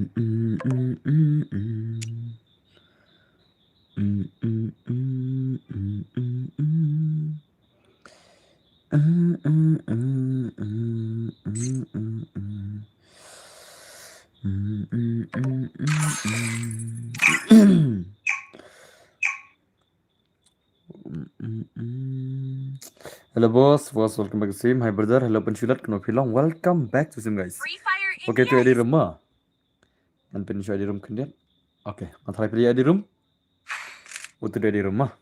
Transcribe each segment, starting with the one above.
Hello boss, welcome back to Sim. Hi brother, hello penculat, kenapa hilang? Welcome back to Sim guys. Oke, itu di rumah. Dan penculat di room kemudian. Oke, antara pilih di room. Udah di rumah.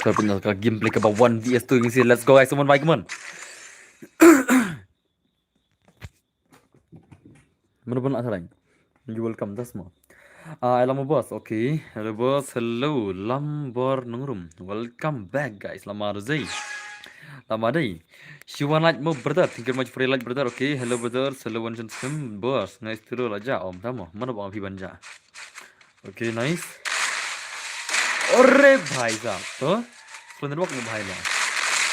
Saya pindah ke gameplay ke bawah 1 vs 2 ngisi. Let's go guys, come on. Mana pun nak sarang. You welcome das semua. Hello boss, oke. Hello boss, hello. Lambor nungrum. Welcome back guys. Lama Rozai. Lama day. She one like mo brother. Thank you very much for your like brother. Okay, hello brother. Hello one sim boss. Nice to roll aja om tamo. Mana bang api banja. Okay, nice. अरे भाई साहब तो सुंदरबक में भाई ना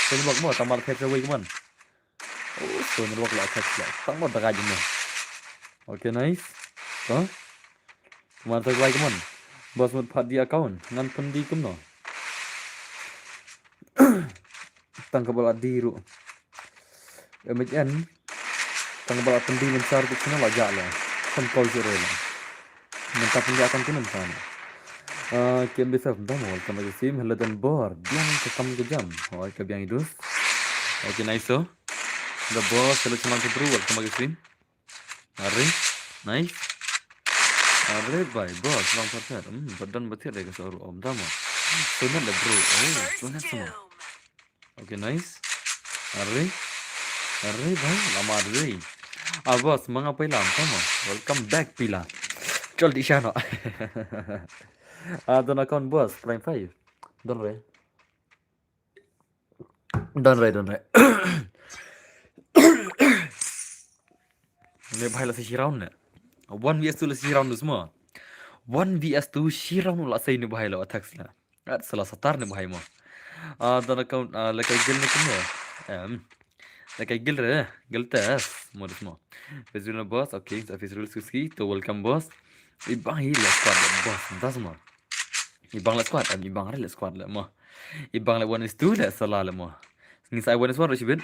सुंदरबक में तमार फेस वही कमान ओ सुंदरबक ला फेस ला तमार तका जिन्ना ओके नाइस तो तमार तक वही कमान बस मत फाड़ दिया account ngan pendi kum no tangka bala diru MHN tangka bala pendi mensar tu kena la jala sampau jere la mentap pendi akan kena sana Kiam bisa dah mau welcome to sim hello dan bor biang ke kam ke jam oh ke biang itu okay nice so the boss hello cuman ke bro welcome to sim Arre nice Arre bhai boss lang pather badan bathi dega sor om dama sunan le bro oh sunan sama okay nice Arre bhai lama arre boss mangapai lam tama welcome back pila chal di sana don account boss prime 5 don re ini bhai la si round ne 1 vs 2 la si round semua 1 vs 2 si round la sai ni bhai la attacks la at salah satar ni bhai mo don account la kai gel ne kuno la kai gel re gel tas mo semua visual boss okay sa visual suski to welcome boss ibang hila squad boss das mo ibang la squad ibang re la squad la mo ibang la 1 vs 2 la salah la mo ngis I 1 vs 1 rashibin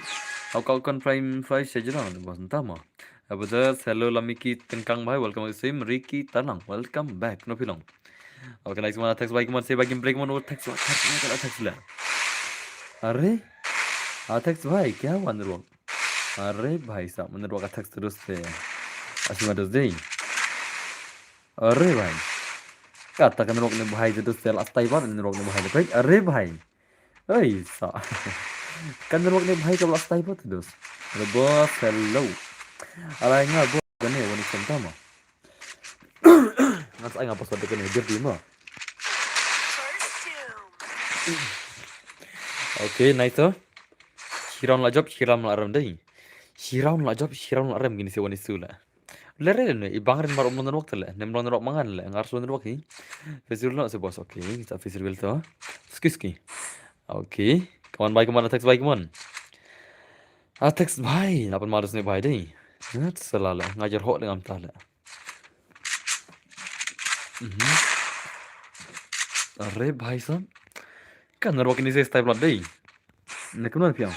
kau kan prime 5 saja lah boss entah mo Abuzar, hello Lamiki Tengkang Bhai, welcome to Sim, Ricky Tanang, welcome back, no pilong. Okay, nice one, attacks bike, say back in break one, attacks lah. Attacks bhai, क्या हुआ अंदर वो? अरे भाई साहब, अंदर वो attacks terus deh. Asyik ada deh. अरे भाई, katakan rock nih bhai terus sel astai banget nih rock nih bhai terus. अरे भाई, सा, kan rock nih bhai kalau astai banget terus. Bos, hello. Alangnya bos, kan ya, wanita sama. Nggak saya ngapa sudah kena hajar di mah. Oke, nice tuh. Hiram la job, hiram la aram deh. Hiram la job, hiram la aram gini sih wanita lah. Lere nih, ibangrin baru mau nonton waktu lah. Nemlon nonton mangan lah, ngarus nonton waktu. Facial lah sih bos, oke. Kita facial will tuh. Ski. Oke. Kawan baik kemana teks baik kemana? Teks baik. Apa marus nih baik deh. Nggak salah lah, ngajar hok dengan talah. Arre भाई साहब kan narok ini saya style deh nak mana piang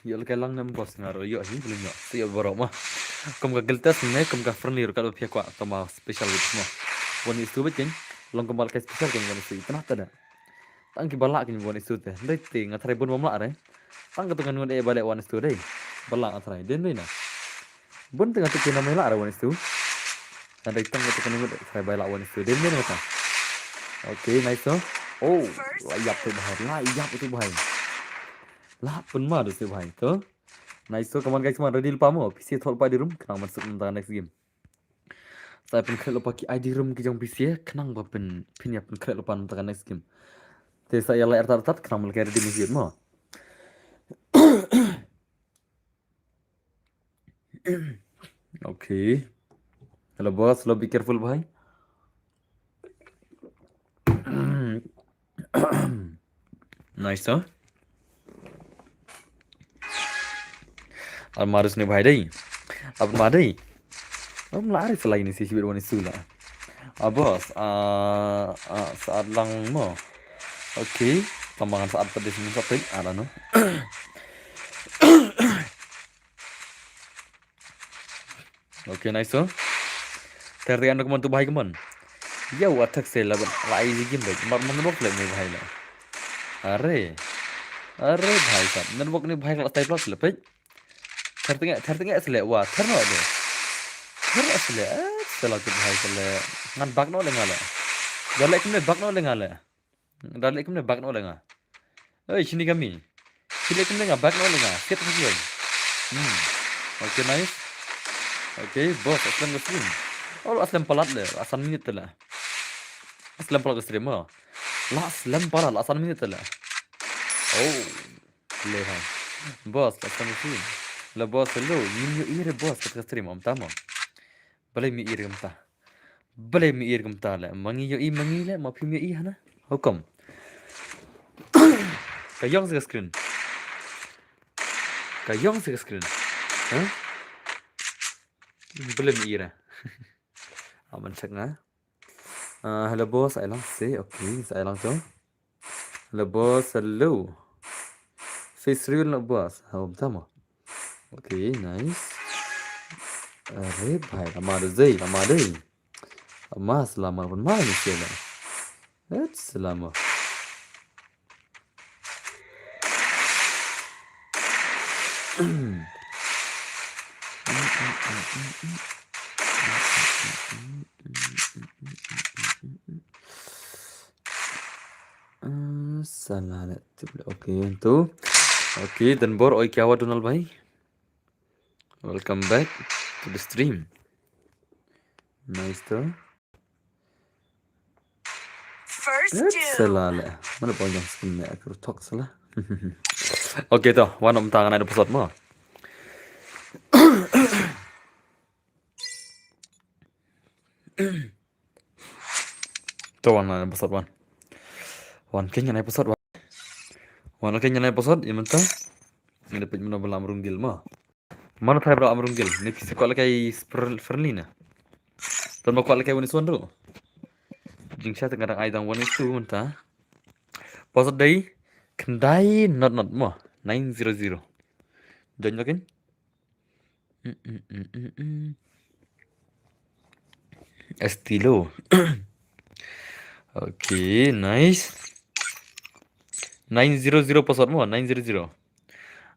ya lo kelang nam bos ngaro yo hi belum yo siap borok mah kum ka geltas ne kum ka friendly kalau pihak kwa sama special gitu semua one is two betin long kembal ke special kan one is two tenah tada tang ki balak kan one is two teh dai ting athare bun mamla re tang ka tungan ngode balik one is two deh balak athare den bina bun tengah tu kena mela re one is two dan dai tang ka tungan ngode athare balak one is two den bina kata oke nice so oh layap tu bahai lah pun mah tu bahai tu nice so kawan guys mana ready lupa mo PC thol pa di room kenang masuk tentang next game saya pun kena lupa ki ID room ki jong PC kenang ba pen ya pun kena lupa tentang next game te saya layar tar kenang mal kaya di masjid mo okay hello boss lo be careful bahai nice so Almarus nih bahai deh. Apa madai? Lari selain ini sih sibir wani sula. Bos, saat lang mo. Oke, tambangan saat tadi sini sapin, ada no. Oke, nice so. Terti anak man tu bahai keman. Ya, watak sela ban. Lai jigim baik. Mar man bok le nih bahai la. Are भाई साहब नन बक ने भाई का type loss ले पे थरते nggak sele wa thar no de thar asle sela ke भाई sele ngan bak no le ngale dalek kumne bak no le ngale dalek kumne bak no le nga oi sini kami sile kumne nga bak no le nga ket lagi oke nice oke bos aslam muslim oh aslam palat le asan minit le aslam palat stream la aslam palat asan minit le oh le hai bos aslam muslim la bos lo min yo ire bos kat stream am tamam balai mi ire gamta balai mi ire gamta la mangi yo i mangi la ma phim yo i hana hukum kayong se screen ha balai mi ire aman check na hello boss ai lang se okay sai lang so hello boss hello face real na boss hom tama okay nice अरे भाई हमारे अम्मा सलामा pun main istilah. Selama. Salah okay tu. Okay dan bor oi kya Donald bhai. Welcome back to the stream. Nice to. First salah lah. Mana panjang skin ni aku talk salah. Okay tu, wan om tangan ada pesawat mo. Tu wan ada pesawat wan. Wan kenya naik pesawat wan. Wan kenya naik pesawat, ya mentah. Ini dapat mana belam runggil mo. Mana thai belam runggil? Ni kisi kuala kai Ferlina. Dan mau kuala kai wani suandro. Jingsa tengah ai dang wani tu mentah. Pesawat day kendai not mo 900. Join login. Estilo. Okay, nice. 900 password mo 900.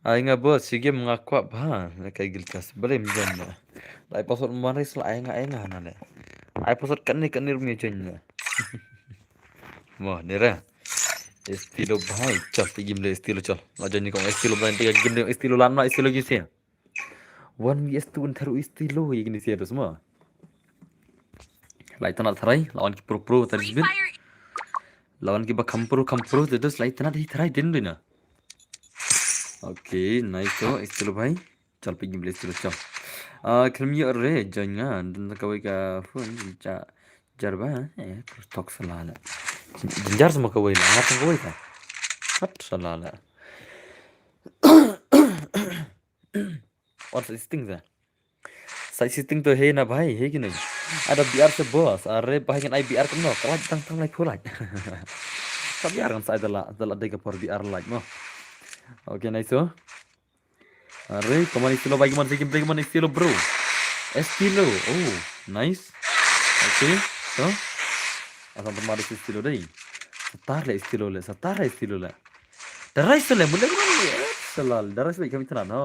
Ay nga boss, sige mga kwa ba kay gilkas. Balay mjan na. Ay password mo maris la ay nga na le. Ay password kanir mi chen na. Mo nera. Estilo bhai, chal game le estilo chal. Lajan ni kong estilo bhai tiga game estilo lama estilo gisi. 1vs2 antaru estilo igni sia semua. Lai tanah tharai lawan ki pro tarjibin. Lawan ki ba kampuru terus lai tanah di tharai din dina. Okay, nice to estilo bhai. Chal pe game le estilo chal. Krimi re jangan dan kawai ka phone cha jarba talk salala. Jar semua kawai lah, ngapa kawai ka? Hat salala. What is thing there? Saya sitting to hey na bhai, hey ki nahi. Ada biar se boss, are bhai kan ai biar kan no, kalaj tang lai phulai. Sa biar kan sai dala dega por biar lai mo. Okay, nice so. Are kaman estilo bhai kaman sik break man estilo bro. Estilo. Oh, nice. Okay. So, asam pemadu estilo dai. Satar estilo le. Darai sele mulai kan selal. Darai sele kami tanah no.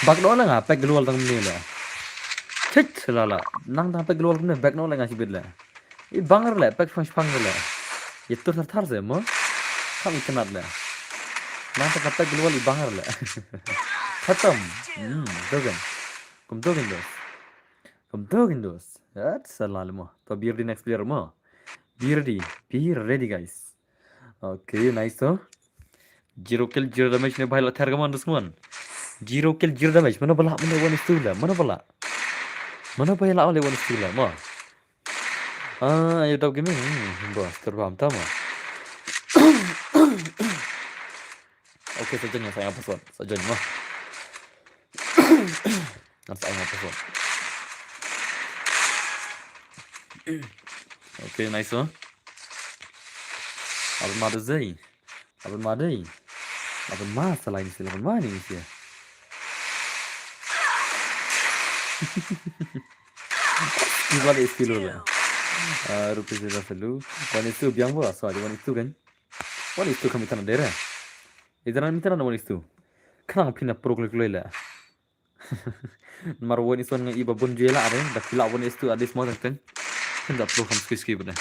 Bak no lang pek gelual tang ni la. Cek selala. Nang tang pek gelual ni bak no lang sibir la. I bangar la pek pang la. Itu thar se mo. Kami kenat la. Nang tang pek gelual I bangar la. Khatam. Dogan. Kum dogan dos. At selal mo. To beer the next player mo. Be ready guys. Okay, nice to. 0 kill 0 damage ne bhai la thar gaman dusman. 0 kill 0 damage. Mana bala one istula. Mana bala oleh one istula mo. Ayo top game. Bos terbam tama. Oke, saja saya password. Saja mah. Nanti saya password. Oke, nice mah. Abang mana zai? Abang mana? Abang mana selain sih? Abang mana ini sih? Gimana istilah lah? Rupiah sudah selalu. One itu biang bola soalnya one itu kan. One itu kami tanah daerah. Idaran minta one itu. Kenapa pindah pro klik lah? Mar one itu kan iba bon jela ada. Dah kila one itu ada semua kan. Hendak pro kami skip dah.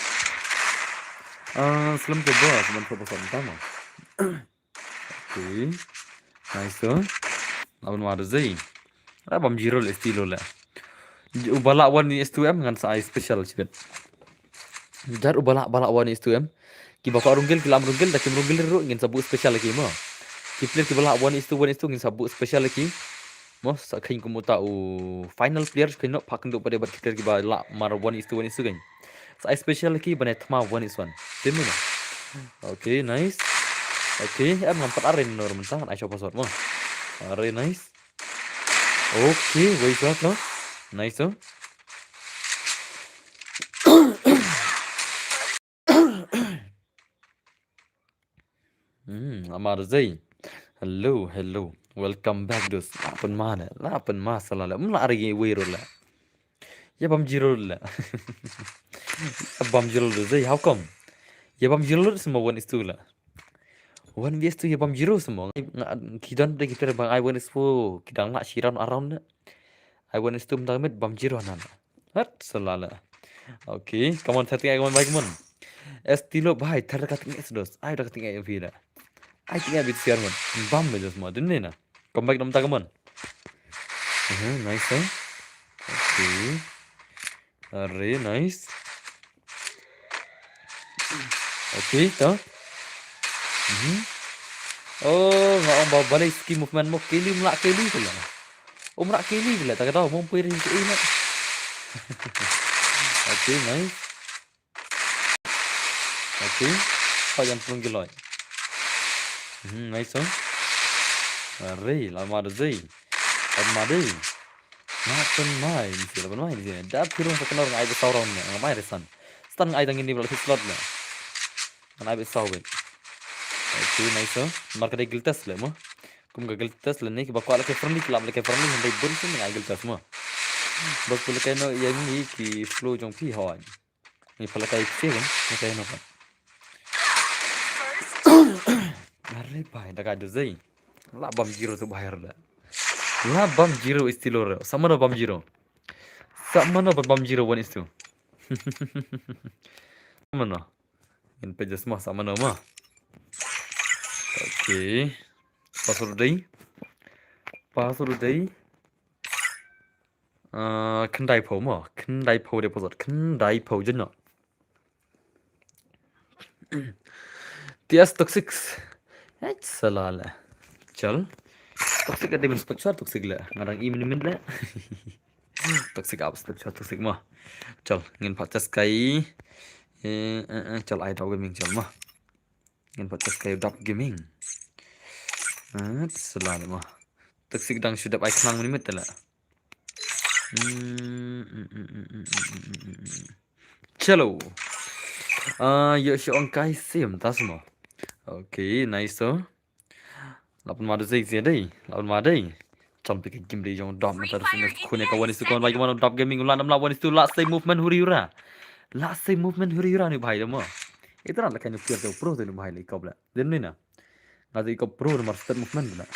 Selam coba teman coba sama. Oke. Nice tuh. Abang mana zai? Abang jiro istilah lah. Balak one itu dengan saya special sih. Jar balak one itu ki bako runggil ki lam runggil dak runggil ru ingin sabu special lagi mo ki player ki balak one itu ingin sabu special lagi mo sa khain ko muta u final player khain no phak ndo pade bat ki balak mar one itu kan sa special lagi bane thma one is one tin na okay nice okay am ngam pat aren nor mentang ai shopa sort mo are nice okay wait what no nice oh Amar Zai. Hello, hello. Welcome back dos. Lapan mana? Lapan masalah lah. Mula hari wiro lah. Ya bam jiro lah. Bam jiro Zai. How come? Ya bam jiro semua one is two lah. One is two ya bam jiro semua. Kidan deh kita bang I one is four. Kidang nak shiran around lah. I one is two mentang met bam jiro nana. Hat selalu. Okay, come on setting I one baik mon. Estilo bahai terdekat ini dos. I dekat ini yang vida. I think I bit share man. Bam aja semua. Dene na. Come back nampak man. Nice eh. Okay. Are nice. Okay, toh. Oh, ngak bawa balik ski movement mo kili melak kili pula. Oh, melak kili pula. Tak tahu mau pergi ke ini. Okay, nice. Okay. Kau yang pelung geloi. Nice oh. Are lama ada zai. Lama ada. Makan mai di sini, makan mai di sini. Dah pirun sekenar ngai besar orangnya, ngai resan. Stan ngai tangin di belah slot lah. Ngai besar weh. Okay, nice oh. Marka dia giltas lah mo. Kum giltas lah ni, bakal lagi friendly, kelab lagi friendly, hendak bun sih ngai giltas mo. Bak pula kaya no yang ni ki flow jong pi hawan. Ni pula kaya sih kan, ni kaya no kan. Are bai, dah kado zai. Lah bam jiro tu bayar dah. Lah bam jiro istilah. Sama no bam jiro. Sama no bam jiro one is two. Sama no. In pages mah sama no mah. Okay. Password day. Password day. Kendai po mah. Kendai po deposit. Kendai po je no. Tias toxic. Salah lah. Chal. Toxic ada men spectral toxic lah. Ngarang min lah. Toxic apa spectral toxic mah. Chal, ngin podcast kai. Chal ai dog gaming chal mah. Ngin podcast kai dog gaming. Salah mah. Toxic dang sudah ai kenang minit lah. Chalo. Yo si on kai sim tas mah. Okay, nice oh. Lapan mada zai zai dai. Lapan mada. Sampai ke game dia yang dom mata sini kuning kawan itu kawan lagi mana dom gaming ulang enam lawan itu last time movement huriura. Last time movement huriura ni bahaya mah. Itu nak kan player tu pro tu ni bahaya kau pula. Dan ni na. Nanti kau pro nomor start movement pula.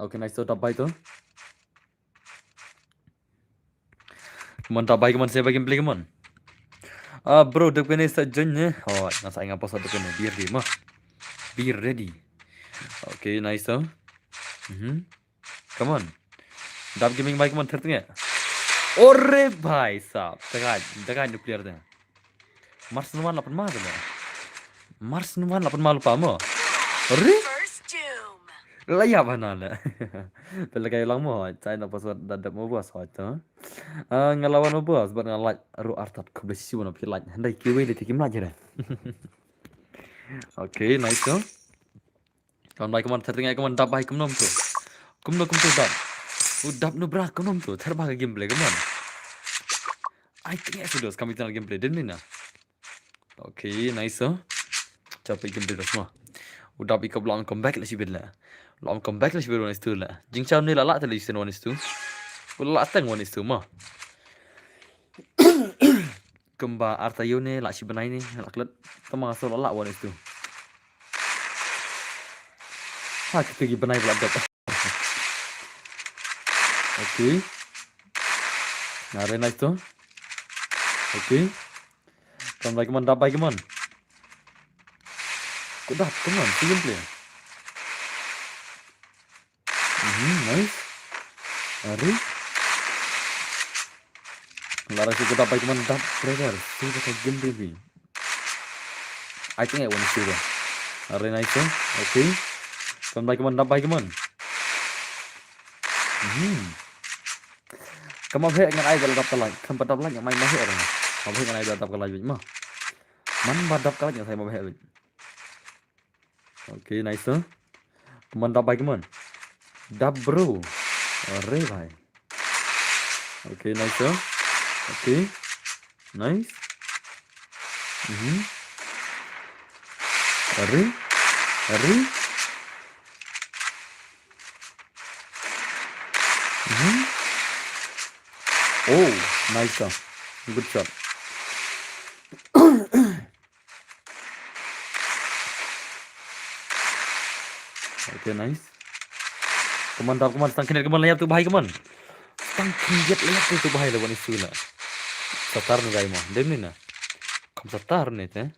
Okay, nice tu tabai tu. Mon tabai kemana saya bagi play kemana? Bro, depan ni saja. Oh, nak saya ngapa satu depan ni biar dia mah. Be ready. Okay, nice huh? Come on. Dab gaming mic man tertengah. Ore bhai sahab. Tengah nuclear deh. Mars numan 8 malu lah. Mars numan 8 malu pa mo. Ore? Laya mana lah. Pelakay lang mo. Saya nak pasal dadap mo bos hoja. Ngelawan mo bos. Buat ngelak ru artat keblesi mo na pilaj. Hendak kiwe di tikim lagi deh. Okay, nice tuh. Kawan baik kawan tertinggal kawan dap baik kawan tuh. Kawan tuh dap. Dap nu berak kawan tuh. Terbang gameplay kawan. I think sudah kami tinggal gameplay dan ni na. Okay, nice tuh. Capek gameplay dah semua. Udah ikut long comeback lah sih bila. Long comeback lah sih bila itu lah. Jing chao ni lah tadi sih itu. Lah teng itu mah. Kemba artayo ni lah sih benai ni. Lah kelat. Tama asal lah itu. Ha kita pergi benai pula dapat. Okay. Nah, nice tuh. Okay. Kawan baik kawan dap baik kawan. Kau dap kawan. Si gameplay. Nice. Hari. Lara si kita baik kawan dap brother. Si kita gameplay ni. I think I want to see that. Hari nice tuh. Okay. Kawan baik kawan dap baik kawan. Kamu apa dengan ai dalam dap kalai? Kamu dap lagi yang main masih orang. Kamu dengan ai dalam dap kalai mah. Man badap kalai yang saya mau behel. Okay, nice tuh. Kamu dap baik kawan. Dap bro. Arre bhai. Okay, nice tuh. Okay. Nice. Arre. Arre. Oh, nice tuh. Good shot. Okay, nice. Kaman dap kaman stang kinet kaman layap tu bahai kaman. Stang kinet layap tu bahai lawan isu lah. Satar nih guys mah. Dem nih na. Kam satar nih teh.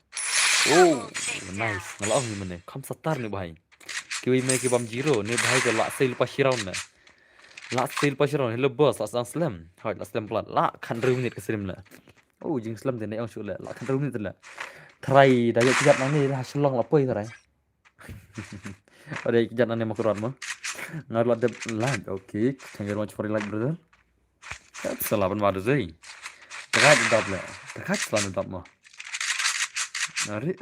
Oh, nice. Ngalah ni mana? Kam satar nih bahai. Kiwi me ki bam jiro nih bahai tu lak sale pas round na. Lak sale pas round hello boss asang slam. Hai lak slam plat. Lak kan 2 minit ke slam lah. Oh, jing slam teh yang syuk lah. Lak kan 2 minit lah. Try dah kijat nang ni dah selong lapoi try. Ada kijat nang ni makurat mah. Ngalah ada lag. Okay, thank you very much for the like brother. Salapan baru zai. Dekat dap lah. Dekat selalu dap mah. अरे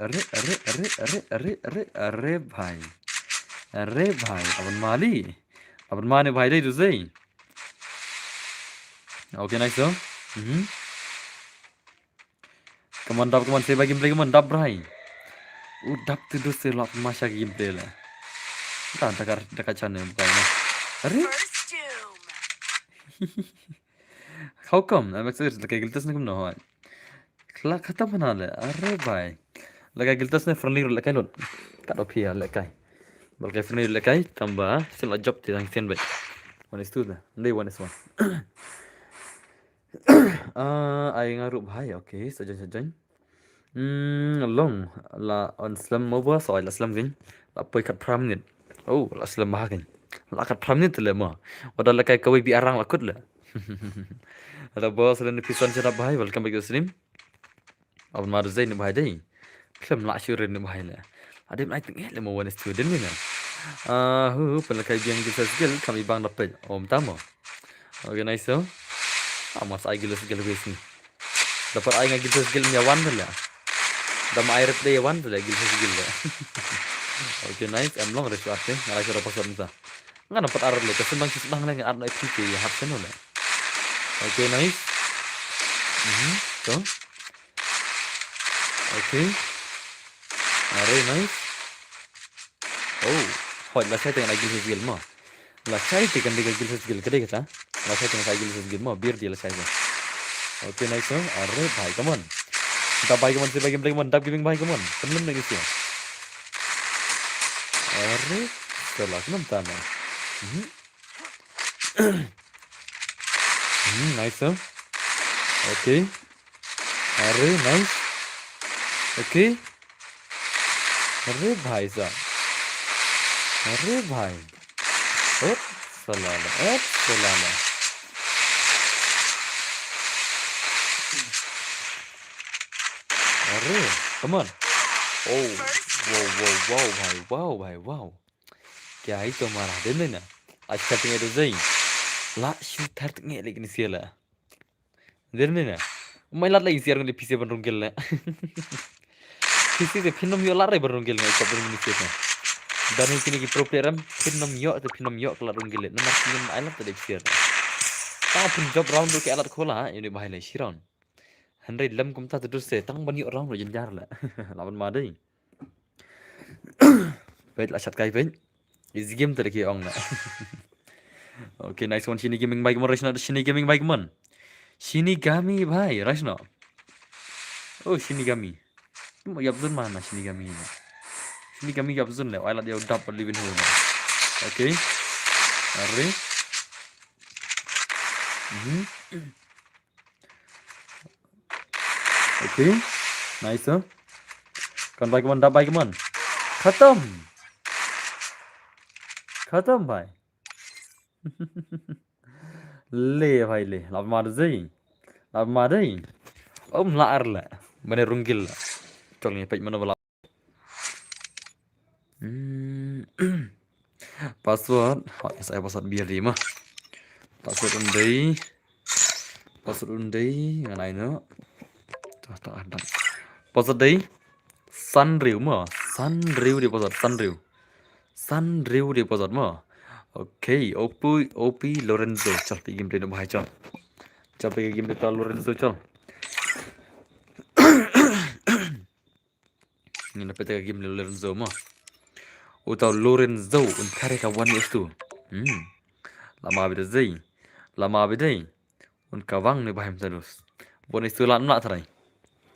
भाई अपन माली अपन माने भाई दे तुझे okay nice हो कमान सेवा game play कमान डब भाई वो डब तो दूसरे लोग माशा गेम प्ले ले ता टका चैनल भाई ना अरे how come I'm excited like قلت اسنكم نو هاي لا खत्म बना ले अरे भाई lagay giltas na friendly lagay lon kado pia lagay balkay friendly lagay tamba sila job ti ang sen bay one is two na hindi one is one ay ngaru bhai okay sajan long la on slam mobile so la slam gin la poi kat pram nit oh la slam ma gin la kat pram nit le ma wada lagay kawai bi arang la kut la ada boss la ni pisan jara bhai welcome back to stream abang mar zain bhai dai Klem lah syurin ni bahaya lah. Ada yang tengah le mau one student ni kan. Pelakai yang kita skill kami bang dapat. Om tamu. Okay nice so. Mas ai gila skill base ni. Dapat ai ngagil skill ni one lah. Dam air play one lah gila skill lah. Okay nice. Am long resu ate. Ngarai sudah pasal ni ta. Ngan dapat arah le. Kasi bang kisbang lagi arah FPK ya hapsen lah. Okay nice. So. Okay. Are nice. Oh, hoi la saya tengah lagi skill mah. La saya tengah lagi skill kedai kata. La saya tengah lagi skill mah biar dia la saya. Okay nice so. Are bhai come on. Kita bhai come on se bhai game play come on. Tap giving bhai come on. Penem lagi sih. Are selak nam tana. Nice so. Okay. Are nice. Okay. अरे भाई साहब अरे भाई सलाला अरे come on oh wow क्या ही तो मारा दे ना आज कटिंग तो सही ला शूट हर तंगे लेकिन सियाला दे ना मैं लात लगी सियार को पीछे बन रूम के ले Kisi te phinom yo lare barunggil ngai kop Indonesia na. Dan kini ki pro player am phinom yo te phinom yo kala runggil na markin island te dexir. Ta pun job round ke alat khola ini bahai le shiron. Handai lam kum ta terus se tang ban yo round lo jenjar la. Lawan ma dei. Wait la chat kai pen. Is game te ki ong na. Okay, nice one. Sini gaming bike mon Rashna. Sini gaming bike mon. Shinigami bhai Rashna. Oh Shinigami. Yabzun mana Shinigami ini. Shinigami yabzun le. Wala dia udah perlibin hulu. Okay. Are. Okay. Nice huh? Kan bike mon dah bike mon. Khatam. Khatam bhai. Le bhai le. Lab mar zai. Lab mar dei. Laar la. Bane runggil la. Chol ni pej mana bala. Password. Saya password biar dia mah. Password undai. Password undai. Nganai no. Tak ada. Password dai. Sunriu mah. Sunriu dia password. Sunriu. Sunriu dia password mah. Okay. OP Lorenzo. Chal pergi game dia nak bahai chal. Chal pergi game dia Lorenzo chal. Ini nak pergi game Lorenzo mah. Utau Lorenzo unkare kawan itu. Lama beda zai. Lama beda. Unkawang ni baham terus. Bon itu lan nak terai.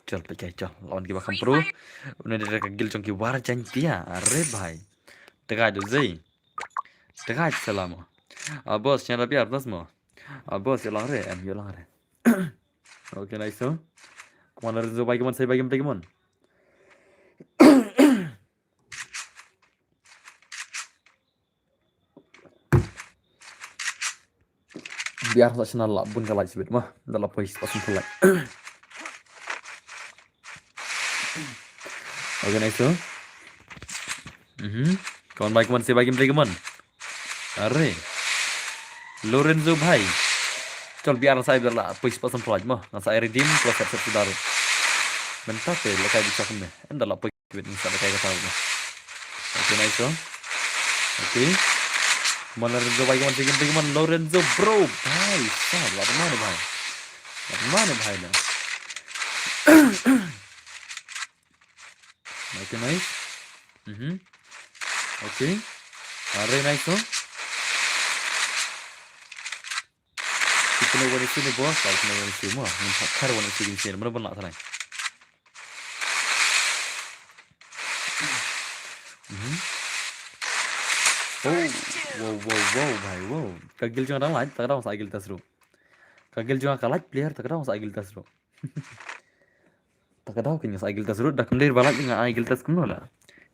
Chal pergi chal. Lawan kita bakam pro. Una dia kagil chong ki war jantia. Are bhai. Tega jo zai. Tega selama. Bos nyala biar tas mo. Bos yalang re. Yalang re. Okay nice so. Kumana Lorenzo bagi mon saya bagi mon. Biar tak senang lah pun kalau sebut mah dalam pois pasang pelak. Okay nice so. Kawan baik man saya bagi man. Are. Lorenzo bhai. Chal biar saya dalam pois pasang pelak mah. Nasa saya redeem plus set sudah. Mentah te lekai bisa kena. Dalam pois sebut ni sada kai kata mah. Okay nice so. Okay. Mana Lorenzo bagi man Lorenzo bro bhai sah lap mana bhai dah. Okay nice. Okay. Are nice so. Kita nak buat ini bos, kita nak buat ini semua. Minta kar buat ini sini, mana pun nak tanai. Wow bhai wow. Kagil jangan orang lain, tak ada orang agil tasro. Kagil jangan kalah player, tak ada orang agil tasro. Tak ada orang agil tasro. Dah kendir balak dengan agil tas kuno lah.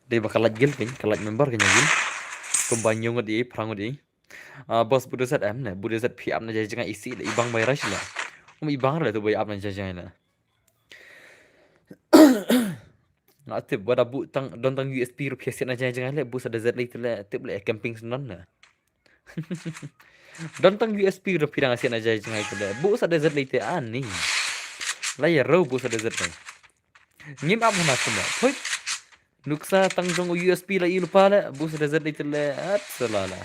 Dia bakal agil kan, kalah member kan agil. Kembanyong dia, perang dia. Bos budak set am na, budak set pi am na jangan isi lah, ibang bayar lah. Ibang lah tu bayar am na jangan lah. Nanti buat abu tang USB rupiah set na jangan lah, bus ada zat lagi tu lah, tu boleh camping senon lah. Tang USB rupiah ngasih na jangan tu lah, bus ada zat lagi tu ani. Layar row bus ada zat lagi. Ngim am na semua, thôi. Nuksa tangjong USB lagi lupa lah, bus ada zat lagi tu lah, selala.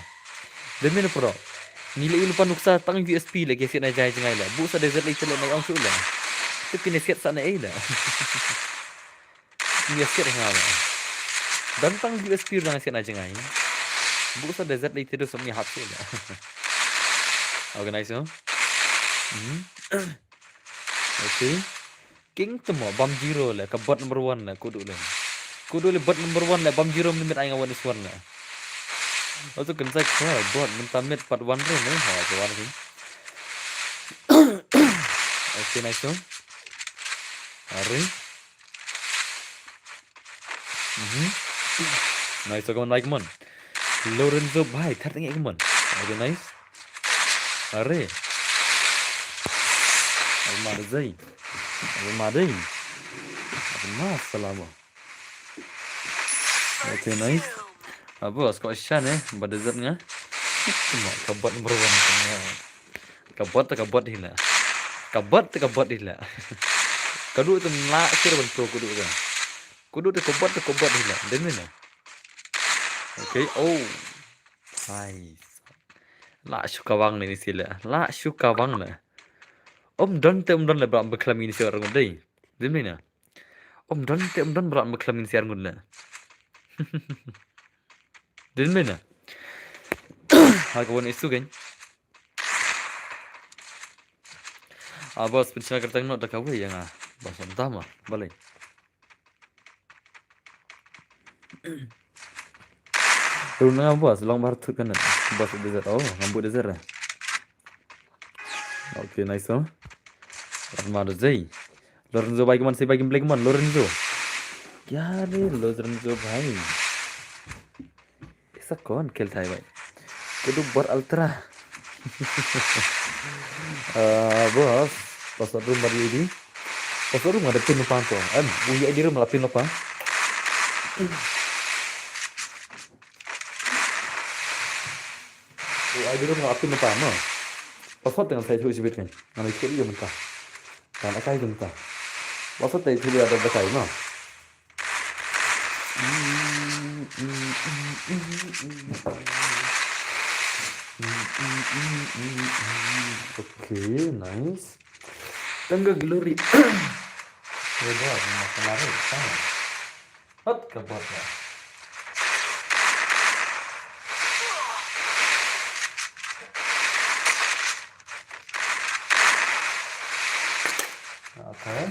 Demi ni pro. Nilai lupa nuksa tang USB lagi set na jangan lah, bus ada zat lagi tu lah naik angsu lah. Tapi ni set sana lah. Ni set ngapa? Tang USB lang set na jangan. Bus ada zat lagi tu semua hasil lah. Organize no? Okay. King tu mo bam zero lah, kabot number 1 lah kudu lah. Kudu le bot number 1 lah, bam zero minit aing awan iswan lah. Atau kan saya kau bot minta mit part 1 re ni, ha tu war ni. Okay nice so. Are. Nice so kawan like mon. Lorenzo bhai thar tengok mon. Okay nice. Are. Almar zai. Almadai. Almar selama. Okay nice. Apa skor shan pada zat ngah. Cuma kabot number 1 semua. Kabot hila. Kabot hila. Kedua tu nak kira bentuk kedua tu. Kudu de kobot hila. Den mina. Oke. Oh. Hai. La suka bang ni sila. La suka bang na. Om don le bram beklam ini siar ngun dei. Den mina. Om don bram beklam ini siar ngun la. Den mina. Ha kawan isu kan. Bos pencina kertang no da kawe yang bos entama balik. Runa bos long bar tu kan. Bos desert ngambut desert. Okay, nice huh? Armado Zay. Lorenzo भाई के मन से भाई game play के मन Lorenzo. क्या रे Lorenzo भाई. ऐसा कौन खेलता है भाई? Kudu bar ultra. Bos, password room baru ini. Password room ada pin lupa tuh. Bunyi di room lah pin lupa. Di room lah pin lupa mah. Password dengan saya cuci sebut kan. Nama ikut dia mentah. Karena saya mentah. Password dari itu ada bahasa mah. Okay, nice. Tangga glory. Hebat, kemarin sama. Hot kebot ya. Okay.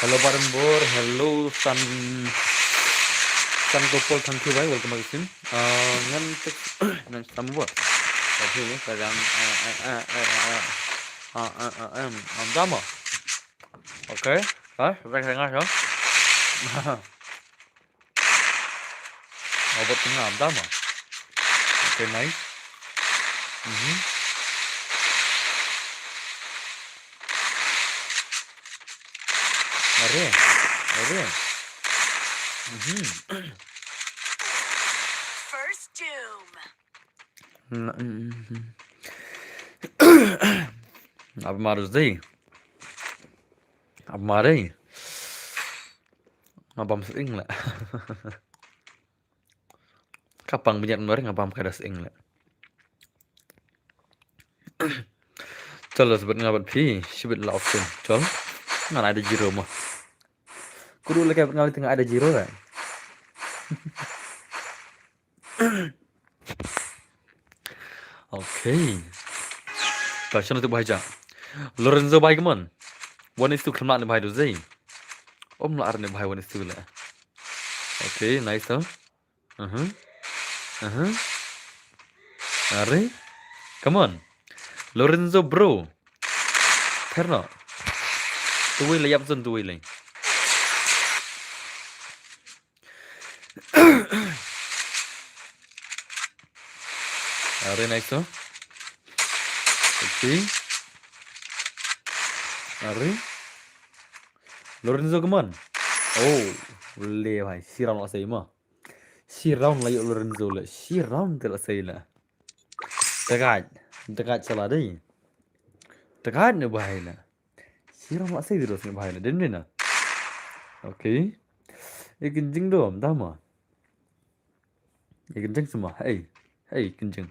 Hello Barembor, hello Sun Gopal, thank you bhai, welcome again. Ngan sama buat. Tapi ni kadang dama. Okay, baik dengar ya. Buat tengah dama. Okay, nice. Are. First doom. Apa marus deh? Apa marah? Ngapam sering lah. Kapang banyak orang ngapam kada sering lah. Chalo sebut ngabat pi, sebut lah option. Chal, mana ada jiro mah. Kudu lagi ngabat tengah ada jiro kan? Okay. Passion untuk baca. Lorenzo Baikman. One is to kemat ni bahai tu zai. Om lah arne bahai one is to lah. Okay, nice huh? Are? Come on. Lorenzo bro. Karena. Tuwi le yap zon tuwi le. Are nice huh? Okay. Are? Lorenzo come on. Oh, boleh bhai. Si round lah saya mah. Si round lah yuk Lorenzo lah. Si round telah saya lah. Dekat salah deh. Dekat ni bahaya lah. Si round lah saya terus ni bahaya lah. Dan ni na. Okay. Kencing dong, dah mah. Kencing semua. Hey, kencing.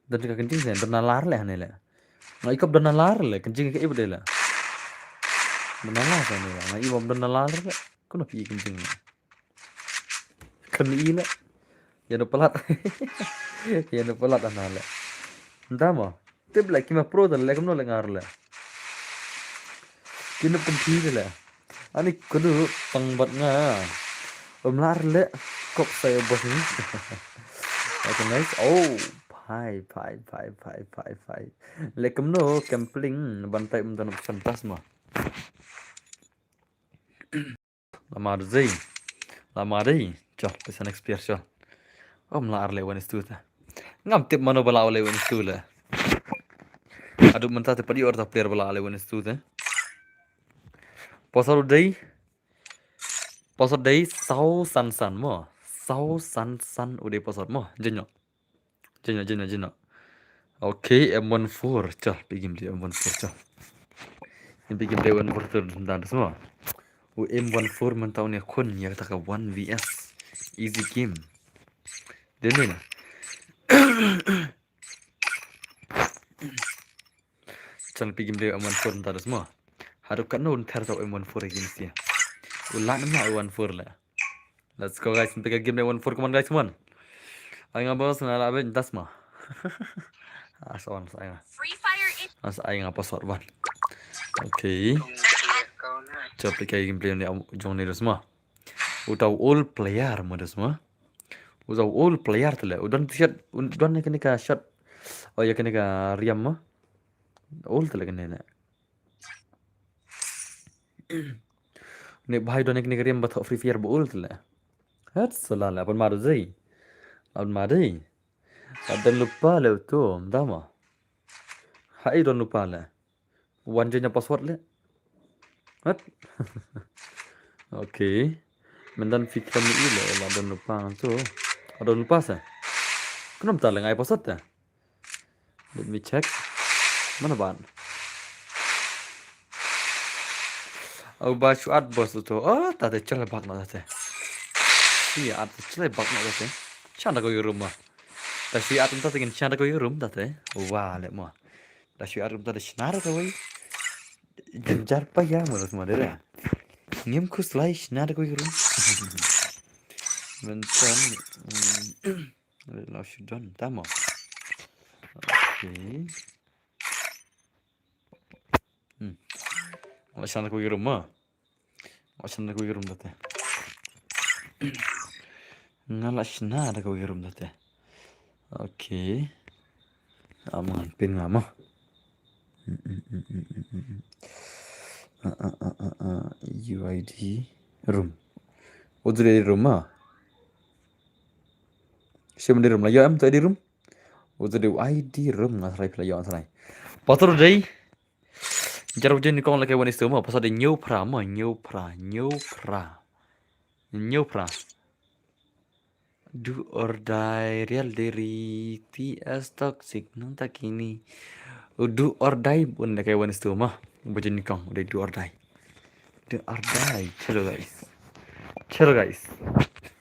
Dan jika kencing saya bernalar lah ni lah. Nggak ikut bernalar lah. Kencing kayak ibu deh lah. Bernalar saya ni lah. Nggak ibu bernalar lah. Kau nak pergi kencing lah. Kena lah. Yang pelat. Yang pelat anak lah. Entah mah. Tapi lah kima pro dah lah. Kamu nak lengar lah. Kena kencing lah. Ani kudu pangbat nga. Bernalar lah. Kok saya bos ni. Okay, nice. Oh. Pai. Lekam no camping bantai mentan santas mah. Lama deh. Cok, pesan experience. Lar lewan itu ta. Ngam tip mano bala lewan itu lah. Aduh mentah te padi orang player bala lewan itu ta. Pasal day sau san mo. Sau san udah pasal mo. Jenyo. Okay, M14. Cok, pergi dia M14 cok. Ini pergi dia M14 dan semua. M14 mentau ni kun ya kata 1vs easy game. Dia ni lah. Jangan pergi game dia M14 tak ada semua. Harap kan non ter tau M14 lagi mesti. Ulang nama M14 lah. Let's go guys, kita game dia M14 come on guys, come on. Ayo ngabos ngala ben tas mah. Asawan saya. Asa ayo ngapa sort ban. Okay. Coba pergi game play ni jong ni semua. Utau all player mo semua. Utau all player tu lah. Udan shot, udan ni kena ka shot. Oh ya kena ka riam mah. All tu lah kena nak. Ni bahai udan ni kena ka riam batok free fire bo all tu lah. Hat salah lah. Apa maru zai? Apa maru? Ada lupa lah tu, dah mah. Hai don lupa lah. Wanjanya password lah. Hat. Okay. Mendan fikir ni ile lah don lupa tu. Ada lupa sah. Kenapa tak lengai password dah? Let me check. Mana ban? Aku baca ad bos tu. Oh, tak ada celah bak nak tu. Iya, ad celah bak nak tu. Canda kau rumah. Tapi ad entah dengan canda kau rumah tu. Wah, lek mah. Tapi ad entah senar kau. Janjar payah menurut mana? Ngem ku selai senar kau rumah. Mentan. Lah sudah, tamam. Okay. Macam nak pergi rumah. Macam nak pergi rumah tu. Ngalah sena nak pergi rumah tu. Okay. Aman, pin ngama. UID room. Udah di rumah. Siapa di rumah? Ya, am tu di room. Udah di ID room nggak salah pelajaran salah. Patut deh. Jarang je ni kau lagi wanita semua. Pasal dia new pra. Do or die real dari TS toxic nang tak ini. Do or die pun lagi wanita semua. Baca ni kau udah do or die. Do or die. Chalo guys.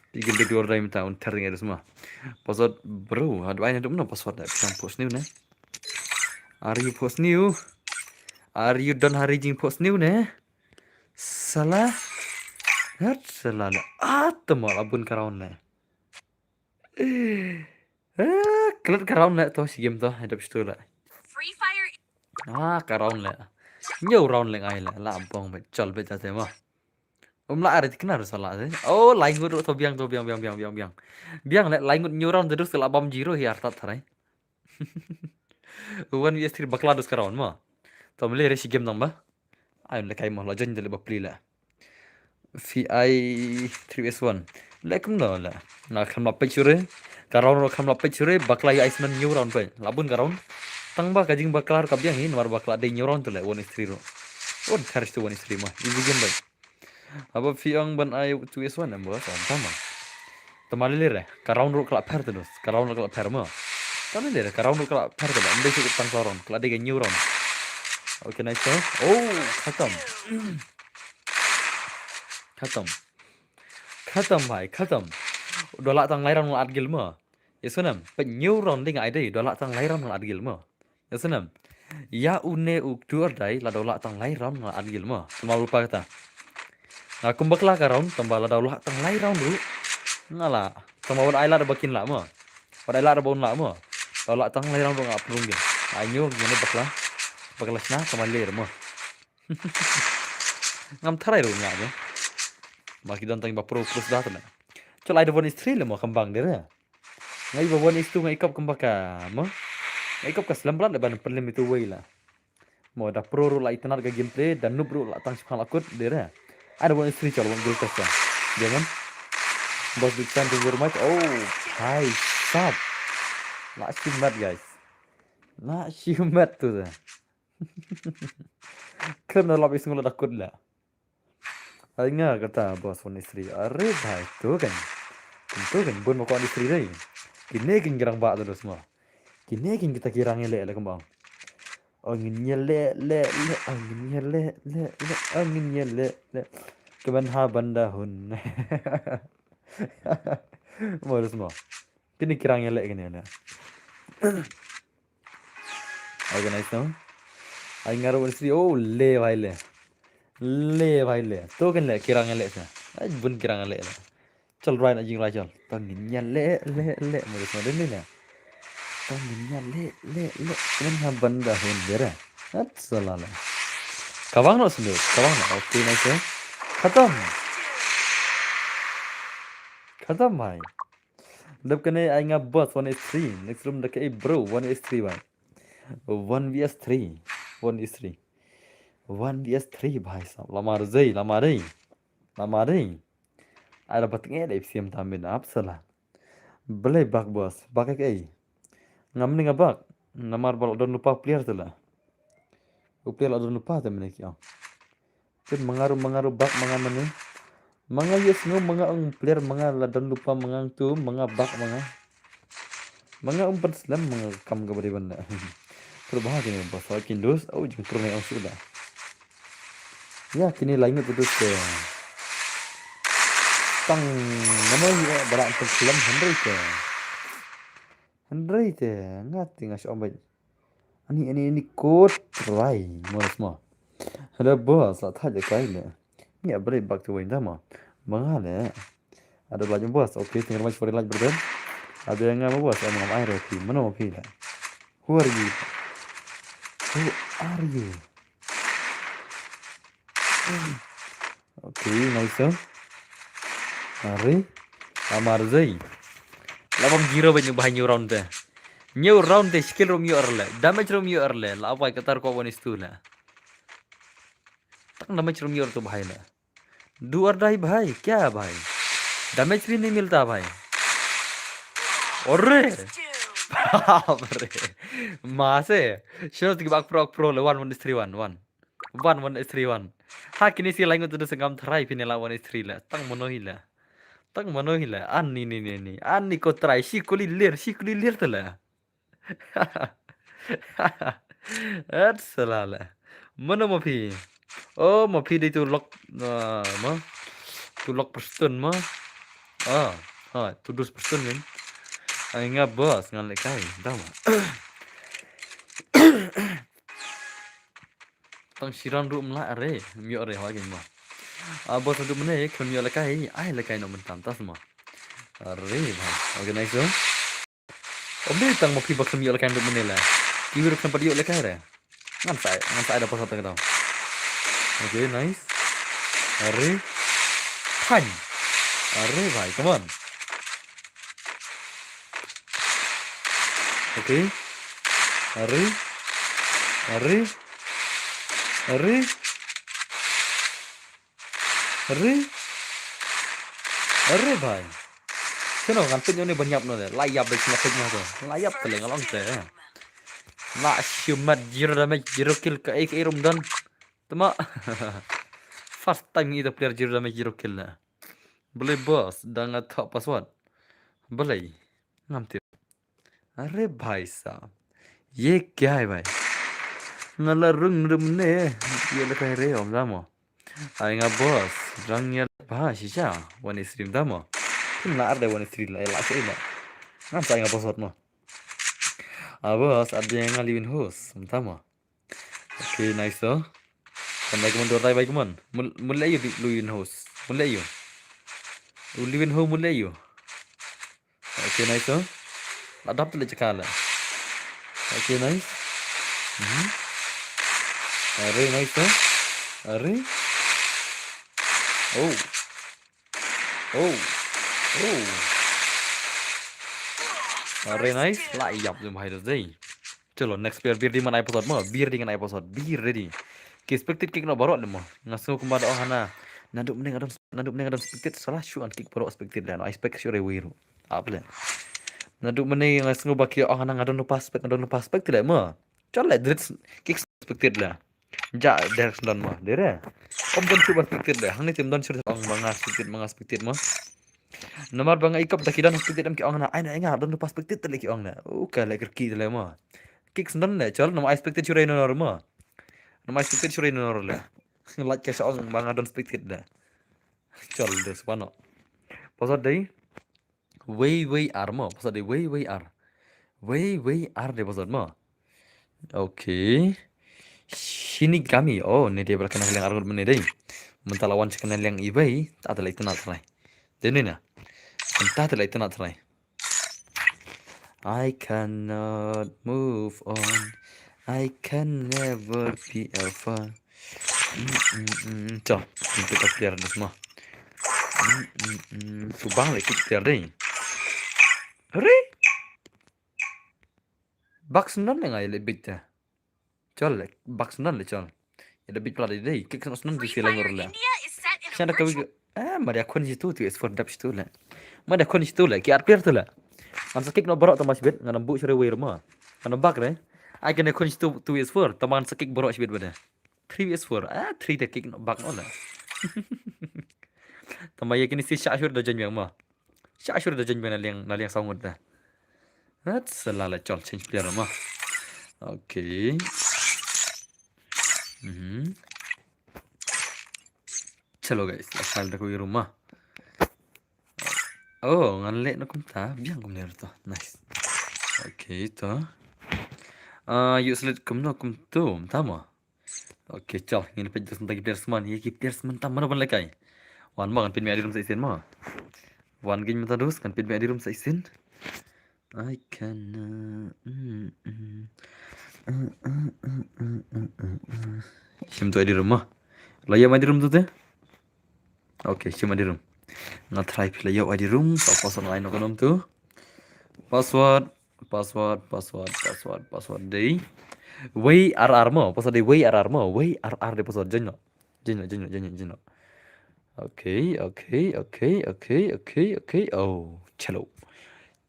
Tiga do or die minta unter ni ada semua. Pasal bro, ada banyak tu mana password dah. Kita post new ne. Are you post new? Are you done hari jing post new ne? Salah. Hat salah lah. Temal abun karaun ne. Kelat karaun le tu si game tu ada pstu le. Free Fire. Karaun le. Nyo round le ngai le. La bong be chal be jate mah. La ada kena salah se. Oh, lain gud tu biang. Biang le lain gud nyo round terus la bom zero hi artat tharai. Wan vi estir bakla dus karaun mah. Tu mele resi game nang ba. Ayo le kai mah la jan le bapli le. VI 3S1. Lekum no la. Na kham la picture. Karaun ro kham la picture bakla ya isman nyo round pe. Labun karaun. Tang ba kajing bakla kap biang hi nomor bakla de nyo round tu le 1 ro. On kharis tu 1 mah. Easy game ba. Apa fiang ban ai 2S1 am ba sama. Tamalile karaun ro kala per terus. Karaun ro kala per mah. Tamalile karaun ro kala per tu. Amde tu tang karaun. Kala de nyo round. Okay, nice try. Oh, khatam bhai, khatam. Dolak tang lairan ngol adgil ma. Yesunam, penyu ron ding ai dei dolak tang lairan ngol adgil ma. Yesunam. Ya une uktur dai la dolak tang lairan ngol adgil ma. Cuma lupa kata. Nah, kumbaklah karaun tambah la dolak tang lairan dulu. Ngala, sama wan ai la bakin la ma. Wan ai la bon la ma. Dolak tang lairan ngol aprung ge. Ayo ngene bakla sna sama ler ma. Ngam tharai ro nya ne. Maki dan tang ba pro plus data na. Col ada one istri le mo kembang dia. Ngai ba one istu ngai kap kembaka mo. Ngai kap kas lemblat le ban perlim itu wei lah. Mo da pro ro la itanar ga gameplay dan noob ro la tang subhan akut dia. Ada one istri col one gol test. Jangan. Bos big fan to your match. Oh, hai stop. La simat guys. La simat tu dah. Kena lapis ngula takut lah. Ingat kata bos pun istri. Arre bhai tu kan bun mau kau istri deh. Kini gerang bak terus semua. Kini kita kirang elek kembang. Angin nyelek le. kebenha bandahun. Mau semua. Kini kirang elek gini ada. Organize no. Aing ngaruh istri oh le भाई le. तो kan le kirang elek sa. Aj bun kirang elek la. Chal rai na jing rai chal. Tanginnya le. Mau semua den ni. Tanginnya le. Kebenha bandahun dera. At salala. Kawang no sendiri. Kawang no. Okay nice. खत्म भाई जब कने आएगा बस 1 is 3 next room देखे ब्रो 1 is 3 भाई 1 vs 3 भाई साहब lama deh ada batengnya deh siam tambin apa salah beli bak bos bak kayak ngamni ngabak namar bal don lupa player tu lah player don lupa tu mana kau kan mengaruh bak mana mga yes no mga ang player mga ladan lupa mga tu mga bak mga umpan selam mga kam gabari banda perubahan kini bos wakin dos oh jeng turun yang sudah ya kini lainnya putus ke tang nama ya barak umpan selam Henry te ngati ngas ombat ini kod try mau semua ada bos lah tadi kali ya beri bak tu winda mah mga ada belajar bos oke tinggal match for like brother ada yang ngam bos ngam air roti mana mau pilih who are you oke nice hari amar zai labam 0 banyak banyak round deh new round deh skill room you early damage room you early lah apa katar ko one is 2 lah tak damage room you तो भाई ना do or die भाई क्या भाई डैमेज भी नहीं मिलता भाई अरे बाप रे मां से शोध की बाक pro le 1 is 3 1 ha kini si lain tu sengam try pinela 1 is 3 la tang mono hila an ni ko try si kuli lir tu la at salala mono mo pi oh mo pi di tu lock mo tu lock person mo tu dus person kan ai nga bos ngan le kai tahu tang siran room la re myo re ha gen ma bos tu mene kon myo le kai ai le kai no mentam tas ma re bhai organize ho omni tang mo pi bos myo le kai do mene la ki wir kan padi le kai re ngan sai ada pas tang okay nice re pan bhai come on okay Arre भाई chano kan pin ni banyak no de layap de sna pin no layap tele ngalong te na shumat zero kill ka ek rum dan tama first time itu player zero kill na boleh boss dengan top password boleh ngamti अरे भाई साहब ये क्या है भाई ngala rung ne ye le kai re om damo ai nga boss rang ya ba shi cha one stream damo na arde one stream la sai na ngam sai nga boss mo boss ada yang ngalivin host damo okay nice so kan lagi mundur tai baik mon mulai yo luin host mulai yo ulivin ho mulai yo okay nice so adapt le cakala okay nice Are nice huh? Are oh Are nice lại dọc rồi mày được gì chalo next player bir dengan episode mo bir dengan episode bir ready expected kick no barot mo ngaso kumada hana naduk mending adam expected salah shuan kick barot expected dan I expect sure wiru apa naduk mending ngaso baki hana ngadon paspek tidak mo chalo dread kick expected lah ja direct don mo dere om don coba expected dah hang ni tim don sur ong mga expected mo nomor bang ikap dakidan expected am ki ong na ai na don pas expected tele ki ong na ka le ki tele mo kick don le chal no expected sure no mo no expected sure no le like ka ong bang don expected dah Chol des pano. Pasal day way ar mo. Pasal day way ar. Way ar deh pasal mo. Oke. Shinigami. Oh, ini dia berkenal yang arut mana day. Mentah lawan sekenal yang ibai, tak ada itu nak try. Jadi na. Entah ada itu nak try. I cannot move on. I can never be alpha. Chol, itu tak clear dah semua. Subang lagi clear deh. Hore? Box non yang ay lebih dah. Chol, box non le chol. Ada bit pala deh. Kek non di sila ngor lah. Siapa kau? Mari aku ni situ tu es for dap situ lah. Mari aku ni situ lah. Ki clear tu lah. Masa kek no borok tamas bit ngana bu sure way rumah. Ngana bak deh. I can aku ni situ tu es for. Taman sakik borok sibit benda. 3 is 4. 3 dah kek no bak no lah. Tamay kini si Syashur dah janji mah. Syashur dah janji naliang sangut dah. That's selala chol change player mah. Okay. Chalo guys, asal dah koy rumah. Oh, nganlek na kumta, biang kum ler to. Nice. Okay, to. Yuk selit kum no kum tu, tama. Okay, chal, ngin pe just tagi players man, ye ki players man tam mana ban lekai. Wan ma kan pin me adi room sa isin ma. Wan gin mata dus kan pin me adi room sa isin. I can Shim tu adi room ma. Layam adi room tu te? Okay, shim adi room. Na try pila yo adi room, so password line no kanom tu. Password day. Way RR mo, password day way RR mo, way RR de password jenno. Okay. Oh,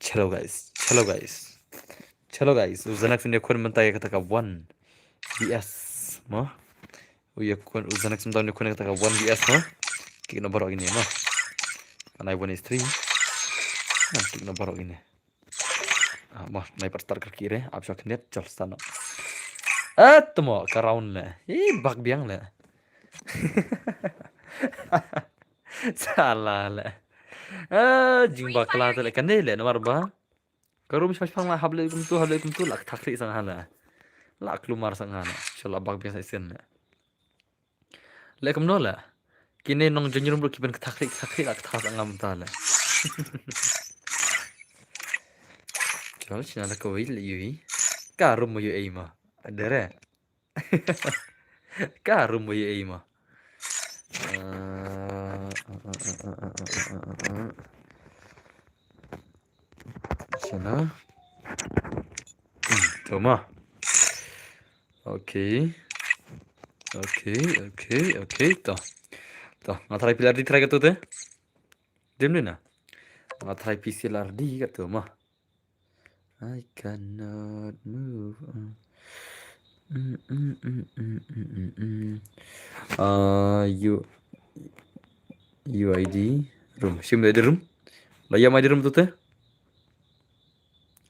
chalo guys. Uzanak sini kun mentai kata ka 1 BS mo. Uya kun uzanak sini tahun kun kata ka 1 BS mo. Kik no barok ini mo. Anai 1 is 3. Kik no barok ini. Mah, naik per start kiri, abis aku net chal sana. Tu mo karaun le. Bak biang le. Salah le. Jing bakla tu le kan le nomor ba. Karum smash pang lah hablaikum tu lak takri sang hala. Lak lumar sang hala. Inshallah bak biasa isen le. Lekum no la. Kini nong jenyerum bro kiban takri lak tak angam ta le. Chal sina la ko wi le yui. Karum mo yu ei ma. Adere. Karum mo yu ei ma. Sana. Toma. Okay. Toh, ngatrai pilar di try tu te. Dem ni na. Ngatrai pilar di kat tu mah. I cannot move on. UID room. Sim ada room. Layam ada room tu te.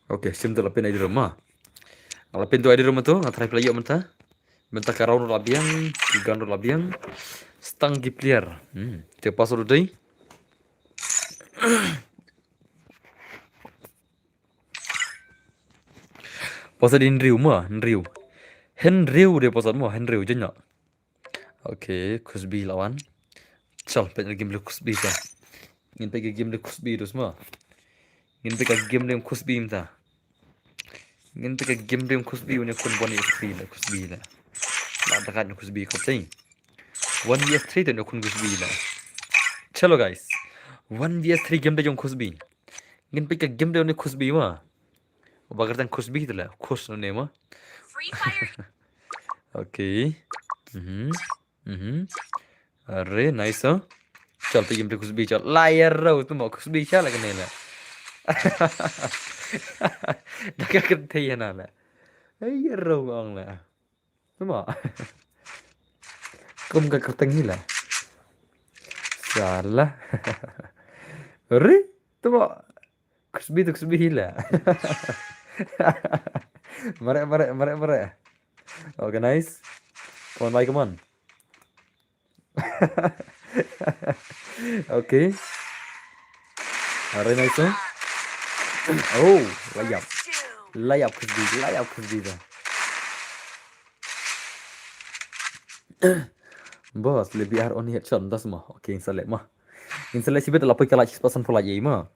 Okay, sim tu lapin ada room mah. Lapin tu ada room tu, ngatrai pilar mentah. Mentah karau labiang, tiga labiang. Stang giplier. Te password dai. Password Henry mah, Henry dia password mah, Henry je. Okay, Kusbi lawan. Chal, pengen game le Kusbi ta. Ngin pengen game le Kusbi tu semua. Ngin pengen game le Kusbi minta. Ngin pengen game le Kusbi punya kun boni free le Kusbi la. Lah dekat Kusbi kau teng. 1 vs 3 tu kun Kusbi la. Chalo guys. 1 vs 3 game de jong Kusbi. Ngin pengen game de Kusbi mah. Bagartan Kusbi tu lah. Kus ne mah. Free Fire. Okay. Arre, nice oh. Chal pe game Kusbi chal. Liar rau tu mau Kusbi chal lagi ni lah. Dah kerja ya nala. Liar rau ang lah. Tu mau. Kum ka kertangi lah. Salah. Arre, tu mau. Kusbi lah. Mare. Okay, nice. Come on. Oke. Arena itu. Oh, layap. Layap ke dia. Bos, lebih har on headshot dah semua. Oke, insalek mah. Insalek sibet lapoi kala pasan pola ye mah.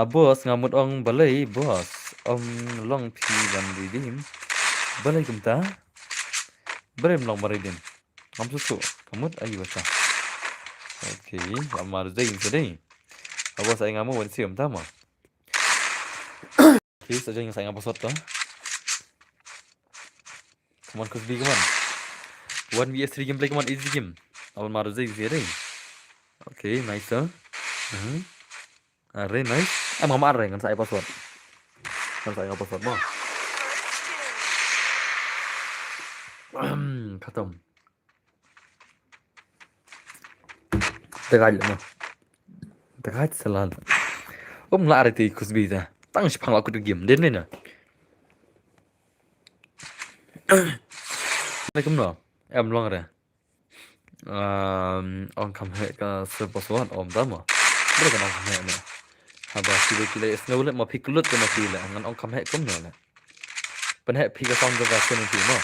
Bos ngamut ong balai bos. Long pi van redeem. Balai kumta. Balai long baridin. Am susu. Kamut ayu baca. Oke, amar zain sedih. Bos saya ngamu wan siam tama. Oke, saja yang saya ngapa sot dah. Come on, Kusbi, come on. 1vs3 gameplay, come on, easy game. Awal mar zain sedih. Oke, nice dah. Are nice. Mama are kan saya password. Kan saya password mah. Khatam. Tegaj mah. Tegaj salah. La are ti Kusbi dah. Tang sipang aku tu game den na. Assalamualaikum no. Em long ra. Ông cầm hệ cả sơ bò số om đó mà đây là ông cầm hệ nữa bà chỉ được lấy snow lại mà phi clut cho mà phi lại ngăn ông cầm hệ cũng nữa này bên hệ phi cái son cho cả phun phi mà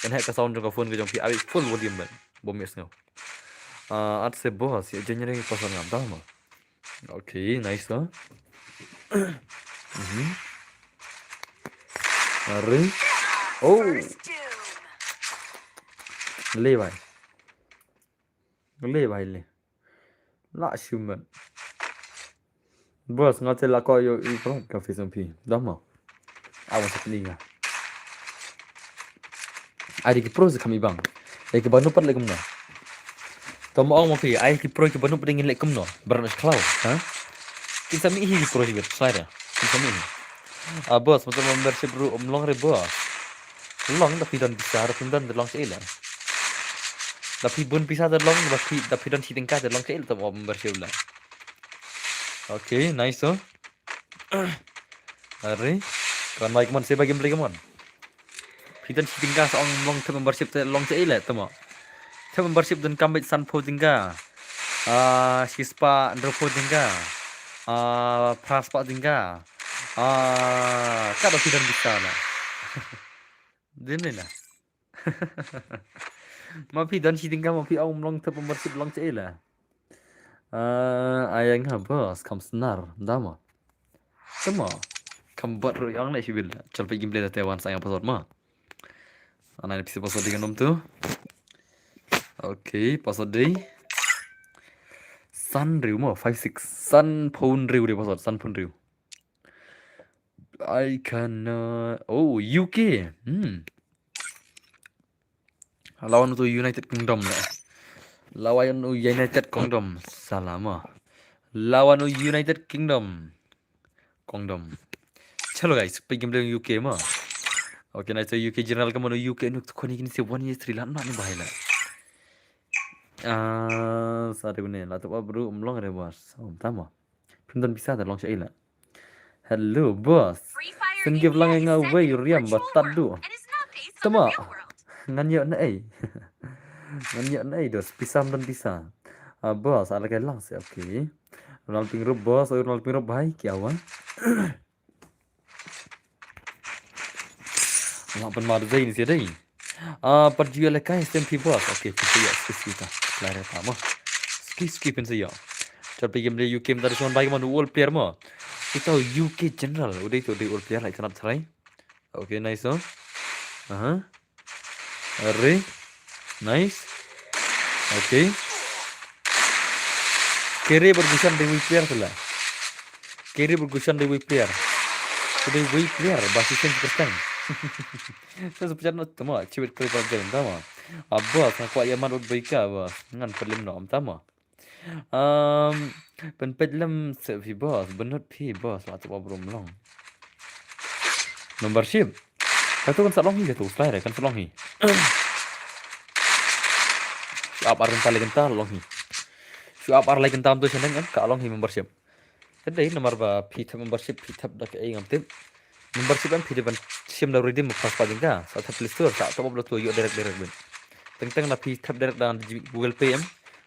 bên hệ cái son cho cả phun cái dòng phi ai full volume bên bom miss snow at se boss ya generate pasan ngam đó mà ok nice đó Ari oh lê bài lê bài lê lạ siêu mệt bos ngắt là coi yo i phong cà phê xong phi đó mà awan sa pilinga ai ki pro sa kami bang ai ki banu pat le kumno to mo ang mo phi ai ki pro ki banu pring le kumno barna cloud ha kin sa mi hi ki pro hi bet sai kin sa mi bos mo membership ru long re bos long da phi dan bisar pun dan long se ila da phi bun bisa da long da phi dan thi tingka da long se ila to membership la okay nice so are kan mai kemon saya bagi gameplay kemon kita tinggal seorang long term membership long se ila to mo term membership dan kambit san po tinggal sispa andropo tinggal praspa tinggal kada tidak bisa lah din lah mapi dan si tinggal mapi om long term membership long se ila ayang ha bos kam senar dama semua kam buat yang nak sibil coba gameplay dah tewan saya password mah ana bisa password dengan nom tu okay password day sun riu mah 56 sun phone riu dia password sun phone riu I can oh UK lawan tu United Kingdom lah lawan United Kingdom salah mah lawan United Kingdom चलो गाइस पे game play UK में ओके ना तो UK general का मनो यूके नुक कोनी किन से 1 year 3 लान माने बाहेला सारे गुने ला तो बाबरू umlong re bos tama pindan bisa da long shaila hello boss sen give lang nga way riam batat du tama ngan yo na ai ngan yo na ai dos pisam dan bisa boss ala kai lang se okay Ronald Ping Rob boss Ronald Ping Rob bhai kya hua वहाँ पर मार जाए नहीं सही पर जो ये क्या है SMP boss ओके फिर से यार स्किप का ला रहा था माँ स्किप फिर से यार जब पे गेम ले UK में दर्शन बाइक में all player माँ itu UK general udah itu di all player like kenapa try oke nice oh are nice oke kiri bergusan di weak player lah kiri bergusan di weak player udah weak player basisnya persen saya sebenarnya tama cewek kerja jalan tama abah aku ayam marut baika abah ngan perlim nom tama pen pedlam sevi bos benut pi bos lah tu belum long membership itu kan salong hi tu flyer kan salong hi siap arun tali kental long hi siap ar lagi kentam tu seneng kan kalong hi membership jadi nomor ba pi membership pi tab dak ai ngam tip membership kan pide ban sim da redeem pas padingka sa ta play store sa to blo to yo direct ben teng teng la pi tab direct dan Google Pay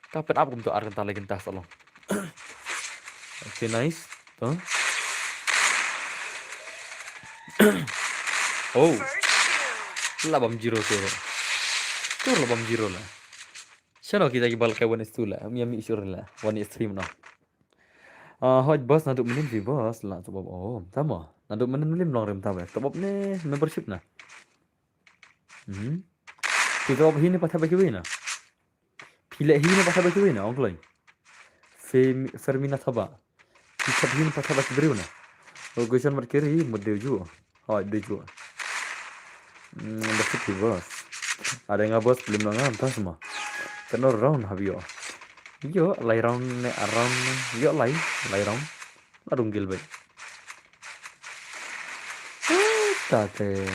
Kapan up kum tu ar kental lagi tas along. Okay, nice. Tuh. Oh, labam jiro tu. Tu labam jiro lah. Siapa kita kibal kayak one is two lah. Miami sure lah. One is three mana. Hot boss nanti menin vi boss lah. Sebab oh, sama. Nanti menin long rem tahu. Sebab ni membership nah. Kita apa ini pasal bagi wina. Pilih ini pasal bagi wina. Onglai. Fermina thaba. Kita ini pasal bagi beri wina. Location markeri model juga. Hot deh juga. Membership vi boss. Ada yang bos belum nongan entah semua. Kena round habio. Yo, lay round ne around. Yo lay round. Larung gil baik. Tate.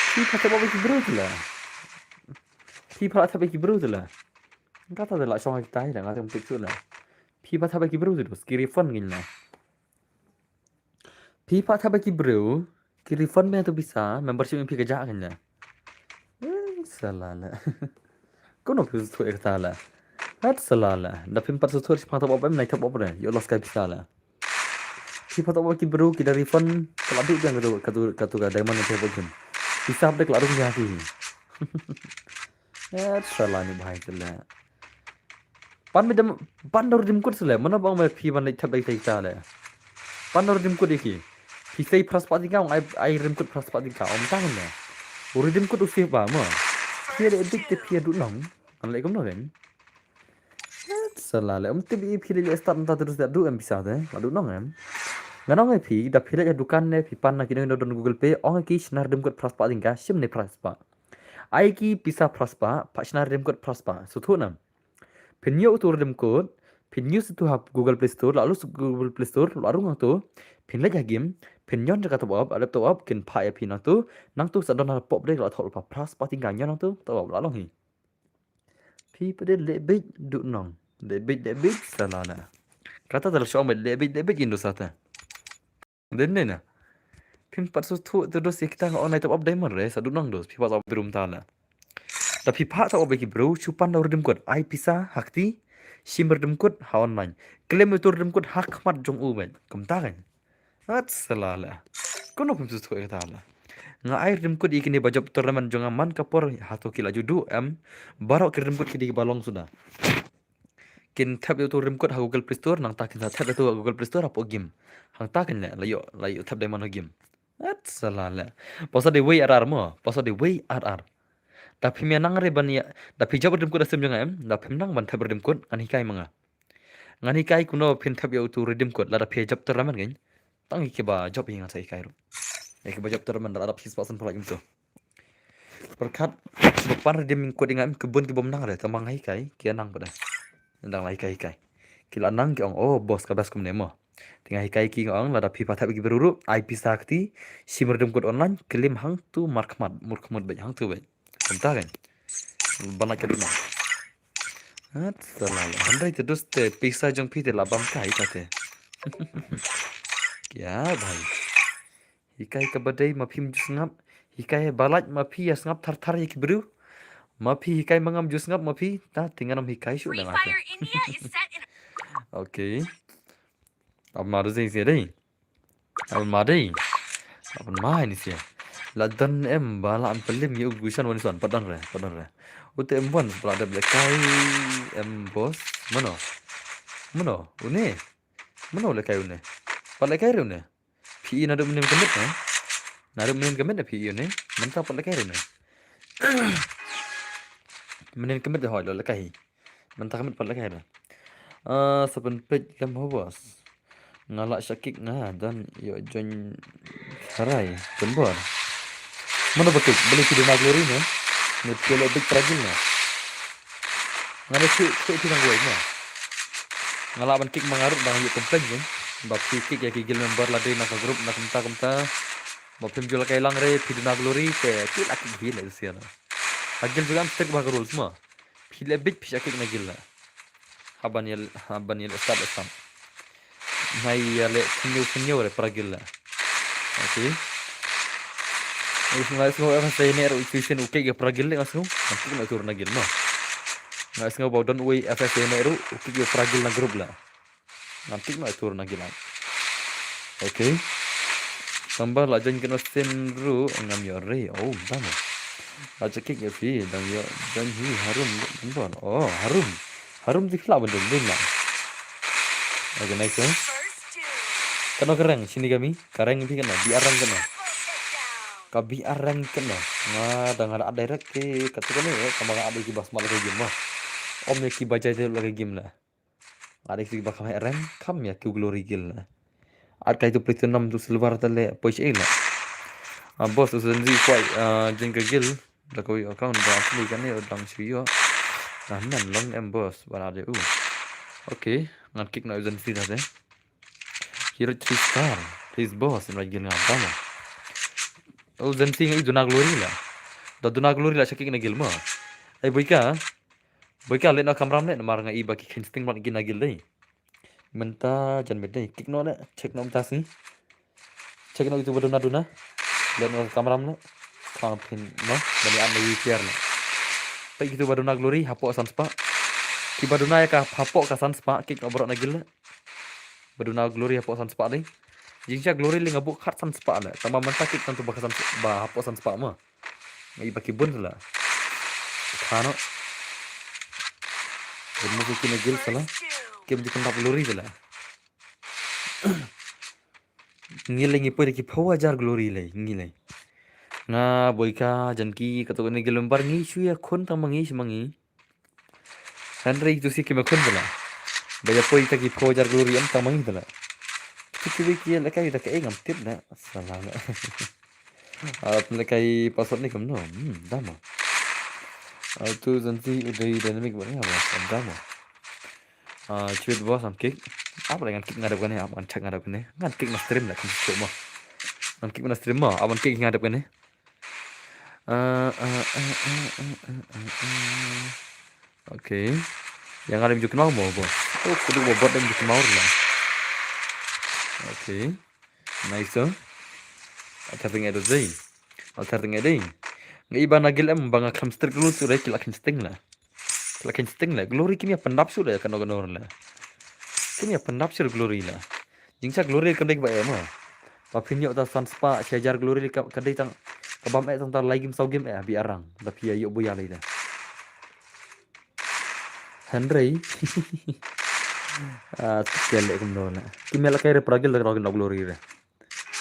Kita tak boleh kibru tu lah. Kita tak boleh kibru tu lah. Kata tu lah soal kita ni dah nggak tahu tu lah. Kita tak boleh kibru tu. Kiri fun gini lah. Kita tak boleh kibru. Kiri fun me tu bisa. Membership me kerja kan lah. Salah lah. Kau nak pergi tu ekta lah. Hat salah lah. Dah pimpat tu terus patah apa naik top apa dah. Yo lost kai bisa lah. Kita tak boleh kibru. Kita refund. Kalau ada yang katu diamond yang saya buat. Bisa update larung hati. Salah ni bahaya lah. Pandor dimkut sila. Mana bang mai pi ban lek thap lek ta la. Pandor dimkut iki. Pi sei praspati ka ai rimkut praspati ka om tang na. Uri dimkut usih ba ma. Pi ada addictive pi adu long. An lek kom no kan. Salah la. Om tibi pi lek start ta terus adu em bisa ta. Adu long em. Nganong ai pi da pi lek dukan ne pi pan na kini no don Google Pay ong ki sinar dimkut praspati ka sim ne praspa. Ai ki bisa praspa pa sinar dimkut praspa. Suthu nam. Penyo tu redem code, penyo situ hap Google Play Store, lalu Google Play Store, lalu ngang tu, pen lagi game, penyon jaga tu ab, ada tu ab, ken pai api nang tu sadon pop deh lalu thol pa pras pati ganyo nang tu ab lalu hi. Pi pada lebih duk nong, lebih salah na. Kata dalam show lebih Indo sata. Dan ni na. Pin pat su tu dos kita online top up diamond re, sadun nong dos, pi pas ab room tala. Tapi pak tak obeki bro, cupan dah redem kod. Ai pisah hakti, sim redem kod ha online. Klaim itu redem kod hak mat jong uben. Kumta kan? At salah lah. Kono pun susu kata lah. Nga ai redem kod ikini bajab turnamen jong aman kapor hato kila judu barok redem kod kidi balong sudah. Kin tab itu redem kod ha Google Play Store nang takin tab itu Google Play Store apa game. Hang takin lah layo tab dai mana game. At salah lah. Pasal de way RR mo, pasal de way RR. Tapi menang reban ya, tapi jawab redim kod asem jangan tapi menang ban tab redim kod an hikai manga. Ngan hikai kuno pin tab ya utu redim kod lara pia jawab terlaman kan. Tang hike ba jawab yang saya hikai ro. Hike ba jawab terlaman lara pis pasan pala gitu. Berkat depan redim kod dengan kebun menang re tamang hikai kia nang pada. Ndang lai hikai. Kila nang ki oh bos kabas kum nemo. Tinggal hikai ki ong lara pi patak bagi beruru IP sakti sim redim kod online klaim hang tu murkmat baik hang tu baik. Entah kan? Banyak kedua. Salah. Andai terus te pisa jong pi te labam kai kate. Ya bhai. Hikai kabadai mapim jus ngap. Hikai balat mapi as ngap tar hik bru. Mapi hikai mangam jus ngap mapi ta tinggal nam hikai shu dah ngata. Okay. Apa maru sih deh? Apa maru? Apa main sih? Ladan bala pelim ya gusan wanisan padan re. Ute buan pala ada blekai bos. Mana? Une. Mana lekai une? Pala lekai re une. PI nado menim kemit na. Nado menim kemit na PI une. Mantap pala lekai re une. Menim kemit dah lo lekai. Mantap kemit pala lekai re. Sepen pej kem bos. Ngalak syakik dan yo join sarai jembor. Mana betul? Beli video naglori ni. Ni lebih tragil ni. Ngana tu nang gue ni. Ngalaban kick mengarut bang yuk komplain ni. Bab kick ya gigil member lade nak grup nak kemta. Bab film jual kailang re video naglori ke tu laki gila tu siapa. Agil juga mesti bang rules semua. Lebih syakik nagil lah. Haban yel start asam. Mai le penyu re pragil lah. Okay. Semua orang saya ni ada utusan ukey ke pragil le masuk. Nanti nak turun lagi no. Nggak sengaja bawa don way FFP meru ukik yo fragil na grup lah. Nanti mah turun lagi lah. Oke. Tambah lah jangan kena senru ngam yo re. Oh, tama. Aja kik ya fi dan yo dan hi harum benar. Oh, harum. Harum dikla benar lah. Oke, nice. Kena kerang sini kami. Karang pi kena biarang kena. Kabi arang kena. Nah, dengan ada direct ke katakan ya, sama ada ki bas malah game mah. Om ya ki baca itu lagi game lah. Ada ki bakal arang kam ya ki glory kill lah. Ada itu platinum tu silver tale push lah. Bos tu sendiri kuai jengka kill. Dah kau account dah asli kan ya dalam video. Nah, nan long em bos bar ada Oke, ngan kick na uzan sini dah. Hero 3 star. His boss lagi ngam tama. Uzan sini itu na glory lah. Dah na glory lah sakik na kill mah. Boika lihat nak kamera ni, namar ngai bagi insting mat gina gil deh. Menta jangan beda, klik no le, cek no menta sini, cek no itu berduna duna, lihat no kamera ni, kampin no, dari anda wikiar no. Tapi itu berduna glory, hapok sanspa, ki berduna ya kah hapok kah sanspa, klik no berok nagil le, berduna glory hapok sanspa deh. Jika glory le ngabuk hard sanspa le, tambah menta klik tentu bakal sanspa, hapok sanspa mah, ngai bagi bun lah, kano. Mau bikin gil salah, game di tempat glory je lah. Ngilai ngipu deki power jar glory leh, ngilai. Nga boika janki katakan ni gelembar ngi shu ya kon tang mangi semangi. Henry itu sih kime kon je lah. Baya poi taki power jar glory am tang mangi je lah. Kiki wiki lekai dah kai ngam tip dah. Salah lah. Lekai password ni kamu no. Dama. Itu janti udah dynamic banget apa? Dama. Cuit bos am kick. Apa dengan kick ngadap kan ya? Aman cak ngadap kan ya? Ngan kick mas stream lah kan mah. Ngan kick mas stream mah. Aman kick ngadap kan ya? Oke. Yang ada bikin mau bos. Oh, kudu bobot dan bikin mau lah. Oke. Nice. Alterting ada zai. Alterting ada. Ngai iba nagil em bang hamster dulu tu rek lakin sting lah. Lakin sting lah. Glory kimia pendap sudah ya kan orang lah. Kimia pendap sur glory lah. Jingsa glory kan dek ba em ah. Papin yo ta sanspa sejar glory ka kadai tang kabam tang tar lagi sau game bi arang. Tapi ya yo buya lai dah. Henry. Tiada kum dona. Kimia lakai re pragil dah kalau glory re.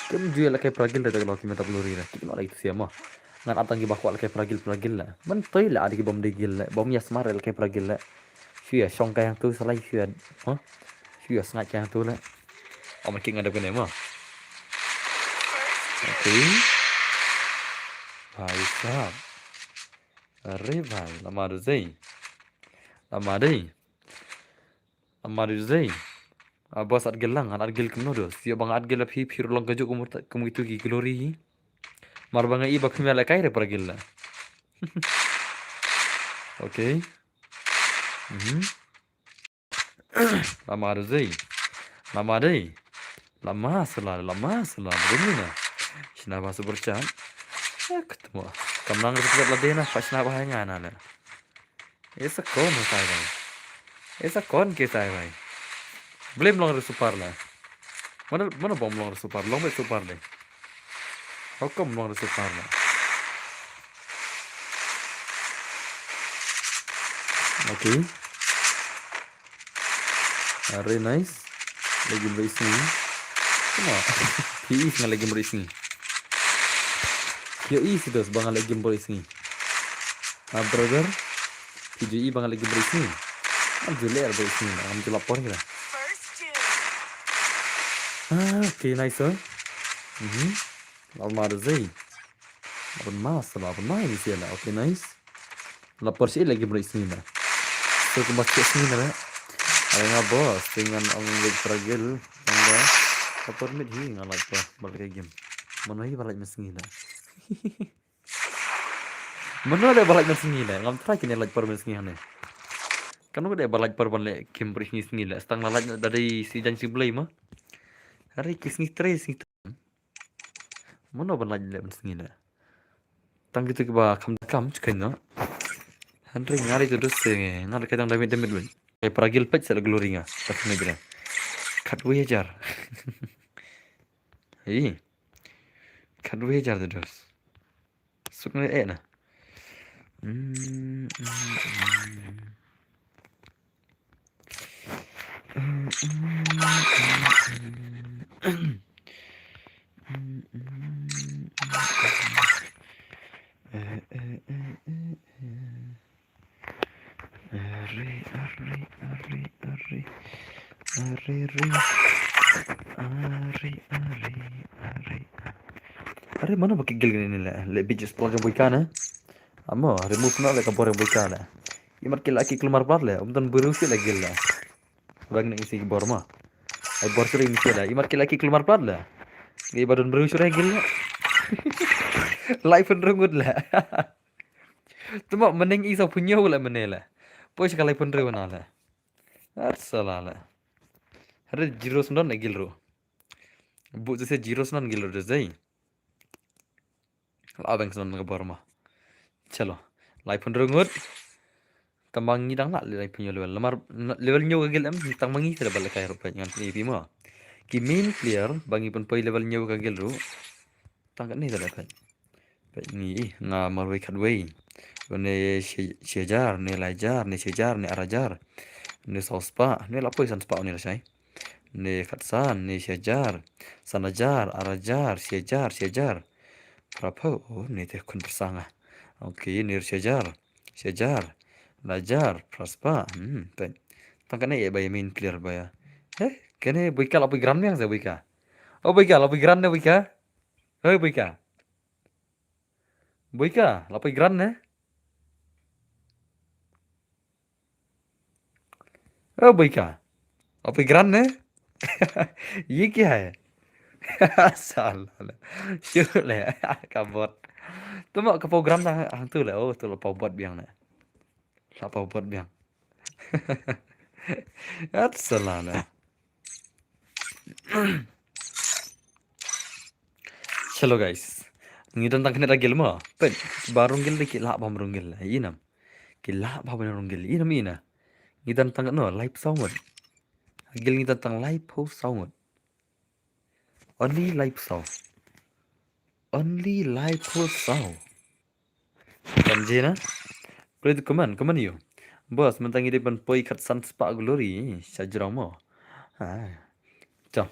Kim jual lakai pragil dah kalau kimia tak glory re. Kimia lagi tu siapa? Ngan atang gibak lakai pragil lah. Mentoi lah ada gibom degil lah. Bom ya smart lakai pragil lah. Syia song kaya tu salah syia. Syia sangat kaya tu lah. Makin ada kena mah. Oke. भाई साहब अरे भाई हमारे zai bos at gelang at gel kemno do sio bang at gel phi phir long kajo kum itu ki glory mar bang i bak mela kai re pargil la oke lama selalu begini Sinaba super chat ketemu kamlang kita ladena pas sinaba hanya nana esa kon sai bhai esa kon ke sai bhai blame long super la mana bom long super le how come long super la okay very nice lagi berising cuma PI lagi berising yo isi dos bang lagi berising brother PJI bang lagi berising jualan berising am jual lapor kita okay nice lama zai abang mas ini sih lah okay nice lapor sih lagi berising lah so kemas sini lah ada bos dengan orang fragil tangga lapor mit hi ngalat pa balik game mana hi balik mesingi lah mana ada balik mesingi lah ngam try kini lapor mesingi hane kan udah balik per balik game mesingi lah stang lalat dari si janji belai mah hari kisni tres ni mana balik mesingi lah tang gitu ke ba kam kam cekena ring ngari terus ngari kadang damit ben. Kayak peragil pet sala gloringa. Tapi negara. Kat wajar. Hei. Kat wajar terus. Sukna na. Are mana pakai gel gini lah. Lebih just pelajang buikan Amo remove na le kabore buikan lah. Imat kila aki kelumar plat lah. Umtan berusi lah gel lah. Bang nang isi bor ma. Ai bor sering isi lah. Imat kila aki kelumar plat lah. Gay badan berusi lah gel lah. Life penrungut lah. Tuma meneng isa punya lah menela. Pois kalai penrungut lah. Salah lah. Ada zero sunan gel ro. Bu jese zero sunan gel ro jai. Abang sunan kabor ma. Chalo. Life penrungut. Kembang ngidang nak level punya level. Lemar level nyo kagil tang mangi tidak balik kaya rupa dengan ini mah. Ki main player bangi pun poi level nyo kagil ru. Tang ni tidak dapat. Ni nga marway kadway. Ne shejar ne lajar ne shejar ne arajar. Ne sospa ne lapoi san spa ni rasai. Ne katsan ne shejar sanajar arajar shejar. Berapa? Oh ne teh kun bersanga. Oke ne shejar Lajar, Praspa, pen. Tangkane ya bay main clear baya. Kene buika lapi gran yang saya buika. Oh buika lapi gran ne buika. Buika. Buika lapi gran ne. Buika. Lapi gran ne. ये क्या है साला syur le kabot tu mak ke program dah hang tu le oh tu lapau buat biang ne lapau buat biang at salah Chalo guys. Ngidan tang kena gel ma. Pen barung gel ki la bam rung gel. Inam. Ki la bam rung gel. Inam ina. Ngidan tang no live sound. Gel ngidan tang live post sound. Only live sound. Only live post sound. Kanji na? Pwede kuman yo. Bos mentang ini pan poi kat san spa glory sajrong mo. Ciao.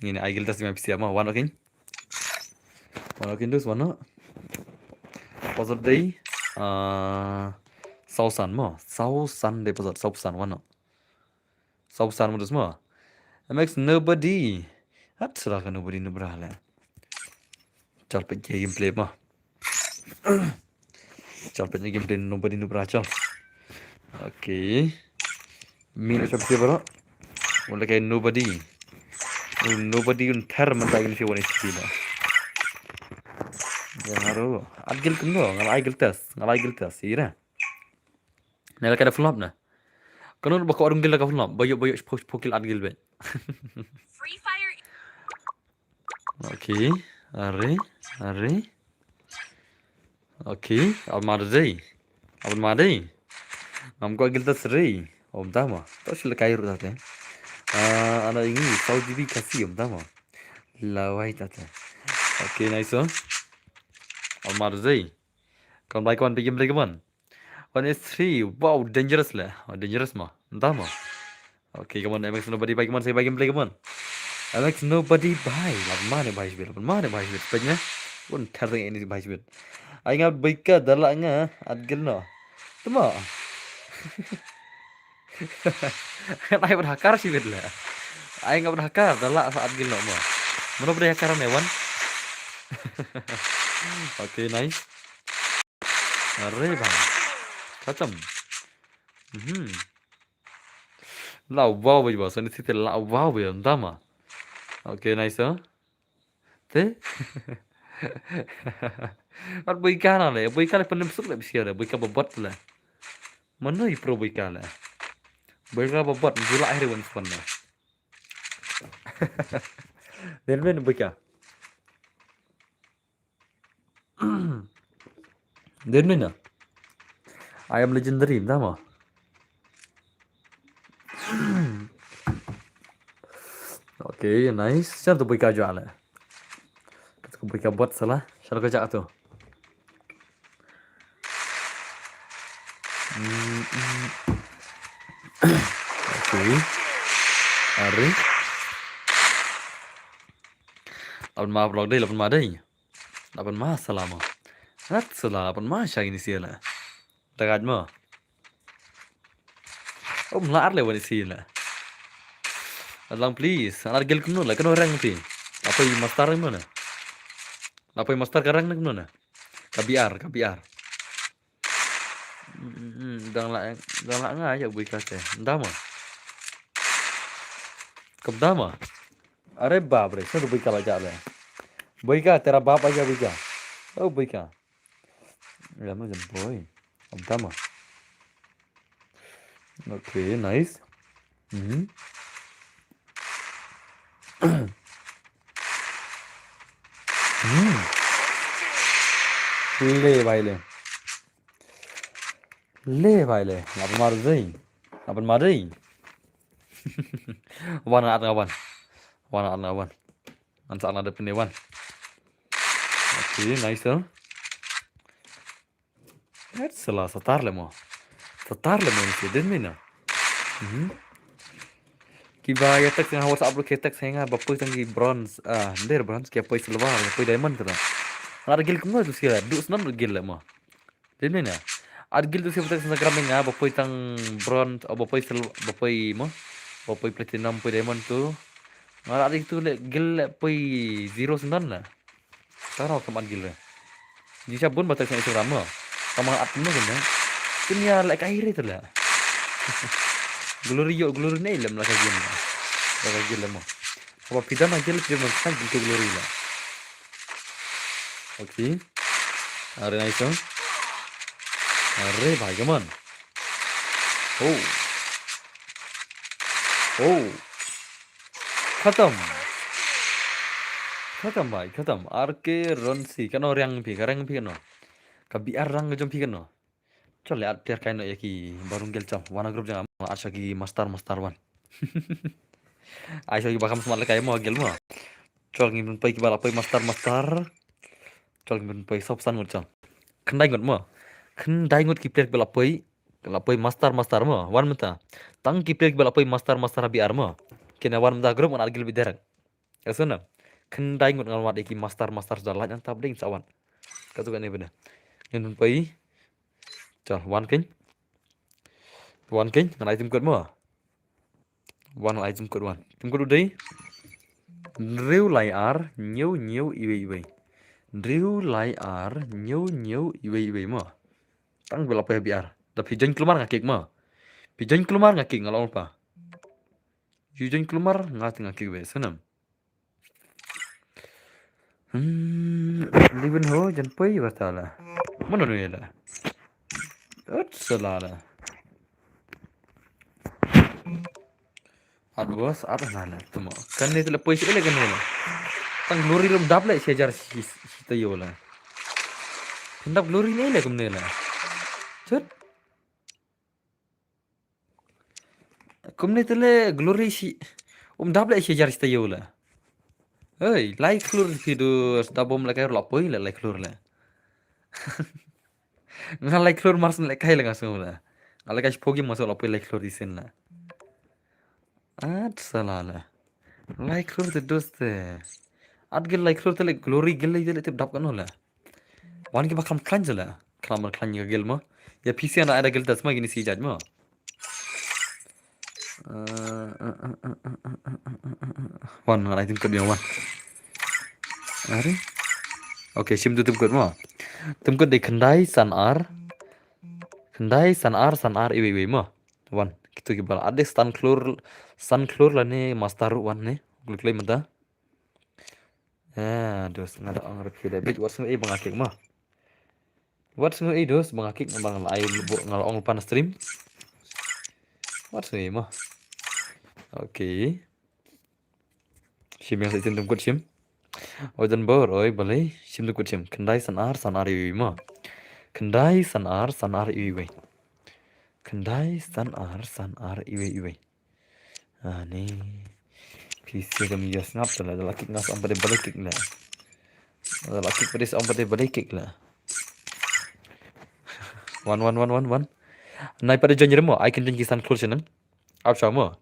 Ini aigil tas ma pisia ma wan okin. Wan dus wan. Pasal day sausan mo. Sausan de pasal sausan wan. Sausan mo dus mo. Makes nobody. At sila ka nobody nubrala. Chal pe gameplay mo. Chal pe gameplay nobody nubra chal. Okay. Min siapa siapa? Wala kay nobody. Nobody yung term ang tagil siya wala sila. Ngaro, agil kuno, ngalai gil tas, ira. Nela kada flop na. Kanu bako arung gil ka flop, bayo pokil agil ben. Free Fire. Okay, are. Okay, almadai. Namko agil tas rei. Om tama. To sila kairu tate. Ana ini Saudi bi kasi om tama. Lawai tate. Okay, nice one. Almadai. Kon baik one bigim lagi one. 1s3. Wow, dangerous lah. Dangerous mah. Entah mah. Okay, come on. MX nobody buy. Come on, saya buy gameplay. Come on. MX nobody buy. Mana buy spell? Mana buy spell? Spellnya pun terang ini buy spell. Aing ngap baika dalaknya adgel no. Tuma. Aing berhakar sih bet lah. Aing ngap berhakar dalak saat adgel no mah. Mana berhakar newan? Okay, nice. Arre bang. Khatam. Lao wow bây giờ sân thì lao wow bây giờ mà. Okay, nice huh? Thế. At buika na le, buika le penem suk le bisia le, buika bobot le. Mana i pro buika le. Buika bobot jula akhir wan spon le. Den men buika. Den men na. Ayam legendary entah mah. Oke, nice. Siapa tuh bika jual lah. Kita bika buat salah. Siapa kerja tuh? Oke. Hari. Lapan mah vlog deh, lapan mah deh. Lapan mah selama. Hat salah, lapan mah syah ini sih lah. Tagad mah. Oh, melar lewat sih lah. Alang please, alar gel kuno lah, kan orang sih. Apa yang master yang mana? Apa yang master karang nak mana? KBR. Đang lại ngay giờ bika teh. Entah mah. Kebda mah. Are बाप रे, सब bika lah jalan. Bika, तेरा बाप aja bika. Oh bika. Ya mah boy. Entah mah. Okay, nice. ले भाई ले. Le भाई ले. Lapan mar deh. Lapan mar deh. Wan at ngawan. Wan at ngawan. Ansak ada penewan. Okay, nice tuh. That's salah setar le mo. Setar le mo ni sih, mana? Kiba ya tak yang hawas upload ketek saya bapak tangi bronze der bronze kia poi silver poi diamond tu lah. Ada gil kumno tu sih dus nan gil lah mo. Jadi mana? Ada gil tu sih betul Instagram nga bapak tang bronze atau bapak silver bapak mo bapak platinum poi diamond tu. Ada itu le gil poi 09 lah. Tahu kapan gil lah. Jika pun batas Instagram mo. Kamu upload mo kan? Dunia like akhir itu lah. Glory ni lem lah kajian lah. Kajian lah mo. Apa pida nak gel pida nak gitu glory lah. Oke. Are nice dong. Are भाई कमान. Oh. खत्म भाई खत्म. आर के रन सी kan orang pi no. Kabi arang jom pi no. Chole at tiar kaino ya ki barung gel cham. Wana group jang asha ki master wan. Aisha ki bakam semal kayak mau gel mo. Chol ngin pai ki bala pai master. Chol ngin pai sop san ngut cham. Kendai ngut mo. Kendai ngut ki plek bala pai master mo. Wan menta. Tang ki plek bala pai master abi ar mo. Kena wan menta group an gel bidarak. Asuna. Kendai ngut ngal wat ki master jalan yang tabling sawan. Katu kan ni benar. Ngin pai chol wan king ngai tim kut mo. Wan lai tim kut wan. Tim kut udai. Riu lai ar nhiều iwe. Riu lai ar nhiều iwe mo. Tang bela pe biar. Tapi jan keluar ngakik mo. Pijan keluar ngakik ngalong pa. Pijan keluar ngakik we senam. Liben ho jan pai batala. Mana nu yela. Salala. Adwas ada nala tumo. Kan ni tele pois ele kan ni. Tang glory rum daple sejar sita yola. Pendap glory ni le kumne la. Chat. Kumne tele glory si daple sejar sita yola. Hey, like glory hidu dabom la kair la poi la like glory la. Ngal like glory mars la kai la ngasung la. Ala kai pogi masuk la poi like glory sen la. Salala. Like glory te doste. Gel like glory gel tele tip dap kan la. Wan ki bakam klan jala. Klamar klan ya gel mo. Ya PC ana ada gel tas ma gini si jaj mo. Wan ngalai tim kut wan. Are. Oke, sim tu tim kut mo. Tim kut de kendai san ar iwe mo. Wan gitu ki bal ade sun chlor la ne master wan ne. Gluk mata. Dos ngada angrep kida bit what's ngai bangakik mah. What's ngai dos bangakik bang lai ngal ong pan stream. What's ngai mah. Oke. Sim yang saya kut sim. Ojan bor oi balai sim tu kut sim. Kendai san ar iwi mah. Kendai san ar iwi. Kendai san ar iwe. Ah nih. PC kami just ngap lah. Laki ngas am pada balik lah. Laki pada am pada balik lah. One. Nai pada janji mo. I can janji san klur senang. Ap sama.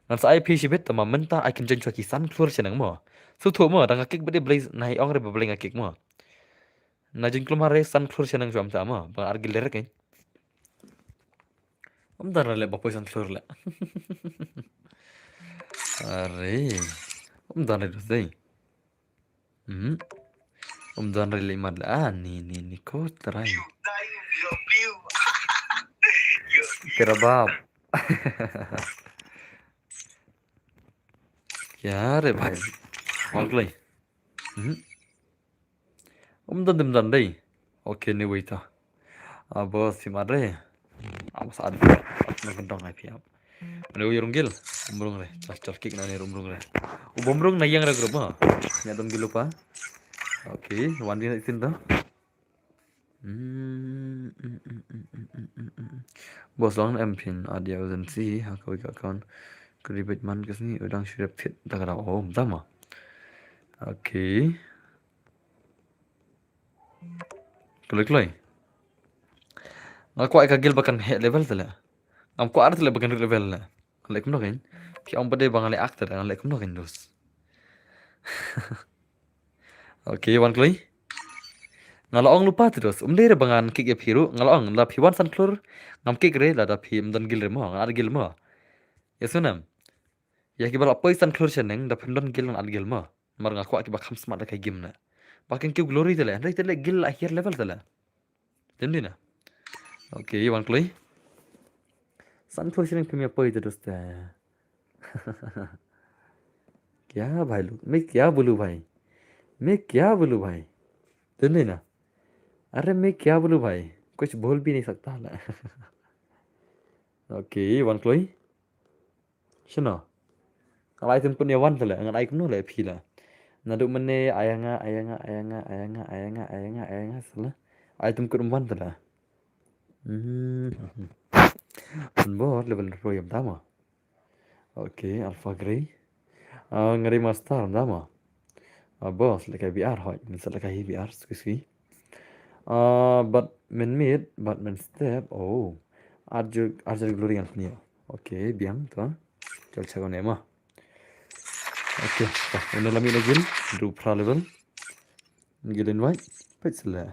Nan sa IP sibet tama menta I can janji kisan klur senang mo. So tu mo. Dang akik pada beli nai ong reba beli akik mo. Na jeng klum hare san klur senang jam sama. Bang argil lerek kan. Om dar le bapoy san klur le. Are. Om dar le dosai. Om dar le limad le. Ah ni ko terai. Kira bab. क्या रे भाई Magli. Dan deh. Oke nih wait ah. Bos si madre. Awas ada. Ngendong IP up. Ada urunggil. Umrung le. Cas kick na ni umrung le. Ubomrung na yang ra grup ah. Nya dong gil lupa. Oke, wandi na itin dah. Bos long empin adia urgency hakawi kakan. Keribet man kesini udang sudah fit dah kata om sama. Oke. Kelai. Aku ay kagil bakan he level tala. Am ko arti le bakan level la. Lek mo kan. Ki am bade bangale actor ang lek mo kan dos. Oke, wan kloi. Ngalaong lupa terus. Umdere bangan kick ya piru ngalaong la piwan san klur. Ngam kick re la da pi mdan gil re mo ngar gil mo. Ya sunam. Ya ki bala poi san klur seneng da pimdan gil ngar gil mo. Mar ngaku aki bakam smart ka game na. Bakin ki glory tala. Ndai tala gil akhir level tala. Tendi na. Oke, wan kloi. San klur seneng pimya poi terus ta. क्या भाई लोग मैं क्या बोलूं भाई सुनिए ना अरे मैं क्या बोलूं भाई कुछ बोल भी नहीं सकता ना ओके वन क्लोई सुनो kalau item punya wan tala ngan item no le phila nadu mane ayanga sala item kun wan tala bor level pro yam tama oke alpha grey ngari master tama boss like VR hoy misal like VR squishy but men step oh arjer glory yang punya oke biang tuh chal chagon ema oke ini lami lagi group pra level gilin white petsela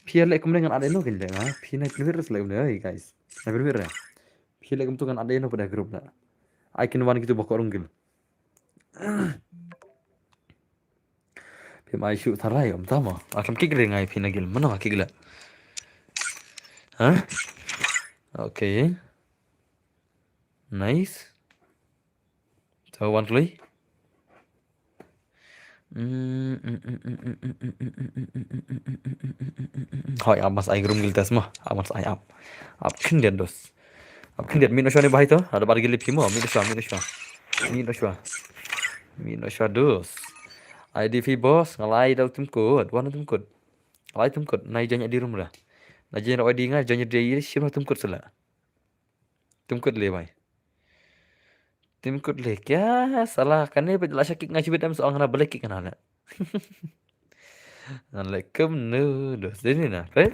pia lek kemudian ada no kan jangan pia naik level selai udah guys naik level ya pia lek kemudian ada no pada grup lah icon one gitu bokor unggil pia mai shoot tharai om tama akan kick re ngai pia nagil mana kick la hah oke nice so one play hỏi mas ai grum giltas mah mas ai up kindian dos up kindian min osha ne bahai to ada bar gilip kimo min osha dos IDV boss ngalai dau tumkut wana tumkut ngalai tumkut nai janya di rumah nai janya oi di ngai janya di shimah tumkut sala tumkut le bhai tumkut le kya salah kane pe la shakik ngai chibet am so ngana balik kana la Assalamualaikum nu dos ini na pe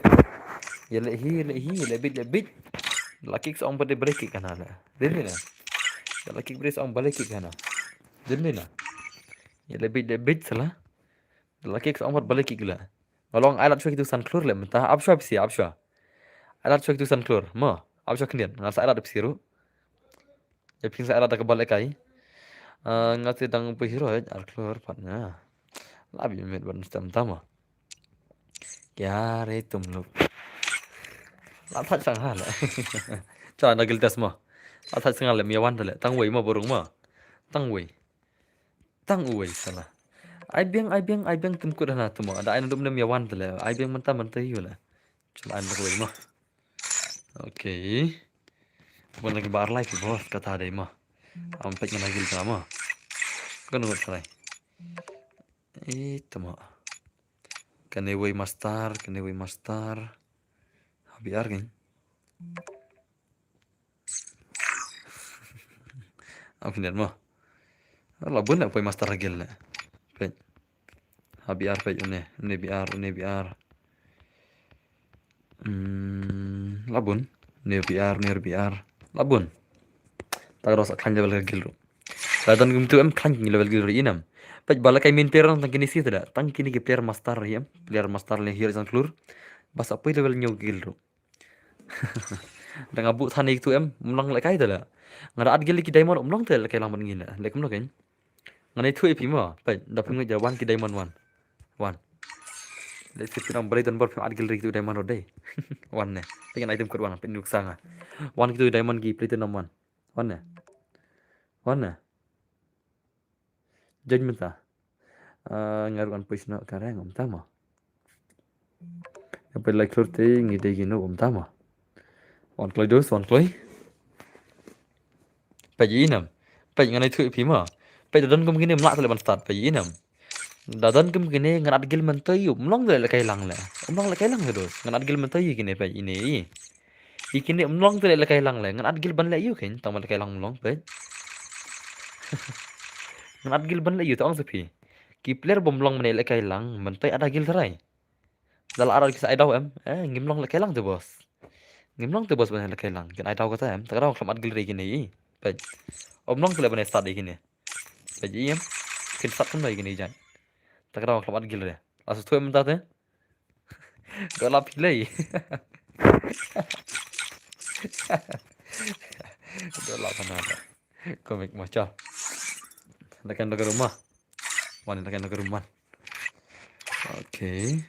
ya lebih laki seorang pada balik kana la ini na ya laki beri seorang balik kana ini na ya lebih salah laki seorang pada balik gila Malong alat shwa itu san klur le mentah abshwa psi abshwa alat shwa itu san klur mo abshwa kendian ngasa alat psiru ya ping sa alat ka balik kai ngati dang pu hero al klur patna labi met ban stam tama क्या रे तुम लोग लाथा संगा ले cha na giltas ma laथा संगा le miawan le tang wei ma borong ma tang wei sala ai biang tum ku dana tumo ada ai dum le miawan le ai biang menta hiu le chala an wei ma oke bon lagi bar like bos kata dai ma am pek na gil ma kan ngot salai itu ma kene wei master habiar kan Apa ni mah? Allah pun nak pergi master lagi lah. Baik. Biar baik ini biar. Labun. Ini biar. Labun. Tak rasa kan level gil. Ladan gum tu kan level gil inam. Baik bala kai main player tang kini sih tidak. Tang kini ke player master ya. Player master le here sang klur. Bas apa level nyaw gil. Dah ngabuk than itu melang lek kai dah. Ngada ad gil ki diamond melang tu lek kai lang man ngin. Lek melang kan. Ngana itu epi mah. Baik dah pun jawan ki diamond one. Let's see kita balik dan berfilm ad gil itu diamond rodai. One ne. Pengen item kedua pen nuk sanga. One itu diamond ki plate number 1. One ne. One ne. Judgment ta. Ngarukan push nak karang tama. Apa like klur te ngide gino tama. One kloy dos, one kloy. Paji inam. Paji ngana itu epi mah. Paji dan kum gini melak teleban start paji inam. Dadan kum gini ngan ad gil mentayu melong le kai lang le. Melong le kai lang dos. Ngan ad gil mentayu gini paji ini. Ikini melong tu le kai lang le. Ngan ad gil ban le yu kan. Tang le kai lang melong paji. Ngan ad gil ban le yu tang sepi. Ki player bomlong menel le kai lang mentai ada gil terai. Dal arah kisah idau ngimlong le kai lang tu bos. Ngimlong tu bos ban le kai lang. Kan idau kata tak ada ad gil re gini. Paji. Omlong tu le ban start gini. Paji kin start pun lagi gini jan. Tak ada ad gil re. Asus tu minta tu. Dola pilih. Dola panada. Komik macam. Tekan ke rumah. Mana tekan ke rumah. Okay.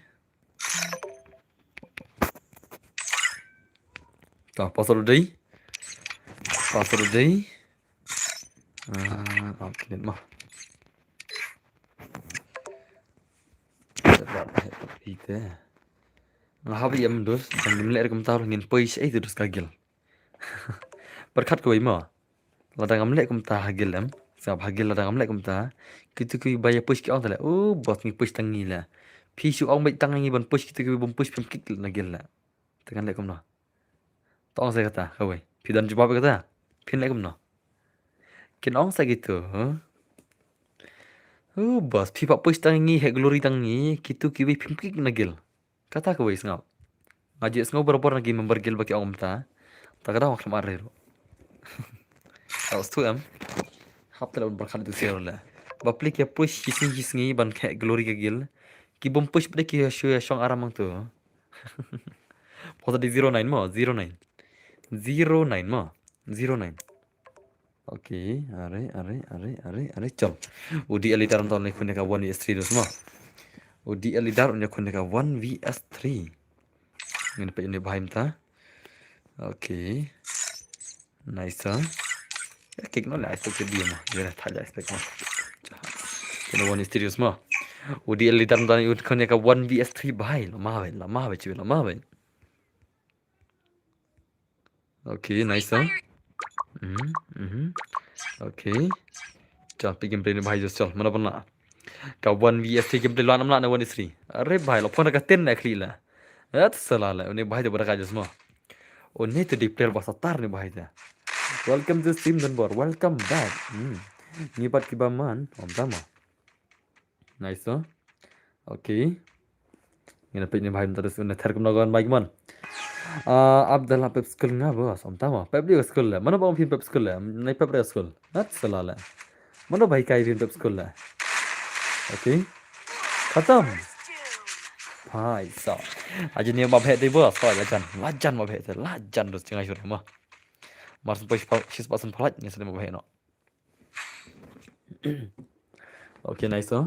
Tah pasal day. Okay mah. Sebab itu. Ngahap ya mendos, dan dimulai komentar ngin pois itu terus kagil. Berkat kau ima. Ladang amlek komentar hagil Sebab hagil ladang amlek komentar. Kita kui bayar pois ki orang tala. Oh, bos ni pois tangi lah. Pisu orang baik tangi ban pois kita kui ban pois pem kik nagil lah. Tekan lek komno. Tong saya kata, kau pidan jawab kata. Pin lek komno. Kin orang saya gitu. Oh, bos pipa pois tangi, hek glory tangi, kita kui pem kik nagil. Kata kau ngap. Ngaji ngau berapa lagi membergil bagi orang ta. Tak ada orang kemarin. Tahu tu Hap telah berkali tu siapa lah. Baplik ya push hising ban kayak glory ke gil. Ki bom push pada ki show shong aramang tu. Pota di 09 mo 09 mo 09. Okay, are chal. Udi alidaran tahun ni kunya ka 1vs3 dos mo. Udi alidaran punya kunya ka 1vs3. Ini pa ini bahim ta. Okay. Nice ha. Kek no lah expect dia mah. Dia tak ada expect mah. Kena 1vs3 dos mo. Udi alidaran tahun ni kunya ka 1vs3 bahai. Lamah cuy. Okay, nice ha. Okay. चल पे game play ने भाई जो चल mana pernah ka 1vs3 game play lan amla na 1v3 अरे भाई lo phone ka 10 na khli la at salala une भाई de baraka jasma une to deep player basa tar ne भाई da welcome to stream dan bor welcome back ni bat ki baman omdama nice ha okay ngena pe ne भाई terus une thar kum nagon baik man Abdullah pep school nga bos omdama pep di school la mana bang pep school la nai pep school at salala mana भाई का event school है ओके खत्म भाई साहब आज ने बाप है दे बस लाजन बाप है लाजन दोस्त चंगा शुरू मah मार्स पे 6% फलाट ने सने बाप है no ओके नाइस हो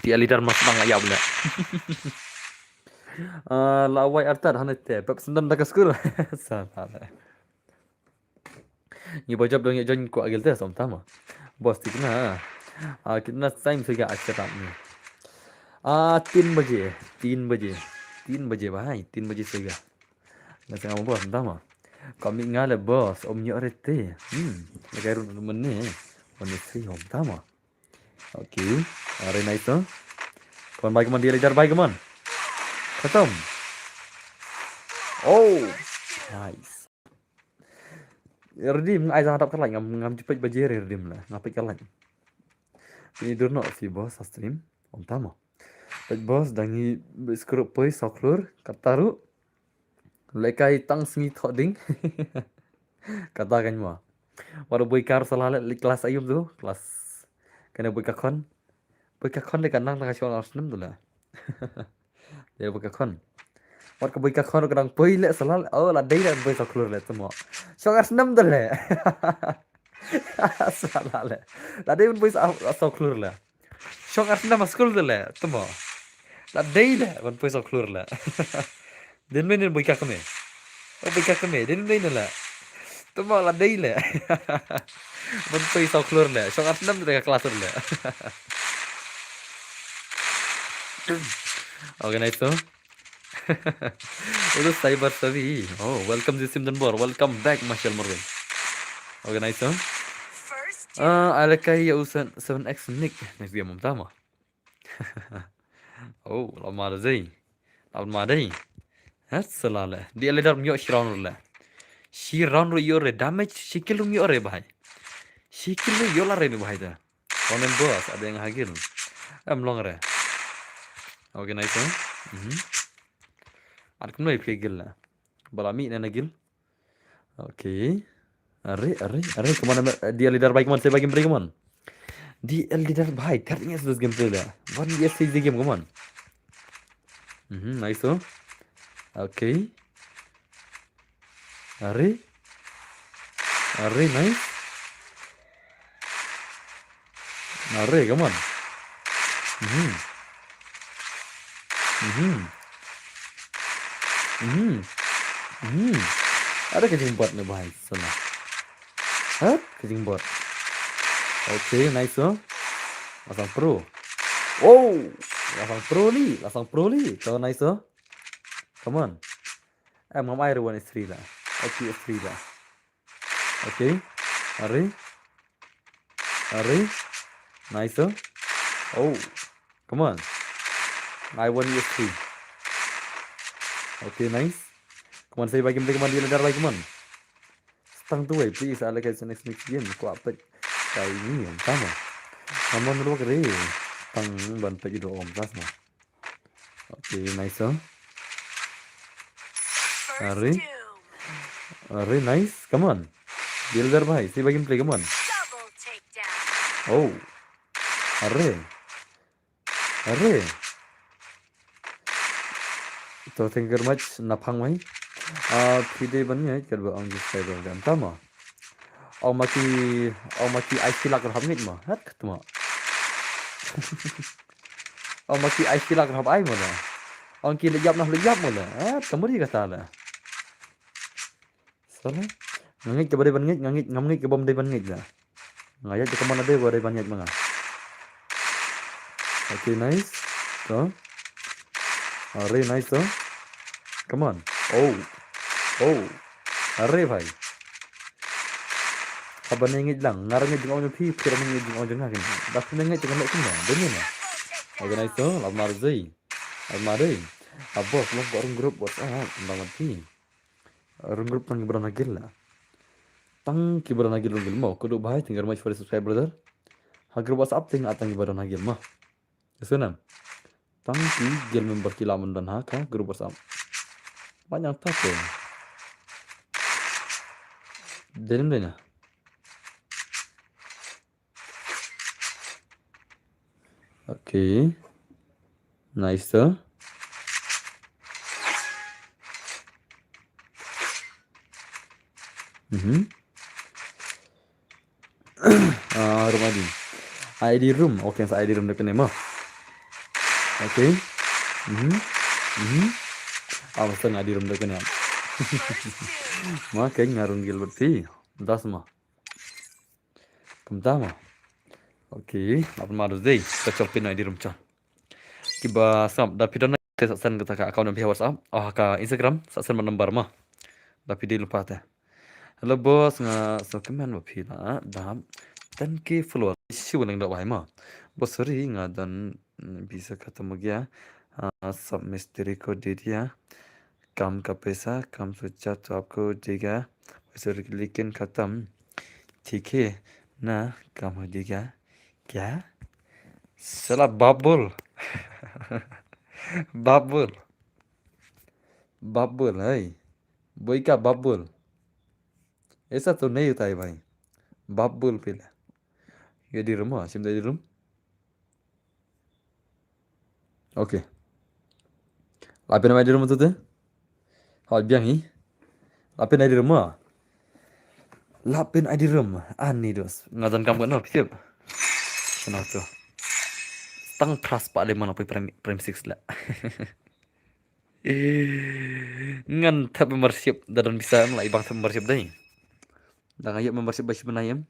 dia leader mas bang ayam le lawai artar hanet pep sendan dak school salah ni bajab dong ya join ko agil tes om tama bos tikna कितना टाइम से क्या अच्छा काम में 3 बजे भाई 3 बजे से गया nggak sama bos entah mah kami ngale bos om nyo rete lagi run meneh meneh sih om tama oke are nice to kon baik man dia lejar baik man khatam oh nice redeem ai za hadap kalai ngam cepet bajere redeem lah ngapai kalai ini durno si bos stream om tamo pet bos dangi skrup poi soklur kataru lekai tang singi thoding katakan mo waru boy kar salale li kelas ayum tu kelas kena boy kakon le kanang tanga shon arsenal tu lah dia boy kakon war ka boy kakon kadang poi le salale oh la dei le boy soklur le tu mo shon arsenal tu le salale la dei boy soklur le shon arsenal maskul tu le tu mo la dei le boy soklur le den men boy kakome oh boy kakome den men la tu mo la dei le boy soklur le shon arsenal tu le kelas tu le organize to itu cyber savvy oh welcome to Simdanbor welcome back Marshall Morgan organize to alakai ya usan 7x nick next dia mumtama oh lama zai lama dai salala dia ledar myo shiran ro yore damage shikil myo re bhai shikil yola re bhai da onen boss ada yang hagil long re organize to Arkum na ipigil na. Balami na nagil. Okay. Are, kemana dia leader baik man, saya bagi mereka man. Dia leader baik, ternyata sudah game play dah. One dia stage di game man. Nice oh. Okay. Are, nice. Are, come on. Ada kencing bot nih bahai sana. Kencing bot. Okay, nice oh. Lasang pro. Oh, lasang pro ni. So nice oh. Come on. Mam air one is 3 lah. Okay, is 3 lah. Okay. Are. Nice oh. Oh. Come on. I want is 3. Okay, nice. Come on, saya bagi mereka mandi ledar lagi, man. Stang tu, please. I like it next game. Kau apa? Kayak ini yang sama. Kamu menurut kere. Stang ban pergi doa om tas mah. Okay, nice oh. Are, nice. Come on. Dia ledar bahai. Saya bagi play, come on. Oh. Are. So thank you very much. Napang mai. Pide bannya kerba ang subscriber dan tama. Au maki IC lak rahab ngit ma. Hat ketma. Au maki IC lak rahab ai ma la. Ang ki lejap mo la. Kamu dia kata la. Salah. Ngit ke bare ban ngit ke bom de ban ngit la. Ngaya ke mana de bare ban ngit manga. Okay, nice. So. Are nice oh. Come on. Oh. Are bhai. Aban ngit lang. Ngarang ngit jong phi phira ngit jong jong ngin. Dak ngit jong ngit na. Benin na. Okay, nice oh. Lamar zai. Abos lo orang grup WhatsApp banget sih. Orang grup tang berana gila. Tang ki berana gila mau. Kudu bhai tinggal much for subscribe brother. Ha grup WhatsApp ting atang berana gila mah. Sunam. Tang ki gil member kilaman dan haka grup WhatsApp. Banyak tak ya. Denim deh. Okay. Nice. Rumah di. ID room. Okay, sa ID room dekat ni mah. Okay. Awasan ID room dekat ni. Mah kayak ngarung Gilbert sih. Das mah. Kamta mah. Okay, apa malu deh. Kita copin ID room cah. Kiba sam. Tapi dah nak saksan kita ke akaun pihak WhatsApp. Ke Instagram. Saksan menembar mah. Tapi dia lupa teh. Hello bos so kemen ba phila dam tan ke follow issue nang da bai ma bos ri dan bisa खत्म हो गया सब मिस्त्री को दे दिया काम का पैसा काम सोचा तो आपको देगा लेकिन खत्म ठीक है ना काम हो जाएगा क्या साला बाप बोल बाप बोल है वही का बाप बोल ऐसा तो नहीं होता है भाई बाप बोल पहले ये di rumah sim di room oke lapin apa di rumah tuh hal biang hi lapin di rumah lapin di rumah ani dos ngazan kamu kan siap kenapa tuh tang pras pak le mana prem 6 lah ngan tak membership dan bisa mulai bang membership deh dan ayo membership basi benayam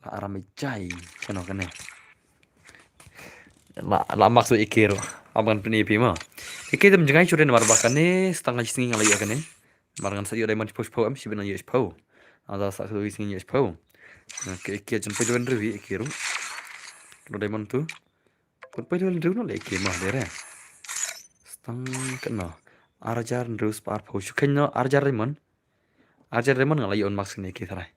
la arame cai kenapa kan la maksud ikir aban penipi mah ikir dem jangan curi nomor bahkan nih setengah singi ngalai ya kan nih barangan saja ada yang push pau am si benar yes pau ada sak tu singi yes pau ke ikir jumpa jalan revi ikiru lo diamond tu pun jalan revi no le ikir mah dere setang kena arjar terus par pau sukan no arjar diamond ngalai on max ni ikir sarai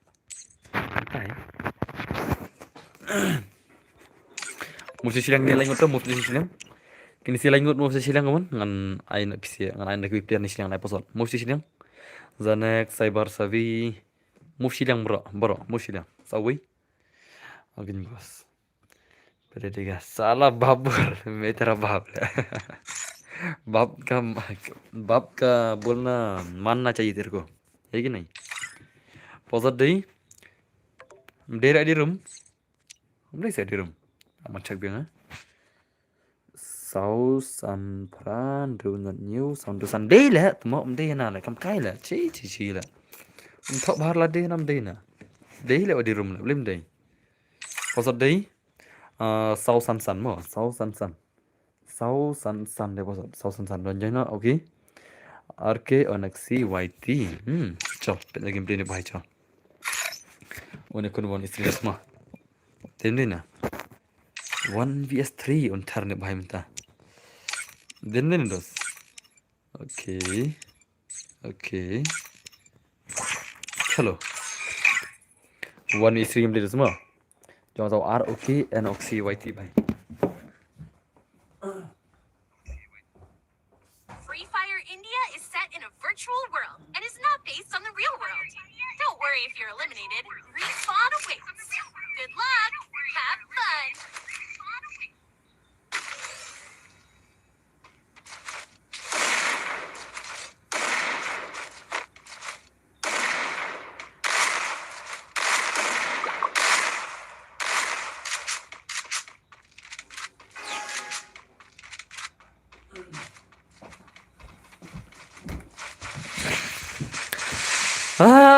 musuh silang ni lain ngotot musuh silang kini silang ngot musuh silang kawan ngan ain pisia ngan ain equip ni silang naik posol musuh silang zanek cyber savi musuh silang bro musuh silang sawi agin bos Berdegas salah babur meter bab bab का बोलना मानना चाहिए तेरे को है कि नहीं पॉजिट दे डेरा di room नहीं से di room amat cek biang sau san pran runut new sound san day lah temo day na lah kam kai lah chi lah thọ bahar lah day nam day na day lah di room lah lim day pॉजिट day sau san mo sau san deh bos sau san dan jana oke RK Onyxy YT cho pen lagi game ni bahai cho one kun one istri semua tim ni na 1 vs 3 on turn bahai minta den ni dos oke chalo 1 vs 3 game ni semua jangan tahu ROK Onyxy YT bahai virtual world and is not based on the real world. Don't worry if you're eliminated. Respawn awaits. Good luck. Have fun.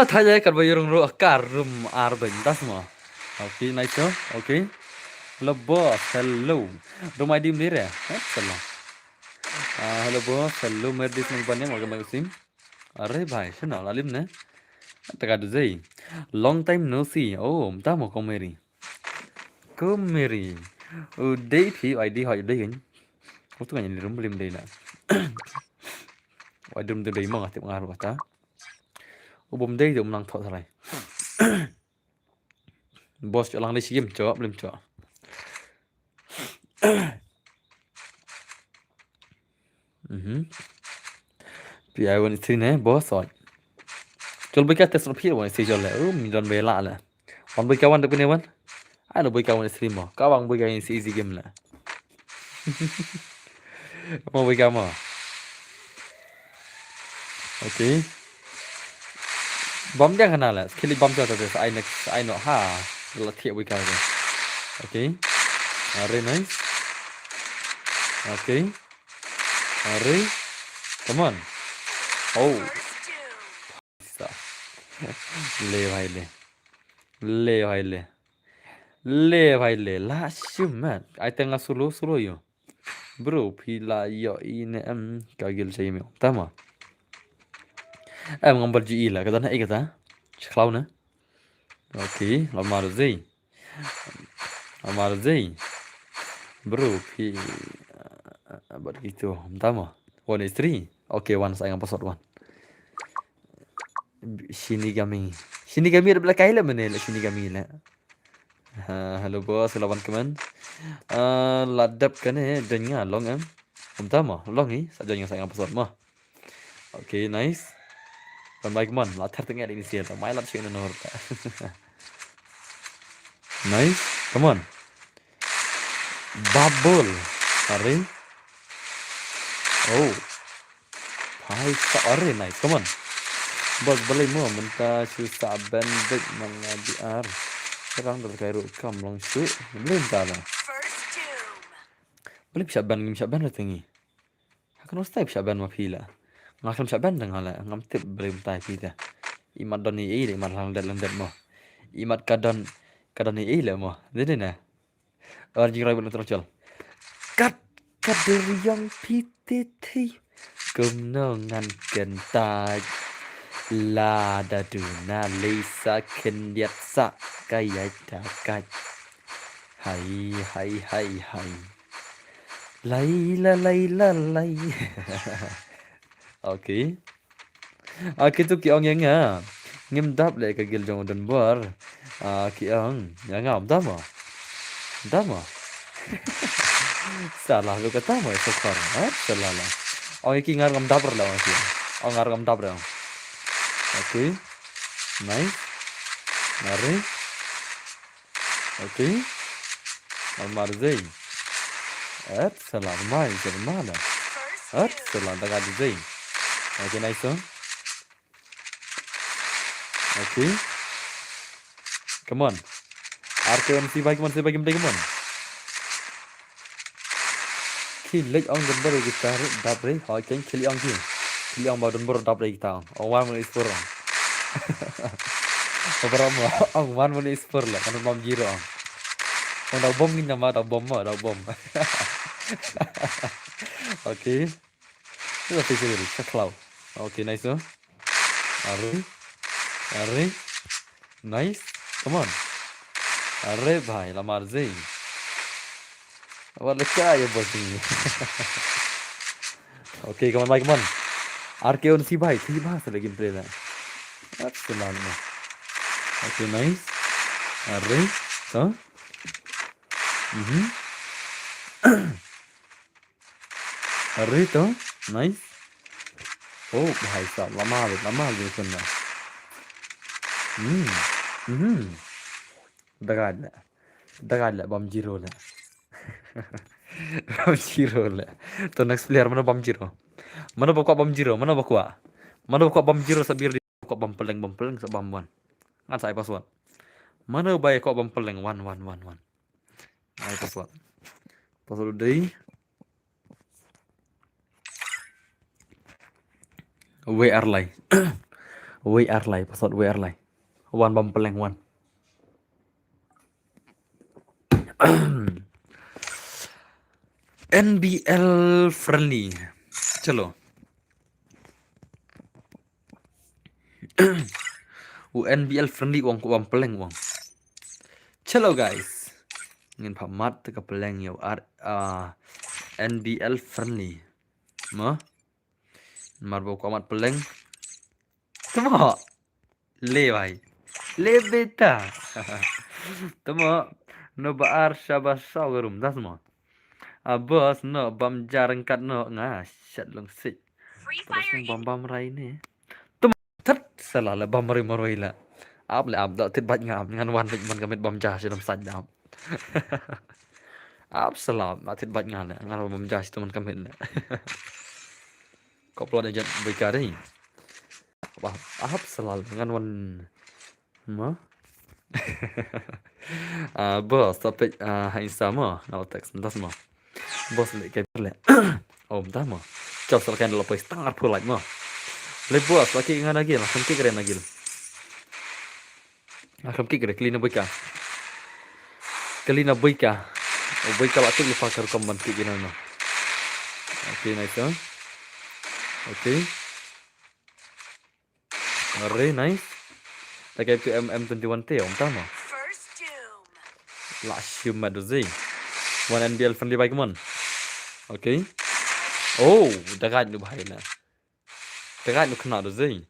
Thaya kan bayurung ro akar room arbeng das mo oke nice no oke hello boss hello room ID mir ya चलो hello boss hello merdis ng banyak mag sim अरे भाई सुनो लालिम ने तका दे long time no see oh ta mo ko meri day phi ID hỏi đây gin có tu ngani room lim đây na wa dum đây mo ngati ngar ba ta bom đây thì năng thọ thôi boss cho lang đi sim cho lim cho pi ai won thi ne boss rồi chol bika tes ro phi won si chol le mi don be la la on bika wan de ne wan ai no bika won stream mo ka wang bika in easy game la mo bika mo okay bấm chẳng hạn là khi bấm cho tôi ai nó ha là thiệu với cái này ok rồi nice ok rồi come on oh le vai le la shim man ai tengah solo yo bro pila yo ini kagil saya meu tama em ngambil GE lah kata nak kata cloud na okay lamar zai bro pi begitu tama one is 3 okay one saya password one Shinigami. Shinigami ada belakang lah mana lah Shinigami lah. Halo bos, lawan keman. Ladap kan dengar long em. Tama, long ni saja yang saya ngapa mah. Okay, nice. Còn bài mình là thật nghe đi xìa máy lắm chuyện nó nice, come on. Bubble. Sorry. Oh. Hai sorry nice, come on. Bos boleh mo minta susah bandit mengajar. Sekarang dah kayak rukam langsung. Belum tahu lah. First doom. Boleh bisa ban tinggi. Akan ustai bisa ban mapila. Ngakam bisa ban dengan lah. Ngam tip belum tahu kita. Imat doni ini imat lang mo. Imat kadon ni ile mo. Dede na. Arjing rai belum tercol. Kat kader yang PTT. Kemenangan gentai. La daduna Lisa kendiat sa kaya dakat. Hai. Laila. Okay. Tu kiong yang ngim dap le ka gil jong don bor. Kiong yang ngam dama. Salah lu kata mo sokor. Salah. Iki ngar ngam dap la ki. Ngar ngam dap ra. Okay. Nice. Mari. Okay. Almarzei. Salah mai mana. Salah dah ada zai. Okay, nice one. Okay. Come on. RKM si bagi come on. Kilik ang don bor gitar dabre ha ken kili ang ki. Kili ang ba don bor dabre gitar. Wan mo ispor. Operam ang wan mo ispor la kan bom jiro. Ang daw bom ni nama daw bom. Okay. Itu fisik dulu, ceklau. Okay, nice one. Are. Nice. Come on. Are bhai, lamar zai. Wala kaya bos ni. Okay, come on. RKO si bhai, bahasa lagi play lah. Absolutely. Okay, nice. Are. So. Are to. Nice. Oh, भाई साहब लमा भी सुनना. Dagad bom jiro la. Bom jiro la. To next player mana bom jiro? Mana bakwa bom jiro? Mana bakwa bom jiro sabir di bakwa bom peleng sa bom wan. Ngan sai paswan. Mana bay ko bom peleng wan. Ai paswan. Pasal dei. WR Lai pasal WR Lai. Wan bom peleng wan. NBL friendly. Chalo. NBL friendly wang peleng wang. Chalo guys. Ngin pamat ke peleng yo NBL friendly. Marbo ko amat peleng. Tama. Le bhai. Le beta. Tama. No baar shabas saurum dasma. Abos no bam jarang kat no ngasat long sit. Terus bam rai ni. Tama tat salah la bam rai maroi la. Ab da tit bat ngam ngan wan man kamit bam jar dalam sadam. Ab salam tit bat ngan bam jar man kamit la. Koplo aja berkari. Wah, ahap selalu dengan wan bos tapi hai sama now text ndas ma. Bos le ke le. Om tama. Cau selkan lo pais tangar pulai ma. Le bos lagi ngan lagi lah, kan kikren lagi. Akam kikre klina boika. Klina boika. O boika waktu lupa kar komban kikina ma. Okay, nice. Okay. Very nice. Lagi tu M21T om tama. First doom. Last mad zai. One NBL friendly bike mon. Okay. Oh, dekat nu bahai na. Dekat nu kena zai.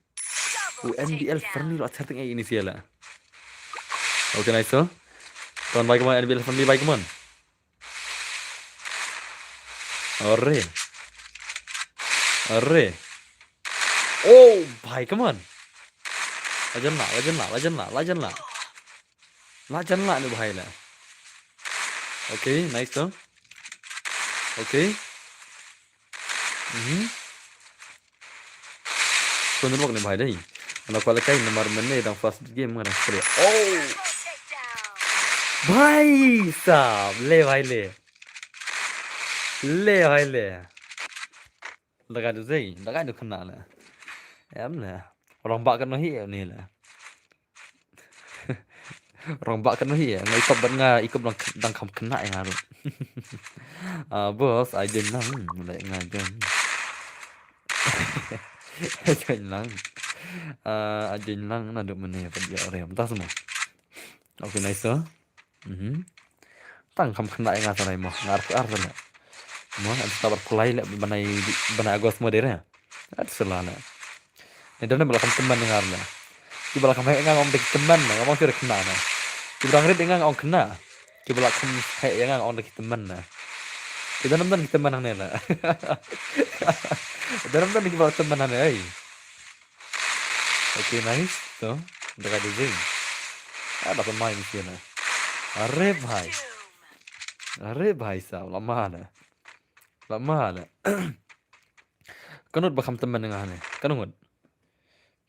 NBL friendly lo setting ay initial lah. Okay, nice so. Tuan baik kemana NBL friendly baik kemana? Arre. Oh, baik kemana? Lajan lah ni bahaya lah. Okay, nice so. Okay. Tuan ni bahaya dah. Anak kuala kain nomor mana yang first game mana sekali. Oh, भाई साहब ले भाई ले भाई ले lगा được gì lगा được khना là em nè rong bạc cái nó hiểm này là rong bạc cái nó hiểm ngay cặp bên nga ikut đang không khna nga rồi boss ai đến lắm lại nga chân lắm ai đến lắm là được mình nè vẫn giờ rèm ta semua oke nice tăng không khna nga sao này mà ngar ar rồi mo ada tabar play le banai agos modern at selana dan belakang teman dengar lah di belakang kayak ngang om dek teman nah ngomong kira kena nah di belakang dia ngang om kena di belakang kayak ngang om dek teman nah kita nonton teman nang lah dan nonton di belakang teman nang ai oke nice tuh udah ada zing ada pemain di sini अरे भाई साहब lama lah kanut bakam teman dengan ane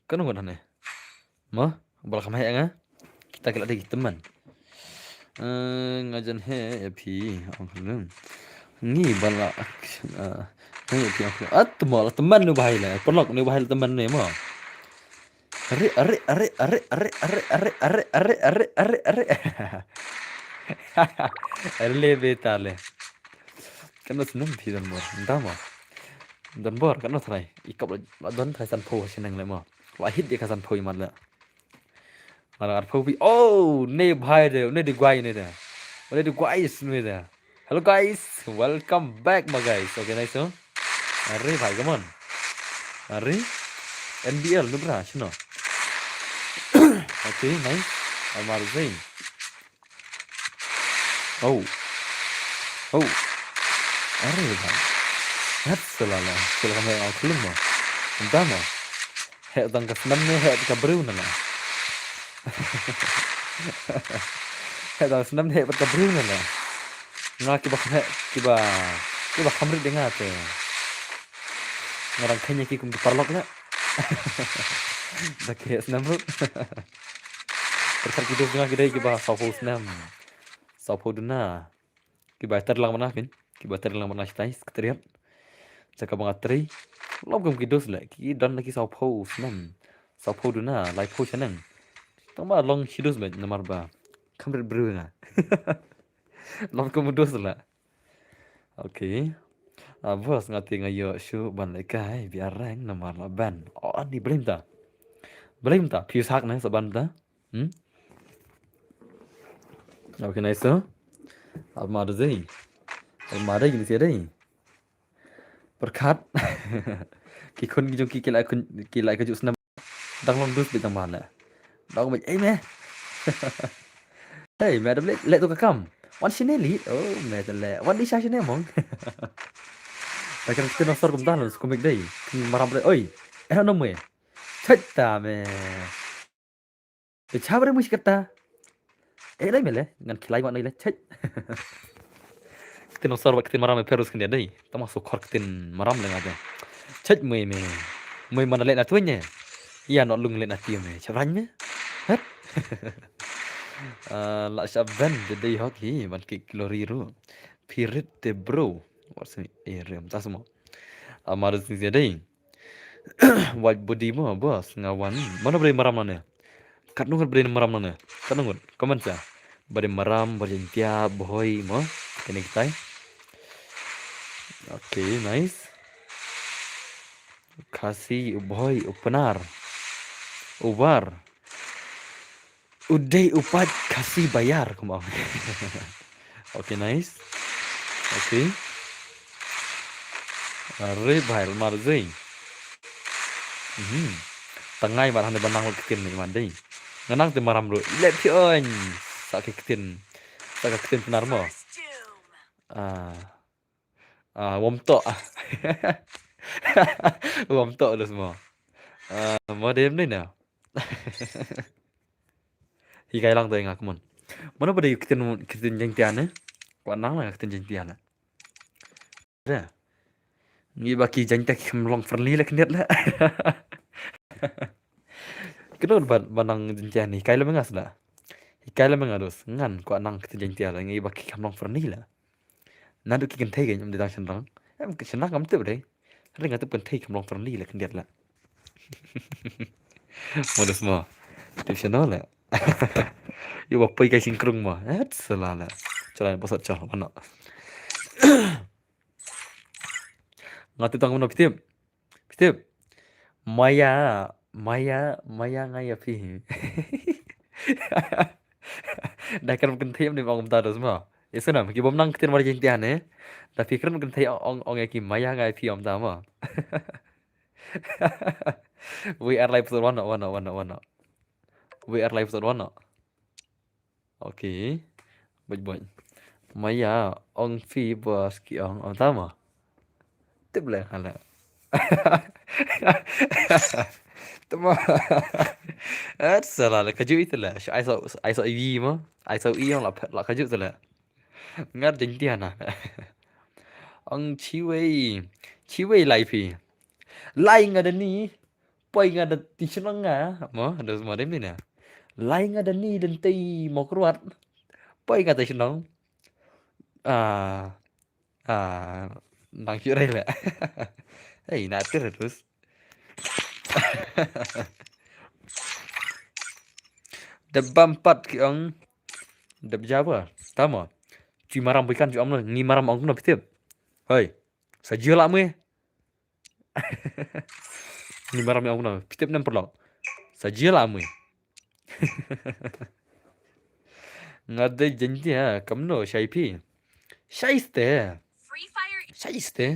kanut ane mah balakam hay nga kita kira lagi teman ngajan he ya pi ang ni bala ni pi ang mal teman nu bahai lah pelok nu bahai teman ni mah are betale kan seneng pi dan bor entah mah dan bor kan trai ikap la don trai san pho seneng le mah wa hit dia kasan pho mat la malah ar pho pi oh ne bhai de ne di guai ne da ne di guys ne da hello guys welcome back my guys okay nice so are bhai come on are NBL nu bra chno okay nice amar zain oh are bhai hat selala selama yang kelum mah entah mah hek tang ka senam ne hek ka bru na hek tang senam hek ka bru na nga ki ba hek ki ba khamri dengar te ngarang kanya ki kum di parlok la dak hek senam ru terkar ki dengar ki dai ki ba sapo senam sapo duna ki ba terlang mana kin ki ba terlang mana stai sekretariat cakap bangatri lom kum kidos la ki dan lagi sau pho snam sau pho duna lai pho chanang tama long hidos ba namar ba kamret bru nga lom kum dos la okay bos ngati ngayo shu ban lai kai biar rang namar la ban ni blim ta pius hak na saban ta okay nice so almar zai almar gini sia dai perkat ki kon ki jong ki lại cái senam đang long dus bị tang man la dong mình ấy mẹ hey mẹ đâm lệ tôi cả cam one shine li oh mẹ tên lệ one đi sai shine mong tại cái nó sor cũng ta là cũng đây mà làm đây ơi em nó mẹ chết ta mẹ để cha bरे मुझ करता ấy đấy mẹ lệ ngăn kilai bọn này lệ chết tin osor waktu maram perus kan dai termasuk khor tin maram le ngaja chết mười mana le na tuanya iya no lung le na tiam me chabrang me hết la shaban de dai hoki ban ki glory ru pirit de bro what's it rem ta semua amar sin dai waj body mo bos ngawan mana bre maram na kat nungun bre maram na kat nungun komen sa bre maram bre tia boy mo kene kitai okay nice kasih boy upanar ubar uday upat kasih bayar kemau okay nice okay are bhai mar zai Tengah mà thằng này bạn năng cái tiền này mà đây. Ngang năng từ mà làm rồi. Lệ phi ơi. Sao cái tiền. Sao cái tiền benar mà. First doom. À. À, womto. Womto được mà. À, mà đếm đây nào. Hikai lang tayo nga kumon. Mana pada kitin jeng tian ne? Kwa nang la kitin jeng tian. Ada. Ngi baki jeng tak long friendly la knet la. Keno banang jeng tian ni kai la mengas la. Hikai la mengados ngan kwa nang kitin jeng tian la ngi baki long friendly la. Nadu ki kan thai ge nyam de dang chan rang. Em ke chana ngam tu dei. Hari ngatu kan thai long friendly la knet la. Modus mo. Tip chana la. Yêu bọc cái sinh krung mà hết là cho lại bao giờ cho bạn nọ ngắt từ tầng nó tiếp Maya ngay ở phía đại kan mungkin thêm di bawah tahu semua itu nama kita bom nang kita mau jadi tian ya tapi kan mungkin thấy ông ấy kim Maya ngay phía ông ta mà we are live episode one we are live episode one Oke, baik. Maya, ông phi bos ki ông ta mà. Tiếp lại hả? Tama. Salah lah kaju itu lah. Ai so i mà. Ai so i ông là kaju tu lah. Ngat jeng tian à. Ông chi wei lai phi. Lai ngada ni. Poi ngada ti senang ngah. Mo, ada semua dem ni nè. Lai ngada ni dan ti mau keluar. Poi ngada senang. Nang chuyện đây là hey nạt cái terus đập băm pat ki ông đập Jawa tama cuma rambuikan cu ông lah ngi maram ông na pitip hey saja lah me ngi maram ông na pitip nem perlo saja lah me ngade janji ha kamno shaipi shaiste Free Fire. Shaiste.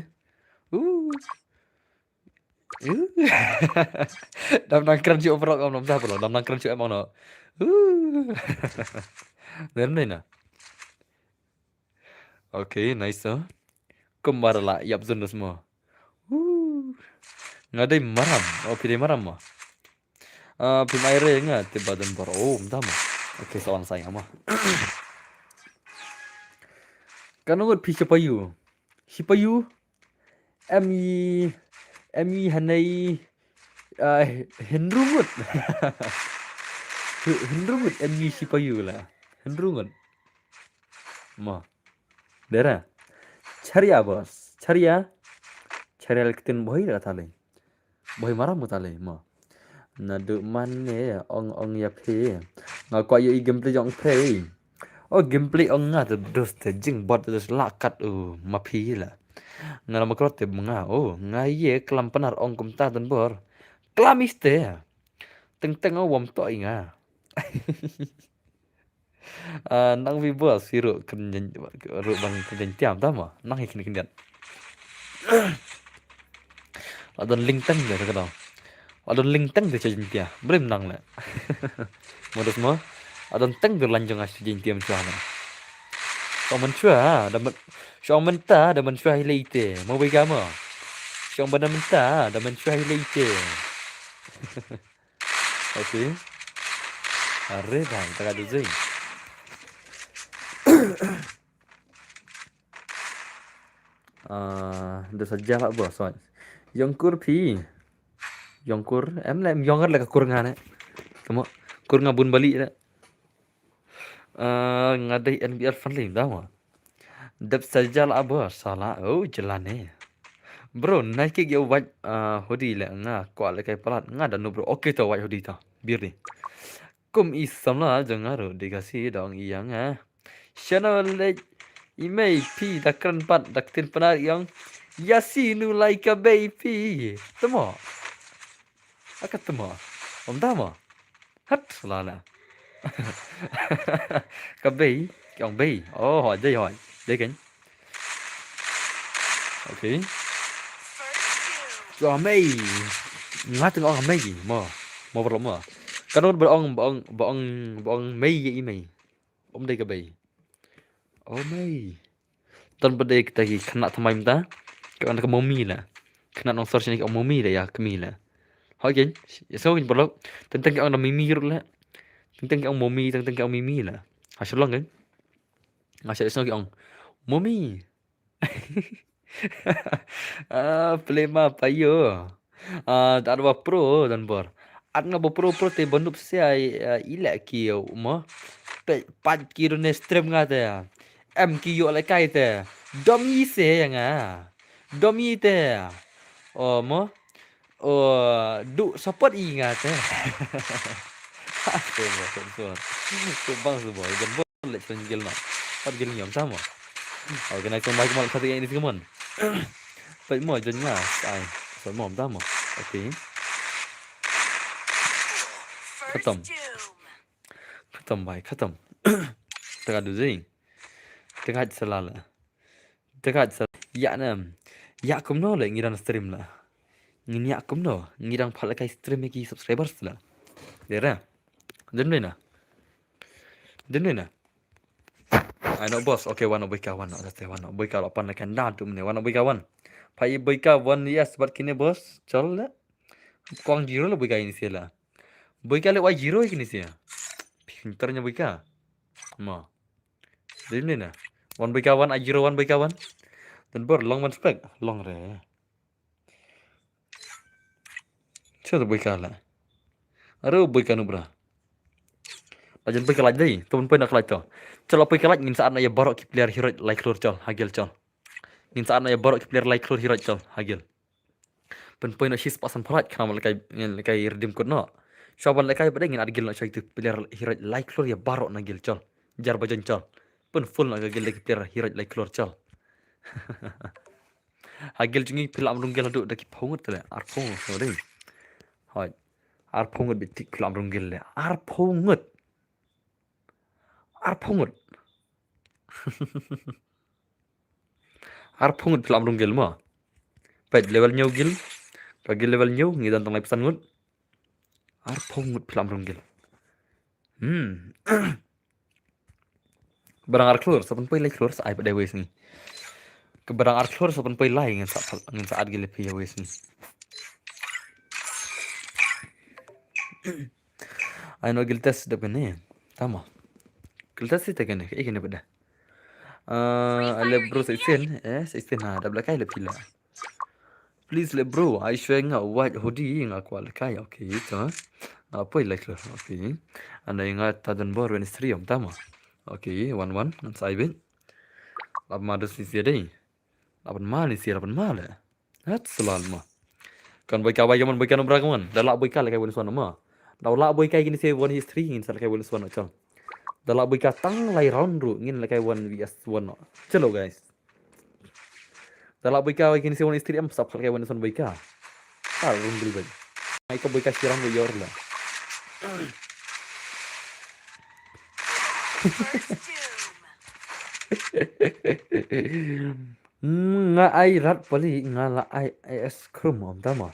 Đam năng cân chịu vào ông làm sao rồi đam năng cân chịu em ông nó đến đây nè ok nice kembali lah yap zon semua nggak ada maram pilih maram mah pim airnya nggak tiba dan baru entah mah oke soalan saya mah kan nggak pi Hipayu Emi hanai Henrungut Henrungut Emi Hipayu lah Henrungut Ma Dera Charia bos Charia kitin boy dah tale boy marah mu tale ma nadu man ne ong ya phe ngak kwa yo gameplay jong phe gameplay ông ngah terus terjing bot terus lakat ma phi lah ngana makrot te nga ngai ye kelam penar ong kum ta dan bor kelam iste teng wom to inga nang vi bos siru kenjen ru bang kenjen tiam ta ma nang hikin kenjen adon link teng de ka dong adon link teng de chajin tia brem nang la modus mo adon teng de lanjung as chajin tiam chuana Ông mình chua đâm mình cho mình ta đâm mình chua hay lì tê mau bây giờ mà cho mình đâm mình ta đâm mình chua hay lì tê ok arre bang tak ada zing dah saja lah bos Yongkur pi Yongkur em là em Yongkur là kur ngan kamu kur ngabun balik dah ngadai NBR friendly dah mah dap saja lah bos salah jalan bro naik ke gak white hoodie lah nga kuat lah kayak pelat nga dan bro oke tu white hoodie tu biar ni kum isam lah jangan ro dikasih dong yang channel like email pi dakran pat daktin penar yang yasinu like a baby temo akat temo dah mah hat salah cái bì cái ông bì hỏi đây kính ok cho mày ngắt từng ông mày gì mà mau berlama. Kan bong mei ye mei. Om dei ka bei. Oh mei. Tan bade kita ki kena thamai mta. Ka an ka momi la. Kena nong sor sini ka momi la ya kemi la. Hagen. So in bolok. Tentang ka ang mimi ru la. Tentang ka ang momi, tentang ka ang mimi la. Hasilong kan. Ngasih so ki ang momi. Plema payo. Tak ada pro dan bor. At nga pro te bandup sia ila ki mo. Pe pat ki ru ne stream nga te. Em ki yo la kai te. Domi se nga. Domi te. Oh mo. Oh du support i nga te. Tuh, tuh, tuh bang semua. Dan bor lek senggil na. Pat gil nyom sama. Okay, next one, Michael, kata yang ini kaman. Vậy mở chân nga, ai, phải mỏm ta mà. Ok, khatam, khatam bhai, khatam. Tengah du gì? Tengah salah lah. Tengah salah. Ya nam, ya kum no le ngirang stream lah. Ngin ya kum no, ngirang phala kai stream ki subscribers lah. Dera. Denwe na. Denwe na. I know boss. Okay, one boy kawan. That's one boy kawan. Apa nak kena tu mana? One boy kawan. Pai boy kawan yes, but kini boss. Chal lah. Kuang zero lah boy kawan ini sila. Boy kawan lewat zero ini sila. Pintarnya boy kawan. Ma. Jadi ni na. One boy kawan, I zero one boy kawan. Dan bor long one spec. Long re. Siapa boy kawan lah? Aduh boy kawan ubra. Lajan boy kawan lagi. Tuan pun nak kelaj tu. Chal boy kawan ngin saat na ya barok ki player hero like lur chal. Hagil chal. Ngin saat na ya barok ki player like lur hero chal. Hagil. Pen poin nak shis pasan parat kana lekai redeem code no. Shaban lekai pada ngin adgil nak cai tu player hero like lur ya barok na gil chal. Jar bajan chal. Pen full nak gil lagi player hero like lur chal. Hagil jungi pilam runggil duk daki pongut le. Ar pongut sorry. Hai. Ar pongut bitik pilam runggil le. Ar pongut. Ar pongut. Ar pongut pilam runggil ma. Pet level nyaw gil. Pagi level nyaw ngidan tong lai pesan ngut. Ar pongut pilam runggil. Barang ar klur sapan poi lai klur sa ai pada wes ni. Ke barang ar klur sapan poi lai ngin saat gil pi wes ni. I know gil test dak ni. Tama. Gil test itu kan ikan ni pada. Ale bro sa isen ha dah belakang le pila. Please le bro, I showing a white hoodie nga kwal kai okay itu. Apa like okay. Anda ingat tadan bor when stream tama. Okay, 1-1 nan sai bin. Lap madu si dei. Lapan mal si lapan mal. Hat selal ma. Kan boy kawai man boy kan ubra kaman. Dalak boy kal kai bon suan ma. Dalak boy kai gini si one history ngin sal kai bon suan chal. Dalak boy ka tang lai round ru ngin kai one vs 1. Chalo guys. Dalak boy ka gini si one history am sap kai bon suan boy ka. Rundul boy. Ai ka boy ka sirang boy yor la. Nga ai rat pali nga la ai es krum om tama.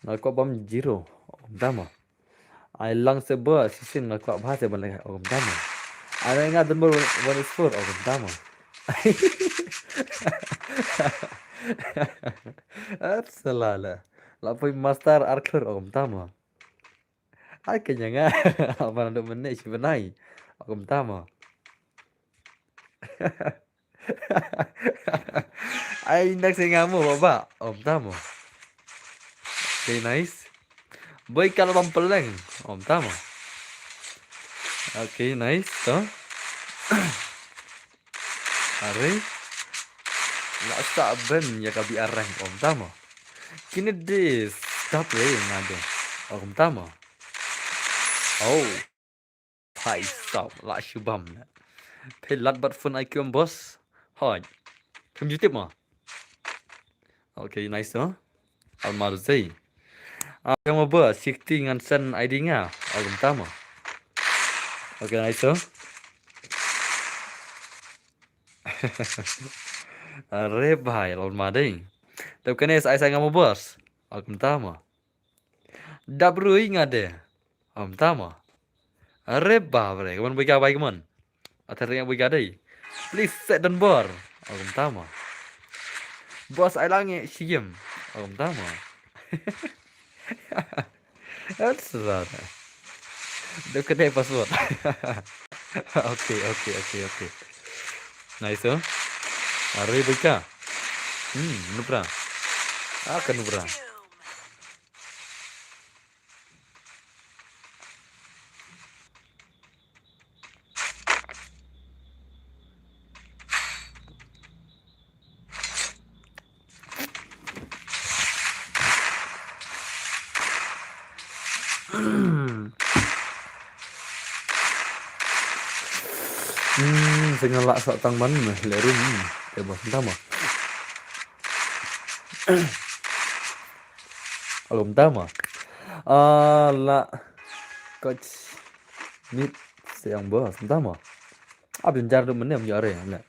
Nga ko bam zero om tama. Ai lang se ba sisin nga ko ba se ban lai om tama. Ai nga dan bor one is four om tama. Absolala. La poi master archer om tama. Ai kanya nga apa nando menai si benai om tama. Ai nak saya ngamu bapa om tama. Okay nice. Boy kalau bam peleng om tama. Okay nice to. Are nak start ben ya kabi arang om tama. Kini dis stop le ngade om tama. Oh. Hai stop la shubam. Pelat bat phone IQ boss. Hai. Kum YouTube ma. Okay nice to. Almar zai. Yang apa? 60 ngan sen ID nga. Om tama. Okay nice to. Are bhai lawan mading. Tapi kena saya ngam bos. Om tama. Dabrui ngade. Tama. Are babre, kaman boy ka bay kaman. Atar yang boy ka day. Please set dan bar. Tama. Bos ay langi siyem. Tama. That's right. Dekat deh password. Oke. Nice oh. Are boy ka. Nubra. Akan nubra. Sengalak sak tang man lerum. Ya bos tama. Tama. La coach mit siang bos tama. Abin jar do menem jare ya.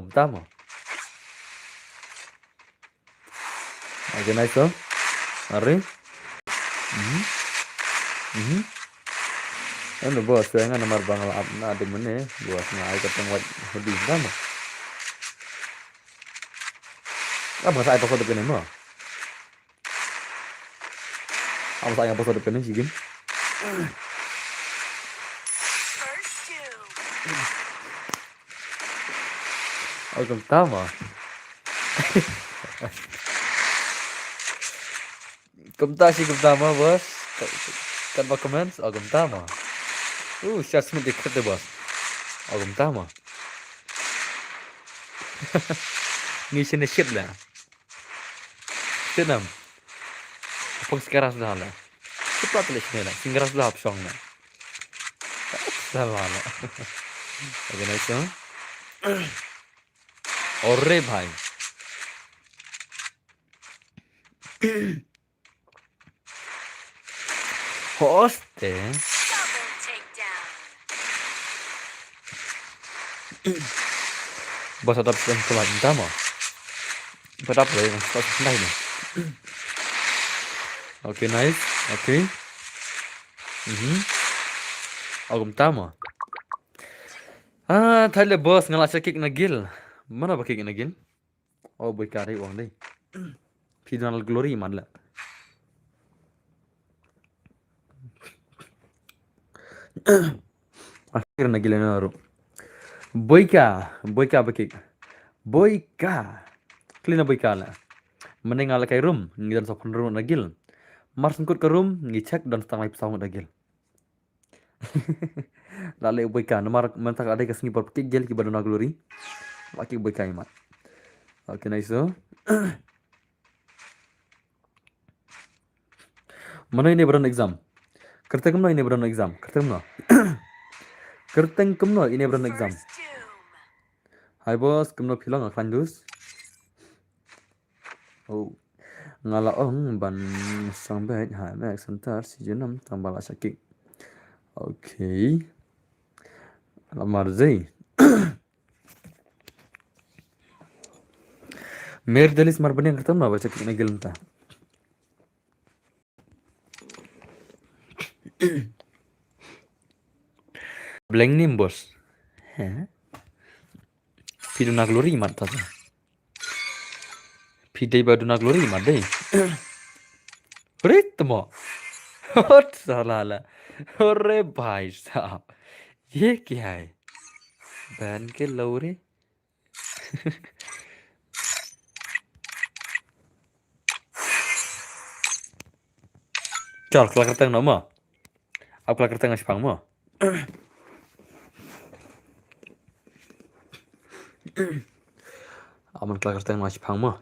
Tama. Oke nice oh. Are. Ano bos, kaya nga namar bang laap na adi mo ne, bos nga ay katang wat hudi tama. Bang sa ay pasod depan mo. Sa ay pasod depan sige. Tama. Kumta tama bos. Kan ba comments? Tama. Shots mo dikit deh bos. Tama. Ngisi na shit lah. Tenam. Pag sekarang dah lah. Cepat lah sini lah. Singgaras dah opsong lah. Salah lah. Oke nice oh. Ore bhai. Hoste. Bos atap yang kelat tama. Berapa ya yang start ini? Oke nice. Oke. Tama. Thale bos ngalak kick nagil. Mana ba kick nagil? Boy kari uang deh. Final glory madla. Akhir nagil na aro. Boyka bakik. Boyka. Klina boyka lah. Mending ala kay room, ngidan sa room nagil. Marsungkut ke room, ngicek dan setengah pesawat nagil. Lalu boyka, namar mentak ada ke singipur bakik gel ki badona glory. Bakik boyka imat. Oke nice so. Mana ini beran exam? Kerteng no ini beran exam. Kerteng no. Kerteng kemno ini beran exam. Hai bos, kemno pilang akan dus. Ngalaong ban sampai hai mek sentar si jenam tambah sakit. Oke. Lamar zai. Mer dalis marbani yang ketemu baca sakit negel entah. Blank nim bos. Piduna glory mat tata. Pidai baduna glory mat deh. Ritmo. Hot salah lah. अरे भाई साहब ये क्या है बहन के लौरे चल kelak kerteng nama aku kelak kerteng ngasih pangmo aman kelak kerteng ngasih pangmo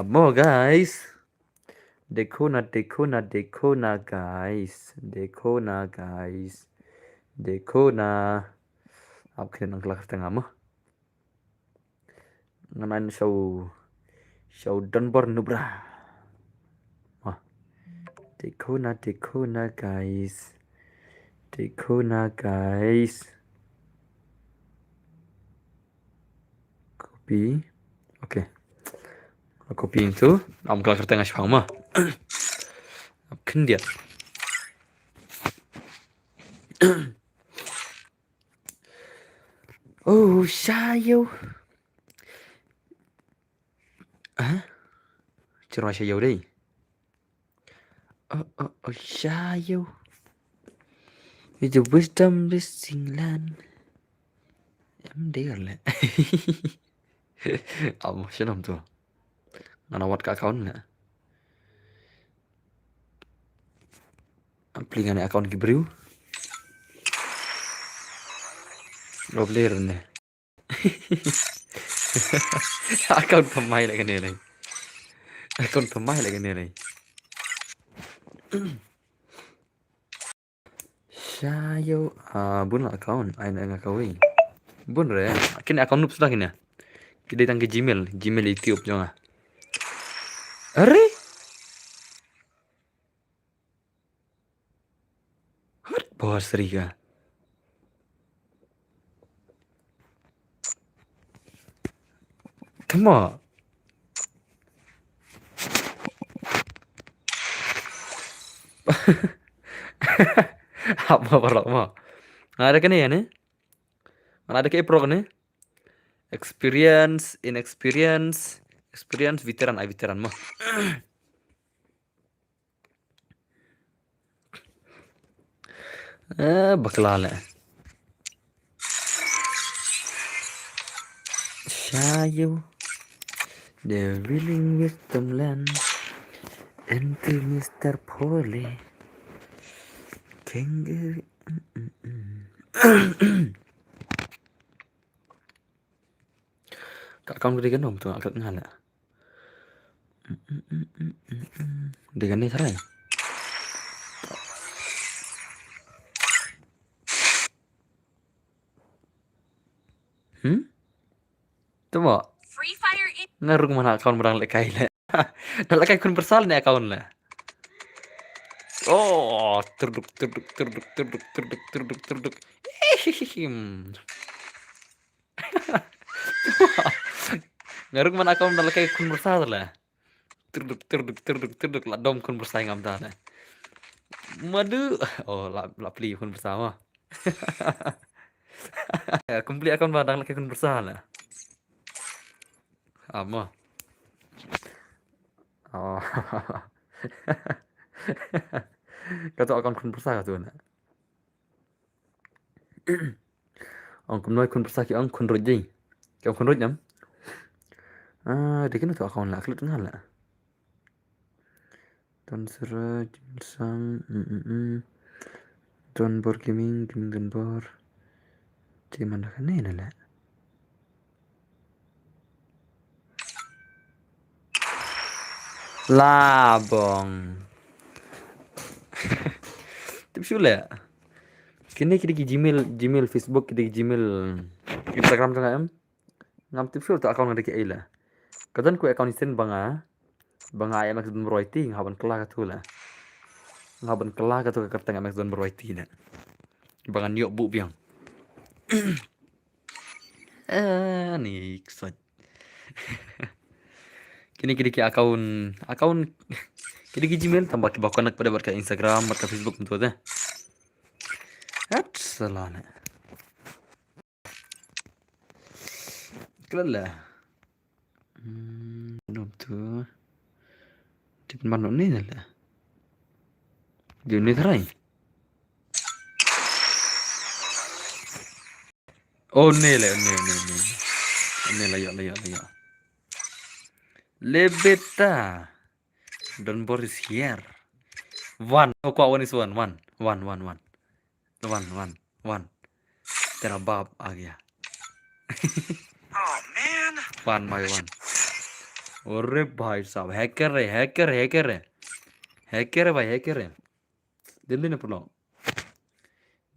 amo guys देखो ना guys देखो ना अब kena nang kelak tengah mah nganain show Dunbar nubra mah देखो ना guys copy oke copy itu am kala kerta ngas phang ma khendiat oh sayo hả chưa nói sayo đây sayo with the wisdom blessing land em đi rồi lẹ ông sẽ làm tuh ngana wat ka account nè applikan account gibriu robler nè account pemain lại cái này account pemain lại cái này sayo bun lah account ai nak kawin bun re kini account nup sudah kini kita datang ke Gmail YouTube jangan are hat bos riga come on apa parok mo ada kan ya nih ada kayak pro kan experience veteran mah baklala sayo the willing wisdom land into Mr. Polly kangaroo các con đi cái nồng tụi các ngàn ạ đi cái này thế này tuh mau Free Fire in ngarung mana account berang lekai le dah lekai kun bersal nih account le oh terduk ngarung mana account dah lekai kun bersal le terduk lah dom kun bersaing am dah le madu oh lah pli kun bersama kumpli account badang lekai kun bersal le ama oh kata account kun bersal tu na ông cũng nói kun bersal ki ông kun roji kau kun rojam dia kena tu account lah kelut ngal lah Don Suraj sang Don Bor Gaming Don Bor di mana kan ini lah labong tapi sudah kini kita di Gmail Facebook kita di Gmail Instagram tu kan ngam tips tu account ada ke ila kadang ku account isen banga ya maksud meroiti ngaban kelah tu lah ngaban kelah tu ke kertang maksud meroiti na bangan yok bu biang nih kesat kini ke account kini ke Gmail tambah ke bakonak pada berkat Instagram berkat Facebook tu dah salana kelala belum tu di mana ni lah di ni terai oh ni lah ya lebeta Don Boris here one one is one तेरा बाप आ गया Oh man. one by one अरे भाई साहब हैकर है भाई हैकर है दिल्ली ने पुलाव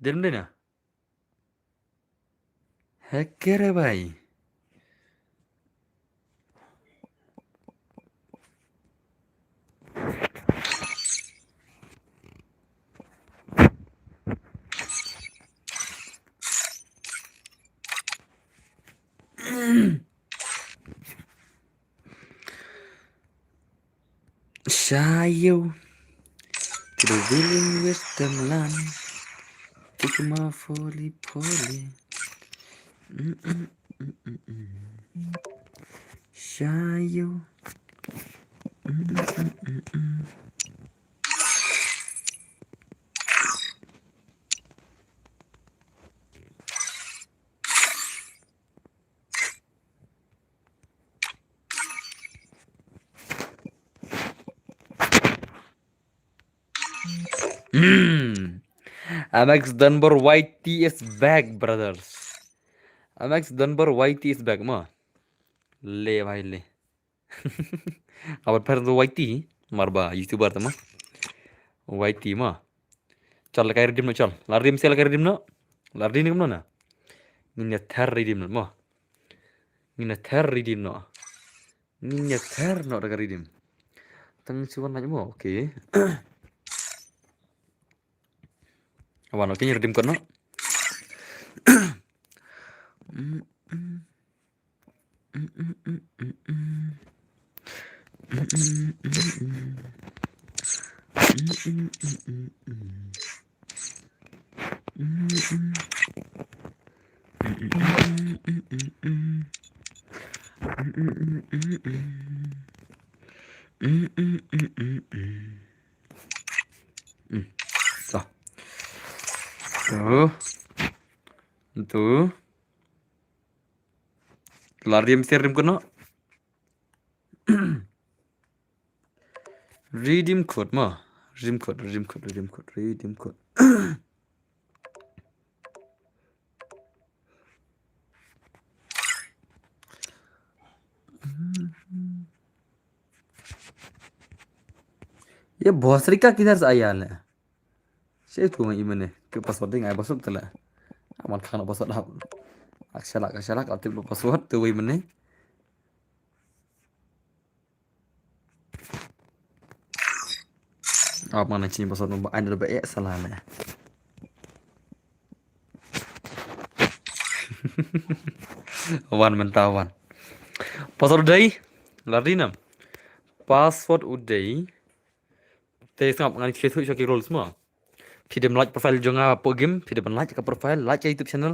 दिल्ली ना हैकर है भाई Shayo to the willing wisdom land. Take my folly poly. Shayo. Max Dunbar YT is back, brothers. Max Dunbar YT is back, ma. ले भाई ले. अब फिर तो YT मरबा यूट्यूबर तमा YT ma. चल लगा redeem no चल. Lardim से लगा redeem no. Lardim ni na. Ni ther redeem no ma. Ni ther redeem no. Ni ther no lagi redeem. Tang cuan aja mo. Oke. Awan oke ni redeem kan no. So. Tuh. Lardim redeem kan no. Redeem code ma. Redeem code. ये भोसरी का किधर से आया है शेख तुम ये मैंने के पासवर्ड देंगे पासवर्ड तला अमन खाना पासवर्ड आप अक्षरा का तिप पासवर्ड तो वही मैंने आप mana cini पासवर्ड में ada banyak salah lah wan mentawan password day lardinam password uday te sangap ngani clear tu cho role semua tidak like profile jangan apa game tidak like ke profile like YouTube channel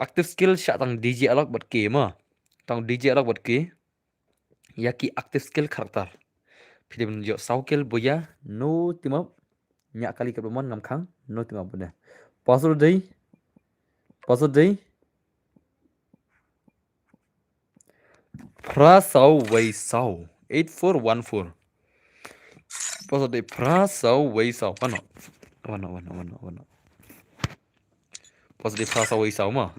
active skill syak tang DJ alok buat game tang DJ alok buat game ya ki active skill karakter tidak menunjuk saukel boya no timap nyak kali ke pemon ngam khang no timap benda password day Prasau Waisau 8414 password day Prasau Waisau mana password day Prasau Waisau ma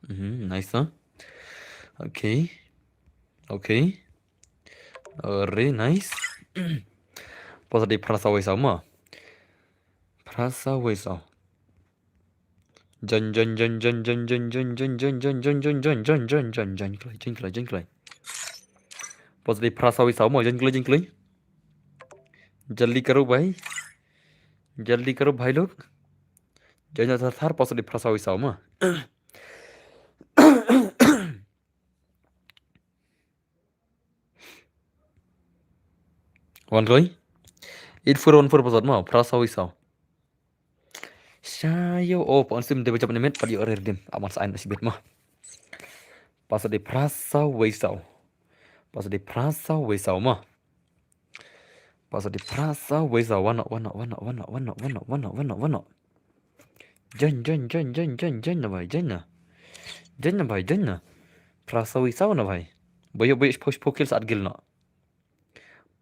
nice huh okay really nice password day Prasau Waisau ma Prasau Waisau Jan Positif Prasau Waisau mau jan kelai जल्दी करो भाई लोग jangan thar positif Prasau Waisau mah wan kelai 8414 password mah Prasau Waisau Shayo pon sim de baca menet pada orang redeem aman sain nasibet mah pas di Prasau Waisau mah pas di Prasau Waisau wana jan na bhai Prasau Waisau na bhai boyo pokil saat gil na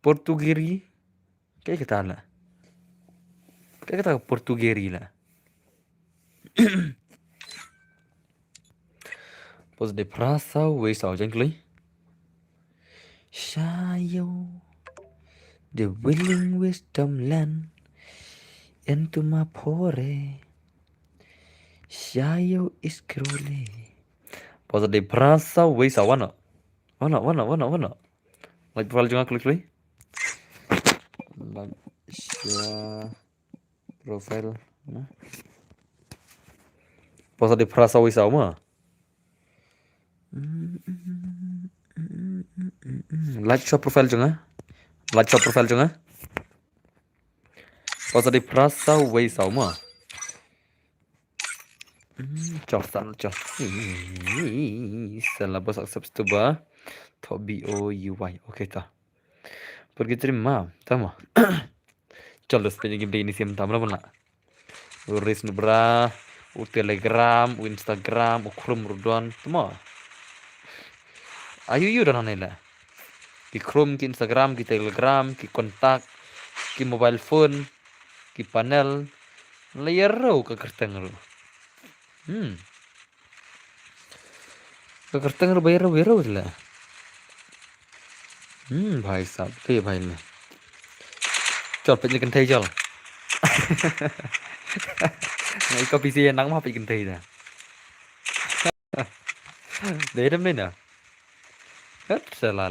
Portugiri kayak kata Portugiri lah Pos de Prasau Waisau jangan kelai Shayo the willing wisdom land into my pore Shayo is crowley Pos de Prasau Waisau wana like profile jangan klik like share profile Pos de Prasau Waisau mah Like shop profile chunga. Like shop profile chunga. Positive rasa way sao ma. Cho san cho. Salah bos accept tu ba. Tho BOUY. Oke ta. Pergi terima. Tama. Chalo sepanjang game ini sim tamla mana. Uris nubra. U Telegram, u Instagram, u Chrome rudan. Tama. Ayu yu dan anela. Ki Chrome, ki Instagram, ki Telegram, ki kontak, ki mobile phone, ki panel. Layar ro ke kerteng ro. Ke kerteng ro bayar ro lah. भाई साहब ते भाई ने चल पे जिकन थई चल ngày có PC nắng mà bị kinh thị nè để đâm đây nè hết sợ là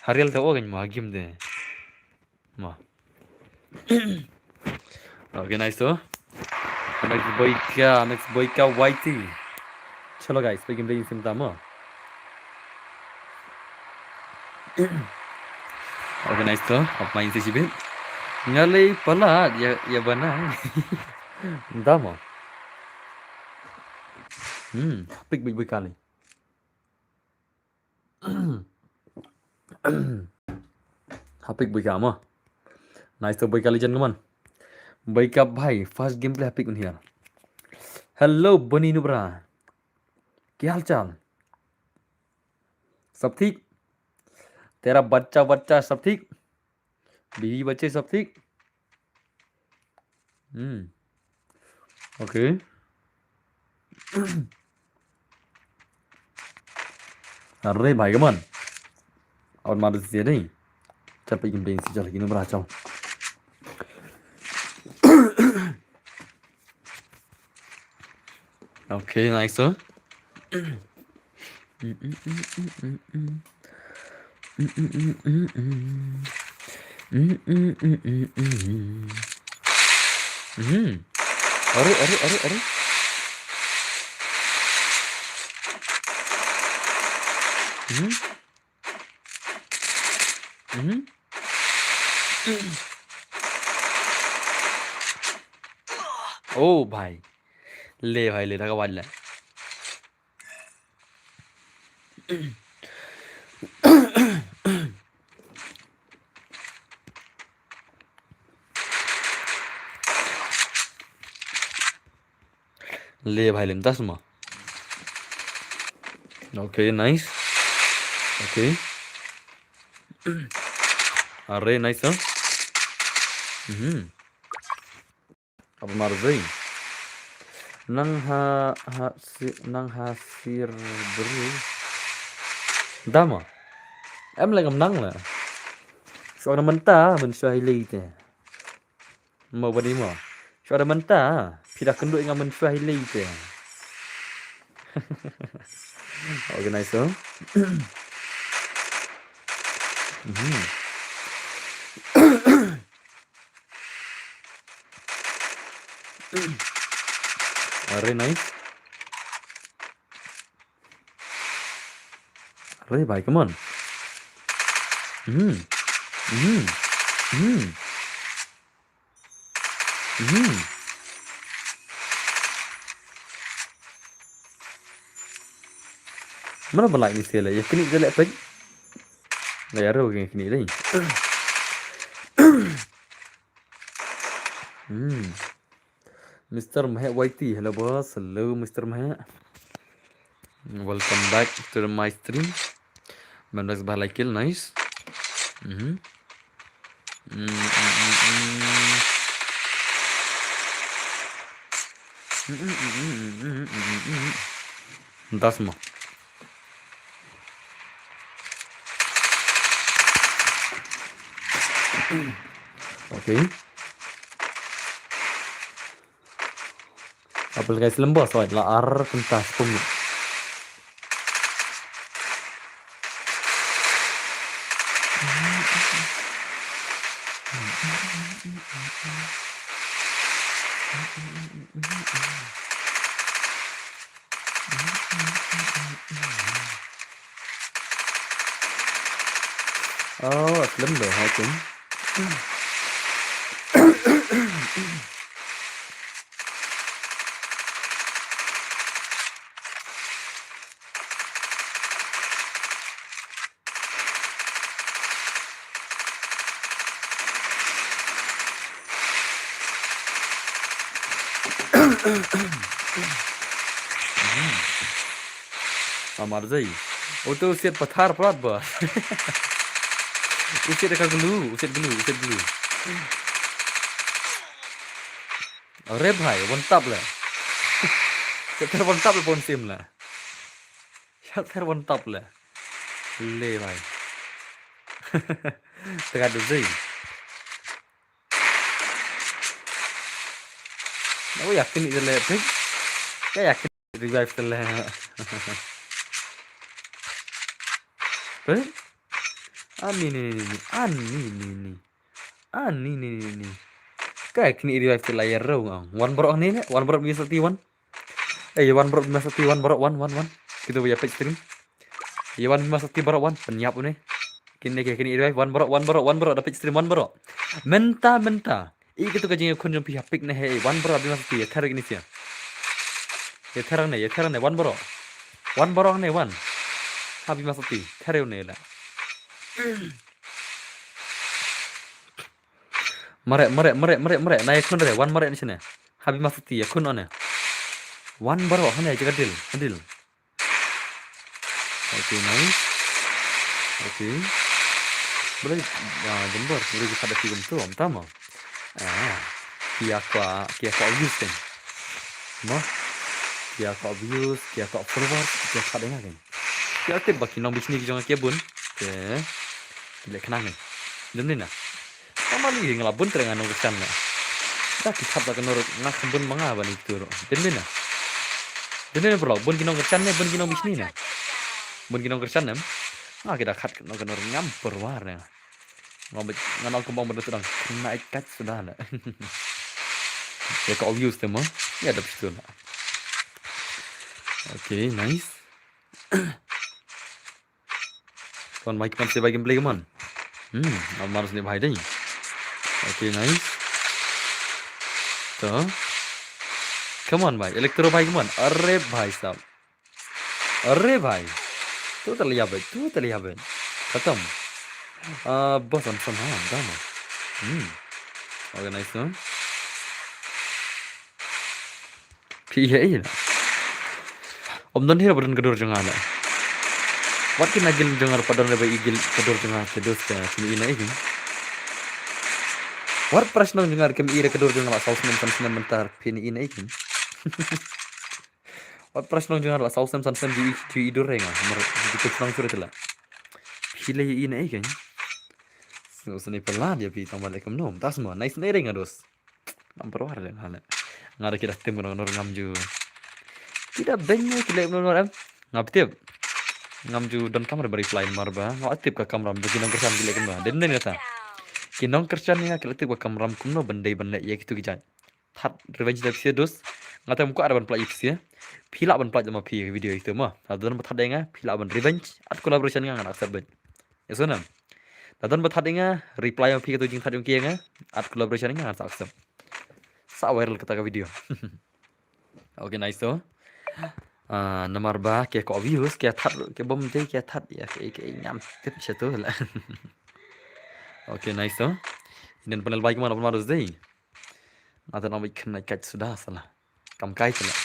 Hariel tao gần mà game đây mà okay nice so next boy ka YT chalo guys पे game đây sim tama okay nice so अब main sih sibuk ngalai pala ya bana dama pick big kali hapik big ama nice to big kali gentlemen big up भाई first game play hapik here hello बनी नुब्रा क्या हाल चाल सब ठीक तेरा बच्चा सब ठीक बीवी बच्चे सब ठीक ओके अरे भाई कमान और मार दिया नहीं चल पे गेम से चल गिनो बड़ा चाओ ओके नाइस सर अरे ओ भाई ले लगा वाला ले भाई लेन 10 में ओके नाइस ओके अरे नाइस अब मार गई nang hasir beri dama em lại ngầm nắng là cho nó mentah men Swahili teh mau bani mau cho nó mentah tidak kenduk dengan men Swahili teh organizer अरे नाइस अरे भाई come on mana balak ni sila ya kini jelek pek ya ro kini đây Mr. Mahek YT, hello boss, hello Mr. Mahek. Welcome back to my stream. Mendas balai kill, nice. Entah semua. Okay. Apel guys lembos soal lar pentas pun. Film rồi hai chính. Amar zai. Itu usiat pathar pelat bah. Usiat dekat gelu, usiat gelu. अरे भाई वन टप ले फिर वन टप ले पौन सिम ले यार फिर वन टप ले भाई tengah dulu aku yakin itu le kayak yakin revive le ani kayak kini revive layar rong one bro ini one bro bisa one one bro bisa one bro one kita punya page stream ya one bisa bro one penyap nih kini revive one bro dapat stream one bro menta itu kajengnya kun yang pihak pik nih one bro bisa ya tarik ini sih ya terang nih one bro nih one habis masuk tarik nih lah merek naik kun deh one merek di sini habis masuk ya kun on one bro hanya aja deal oke nice oke boleh jembor boleh kita ada film tuh pertama kia kau abuse kan mau kia kau abuse kia kau forward kia kau dengar kan kia aktif bagi nong bisnis jangan kia bun ke boleh kenang kan dan ni sama ni ngelabun terengan nong kesan lah tak kita tak kenal nak bun mengapa ni tu dan ni bro bun kinong kesan ni bun kinong bisnis ni bun kinong kesan ni kita kat nong kenal nyampur warna nganal kumbang berdua naik kat sudah lah ya kau abuse tu mah ya ada betul lah oke nice kon mic kan saya bagi play man harus ni bahaya ni oke nice तो come on भाई इलेक्ट्रो भाई come on अरे भाई साहब अरे भाई तू तो लिया भाई खत्म बस on some hand dama oke nice no piye lah om don hira badan kedor jangan lah wat kin agil jangar padan lebe igil kedor jangan kedor ka sini ina igin war prashno jangar kem ira kedor jangan saus men mentar pini ina igin war prashno jangar la saus men di idur renga mer di kesang surat lah pile ina igin so sini pelan dia pi tambah lekum nom tas semua nice nih renga dos namper war le hala ngara kita tim nor ngamju tidak banyak kita nor ngaptip ngamju dan kamera reply marba ngaptip ka kamera begini kersan gile kemba den den kata kinong kersan ni kita ka kamera kumno bandai ya gitu gijan that revenge dari dos ngata muka ada ban play itu ya pila ban play sama pi video itu mah adon bat hadenga pila ban revenge at collaboration ngang anak sabet ya sonam adon bat hadenga reply sama pi itu jing thadung kienga at collaboration ngang anak sabet sa viral kata video oke nice to nomor ba kayak kau views kayak that kayak bom deh kayak that ya kayak nyam tip satu lah oke nice to dan panel baik mana pun harus deh atau nama ikan naik sudah salah kam kai salah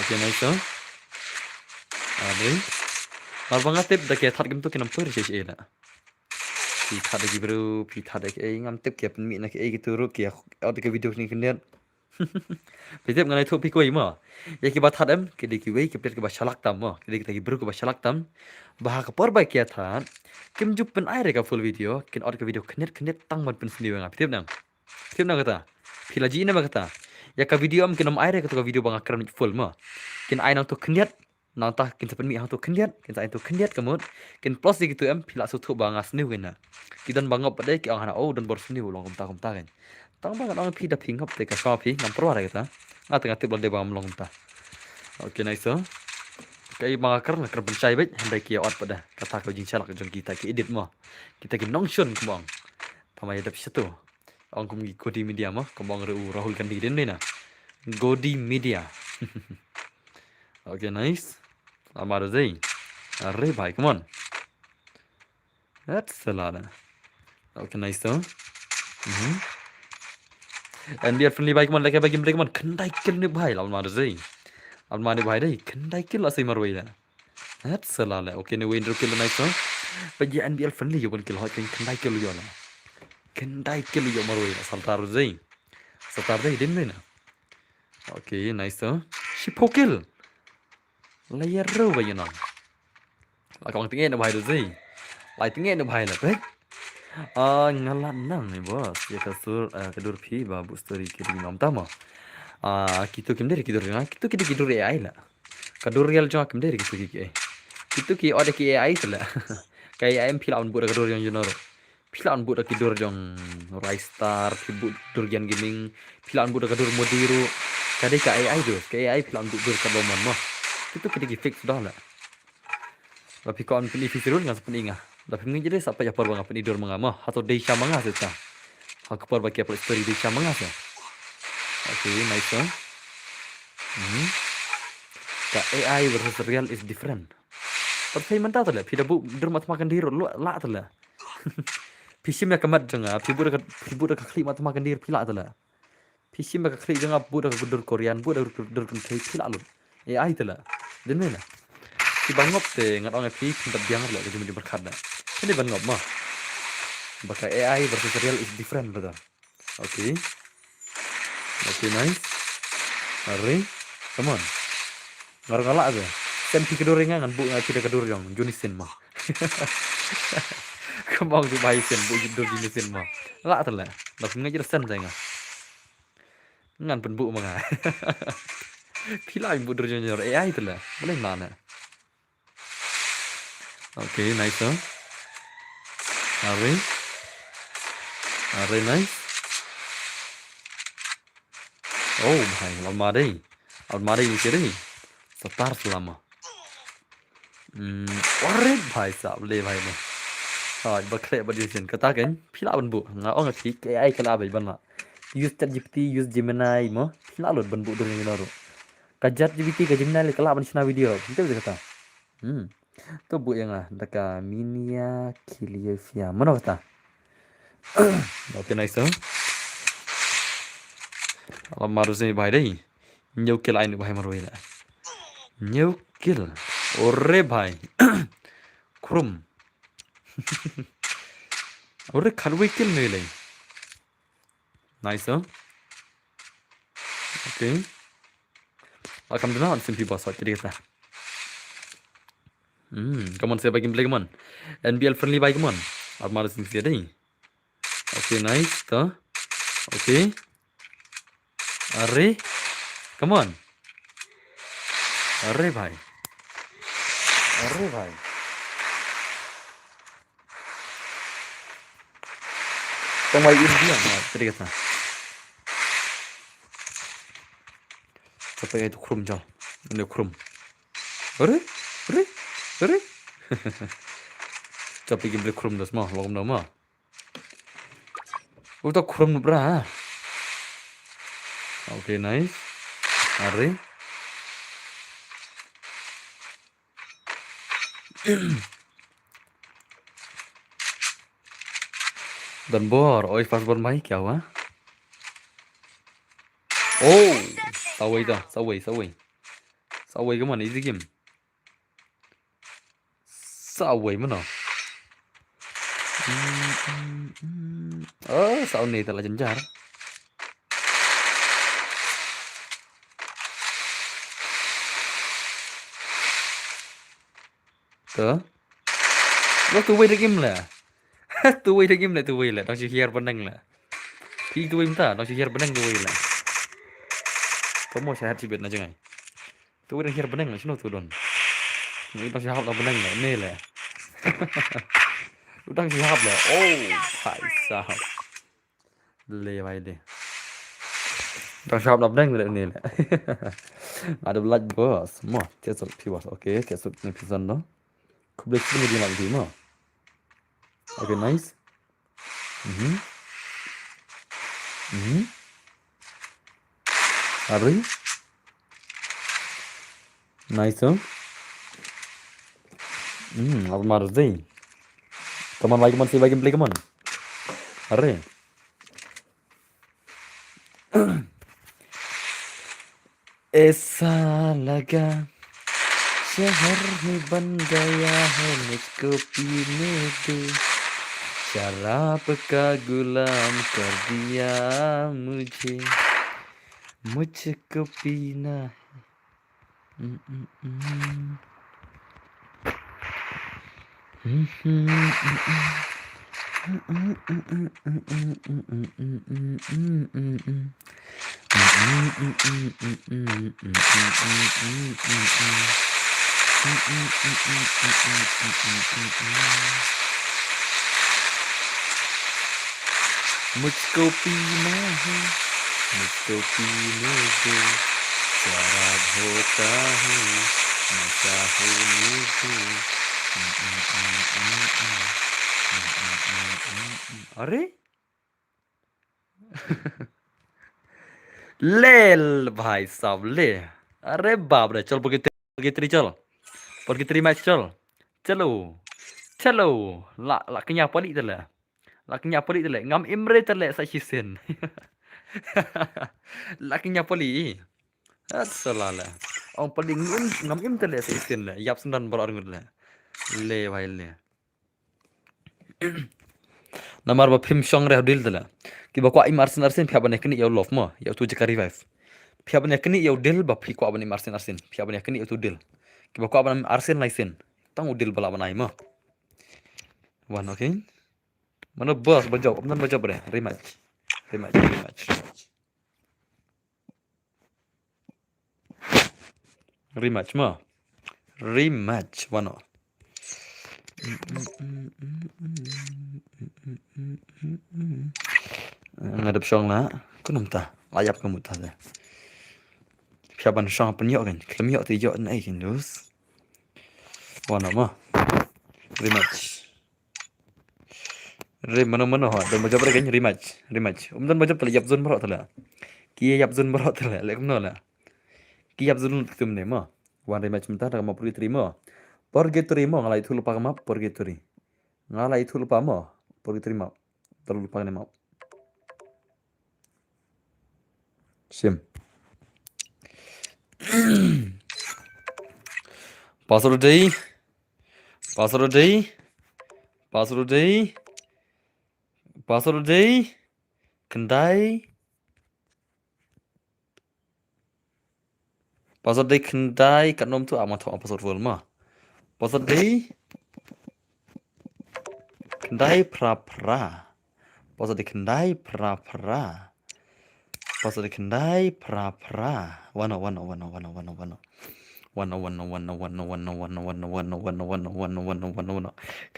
oke nice to ada mal banget tip dah kayak that gitu kena sih lah kita ada baru kita ada kayak ngam tip kayak penmi nak kayak gitu ru kayak ada ke video ni kena Pitip nganai tu pikoi mah. Ya ki bat hadam ki de ki wei ki pet ki ba shalak tam mah. Ki de ki bru ki ba shalak tam. Bah ka por bai kia than. Kim jup pen aire ka full video. Kin or ka video knet tang man pen sendiri ngap. Pitip nang. Pitip nang kata. Pilaji ina ba kata. Ya ka video am kinam aire ka tu ka video bang akram full mah. Kin ai nang tu knet nang tah kin sepen mi hang tu knet. Kin sai tu knet kamut. Kin plus di gitu am pila su tu bang asniu kena. Ki dan bangop pada ki ang hana oh dan bor sniu long kom ta kan. Tang banget orang pi dah pingap te ka sapi ngam pro ara kita. Tengah tip lade bang long ta. Oke nice so. Kayak mga karena kerbencai bet hendak kia ot pada kata kau jing salak jong kita ki edit mah. Kita ki nongshon kembang. Pamai ada situ. Ang kum Godi Media mah kembang Rahul Gandhi den na. Godi Media. Okay, nice. Amar zai. Arre bhai, come on. That's a lot. Okay, nice though. And dear friendly bike man like bagi break man kendai kill ni bhai lawan mar zai. Lawan mar bhai dai kendai kill asai marwai la. That's a lot. Okay, ni win kill nice though. Bagi NBL friendly yo kill hot kendai kill yo la. Kendai kill yo marwai la saltar zai. Saltar dai din na. Okay, nice though. Shipo kill. Layer ro ba yun là còn tiếng Anh nó bài được gì lại tiếng Anh nó bài là đấy ngalan nang nih bos ya kasur kedur pi ba bu story kiri nom tama kita kim dari kidur na kita kidur AI lah kedur real cuma kim dari kita ki ada ki AI tu lah kayak AI pilaun buat kedur yang juno pilaun buat kidur jong Rise Star kidur gian gaming pilaun buat kedur modiru kadai ka AI tu ka AI pilaun buat kedur kadoman mah itu kita fix dah lah. Tapi kau pilih fitur dengan sepenuhnya. Tapi ni jadi siapa yang perlu ngapa tidur mengama atau desha manga saja. Aku perlu bagi apa story desha manga saja. Okay, nice. The AI versus real is different. Tapi mentah tu lah. Pida bu dermat makan diri lu lah tu lah. Pisim ya kemat jangan. Pibu dah klik mat makan diri pila tu lah. Pisim ya klik jangan bu dah gudur Korean bu dah gudur klik pila lu. AI tu lah. Demi lah. Thì bắn ngọc thì ngặt ông phí tập giang lại cho mình bật khát này thế này bắn ngọc mà bật cái AI versus real is different betul okay nice Ari come on ngarang aja kan tidur ringan bu tidak tidur yang junisin mah kembang tu bayi sen bu tidur junisin mah lạ thật là đọc ngay cho sen rồi ngan pen bu mah phí lại bu tidur junior AI thật là boleh mana. Okay, nice huh? Are nice. Oh, bhai, almari ni kiri. Setar selama. Are bhai sab le bhai ne. Bakle badisin kata kan, pila ban bu. Nga ong ti AI kala bai ban la. Use ChatGPT, use Gemini mo. Pila lot ban bu dong ni laro. Ka ChatGPT ka Gemini le kala ban sina video. Kita bisa kata. Tu bu yang lah dekat Minia Kilievia. Mana kata? Okay, nice tu. Kalau marus ni bahaya deh. Nhiều kill ai nữa bahaya marui lah. Nhiều kill. Ore bahaya. Krum. Ore kharui kill ni leh. Nice tu. Okay. Akan benar simpi bahasa jadi kata. Come on, saya bagi play come on. NBL friendly bagi come on. Armada sing sia dai. Okay, nice. Toh. Okay. Are. Come on. Are bhai. Tomai India mah tadi kata. Sampai itu krum jal. Ini krum. Are? Tapi game play krum dah semua, logam dah mah. Udah krum berah. Okay, nice. Are. Dan bor, oi fast bor mai क्या हुआ? Oh, Sawai ke mana easy game? Sawai mana? Sao này thật là chỉnh char. Tớ. Nó tu quay game là. Tu quay là, đang share benang là. Khi tu minta, đang share benang tu quay là. Có mau sehat sih bet aja ngai. Tu đang share benang là, sino tu don. Ini đang share benang là, ini là. Đang share là. Oh, phải sao? Le vai đi. Đang share benang là ini là. Ada belat bos. Mah, tiap sud piwas. Okey, tiap sud ni pisan dah. Kublik ni dia nak di mah. Okay, nice. Mhm. Mhm. Ari. Nice. Apa marzi? Come on, like, come on, see if I can play, come on. Ari. ऐसा लगा शहर में बन गया है मुझको पीने दो शराब का गुलाम कर दिया मुझे मुझको पीना मुझको पीना है मुझको पीने दो शराब होता है नशा होने दो अरे ले भाई साहब ले अरे बाप रे चल pergi tri चल pergi tri match चल चलो चलो la kenyap palik tala la kenyap palik tala ngam imre tala sa chisen la kenyap palik asalala ông paling ngam im tala sa chisen la yap sendan bar arngun la le bhai le namar ba phim song re dil tala ki ba kwa im arsen phya bane kini yaw lof mo yaw tu jaka revive phya bane kini yaw dil ba phi kwa bane arsen phya bane kini yaw tu dil ki ba kwa bane arsen laisen tang udil bala banai mo one okay mana bos bajau nan bajau bre rematch rematch mo rematch one ngadep song la kunum ta layap kamu ta de pyaban song penyo kan klemyo ti yo nai kin dus one mo rematch mana ho dan bajau bre kan rematch dan bajau tala yap zon bro tala ki yap zon bro tala le kumno la ki yap zon tum ne mo one rematch menta da mo puri trimo purgatory mo ngalai thul pa map purgatory ngalai thul pa mo purgatory map terlalu lupa map sim password day kendai password day kendai kat nom tu amat apa password full ma password day kendai pra password day kendai pra password day kendai pra wano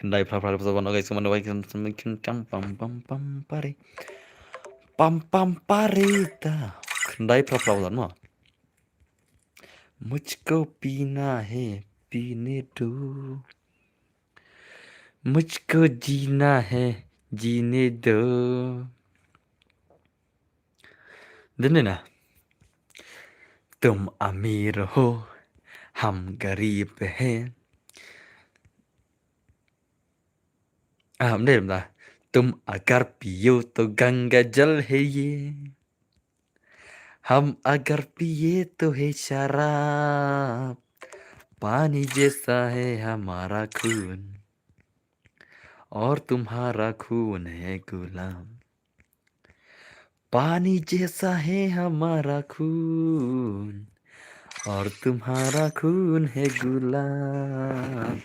kendai pra password wano guys mana guys semakin pam parita kendai pra wano मुझको पीना है पीने दो मुझको जीना है जीने दो देने ना तुम अमीर हो हम गरीब हैं हमने बोला तुम अगर पियो तो गंगा जल है ये हम अगर पिए तो है शराब पानी जैसा है हमारा खून और तुम्हारा खून है गुलाम पानी जैसा है हमारा खून और तुम्हारा खून है गुलाम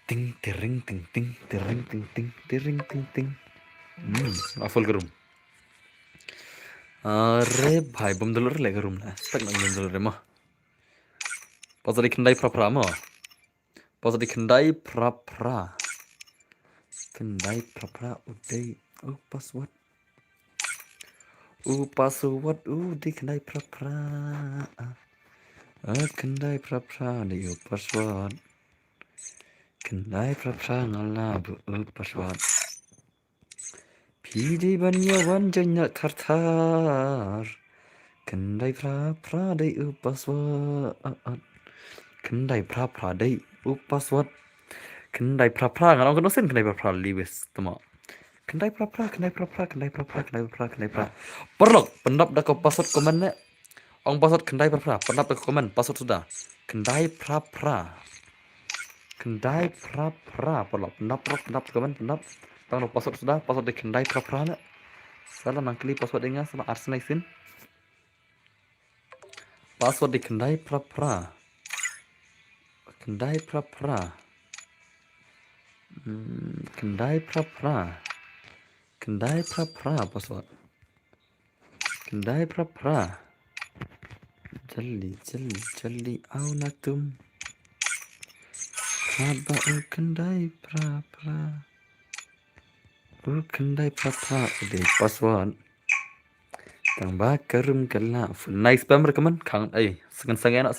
ting tering ting ting tering ting ting tering ting ting afal ke room अरे भाई bom dulur le ke room na tak nang bom dulur mah pas di kendai pra mah pas di kendai pra udah oh password password di kendai pra kendai pra di password kendai pra ngala bu password pidi banyawan janya tartar kendai pra di password kendai pra di password kendai pra ngalang kan sen kendai pra liwes tama kendai pra perlok pendap dah kau password komen ne ong password kendai pra pendap dah komen password sudah kendai pra perlok pendap komen pendap tang password sudah password di kendai pra ne salah nangkli password dengan sama arsenal sin password di kendai pra kendai pra kendai pra password kendai pra जल्दी आओ ना तुम Haba kendai pra udah password tang bakarum kala nice spam rekomen kang sengen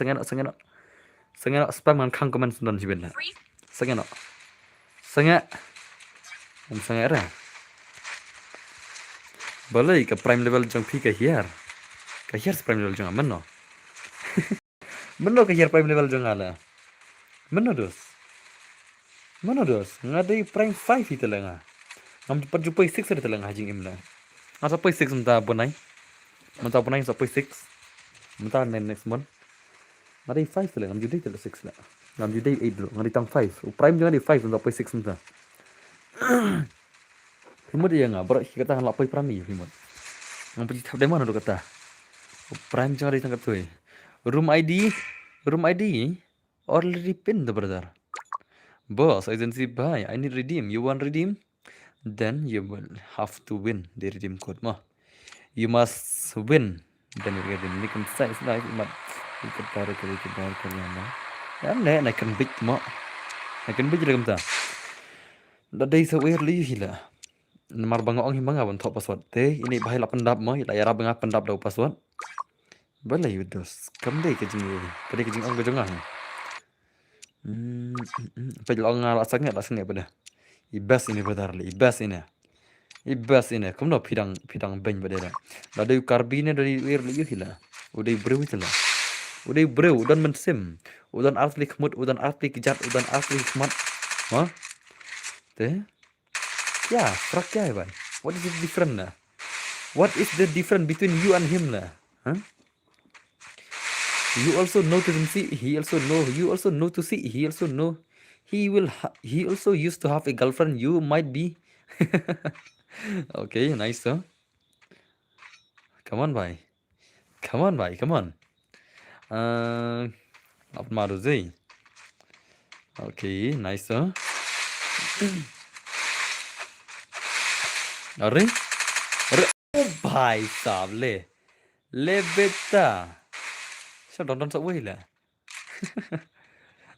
spam kang komen sundan jiben la Free sengen ra balai ke prime level jong pi ke hier prime level jong menno ke hier prime level jong ala menno dos ngadai prime 5 itu lenga ngam cepat jupai 6 ada lenga hajing imla asa pai 6 mta bonai sa pai 6 mta next month ngadai 5 tu lenga ngam judai tu 6 la ngam judai 8 dulu ngadai tang 5 prime jangan di 5 mta pai 6 mta himut dia nga berak kata ngalap pai prami himut ngam pergi tap demo do kata prime jangan di tangkap tu room ID already pin the brother boss agency buy I need redeem you want redeem then you will have to win the redeem code mo you must win then you get the nick size like but you can try to ya ne kan big mo kan big rekam ta da dai so early hila mar bang ong himanga bon top password te ini bahai la pendap mo la yara bang pendap do password balai udos kam dai ke jing ong ke jong pe long la sangat pada ibas ini benar li ibas ini kamu no pidang ben badera la dai karbine dari wir li hila udai brew itla udai brew udan mensim udan asli kemut udan asli kijat udan asli kmat ha te ya frak ya bhai what is the difference na what is the difference between you and him na huh? You also know to see he also know you also know to see he also know he also used to have a girlfriend you might be okay nice huh? come on bhai come on up maruzi okay nice huh? अरे ओ भाई साहब ले बेटा sao đón sợ quay là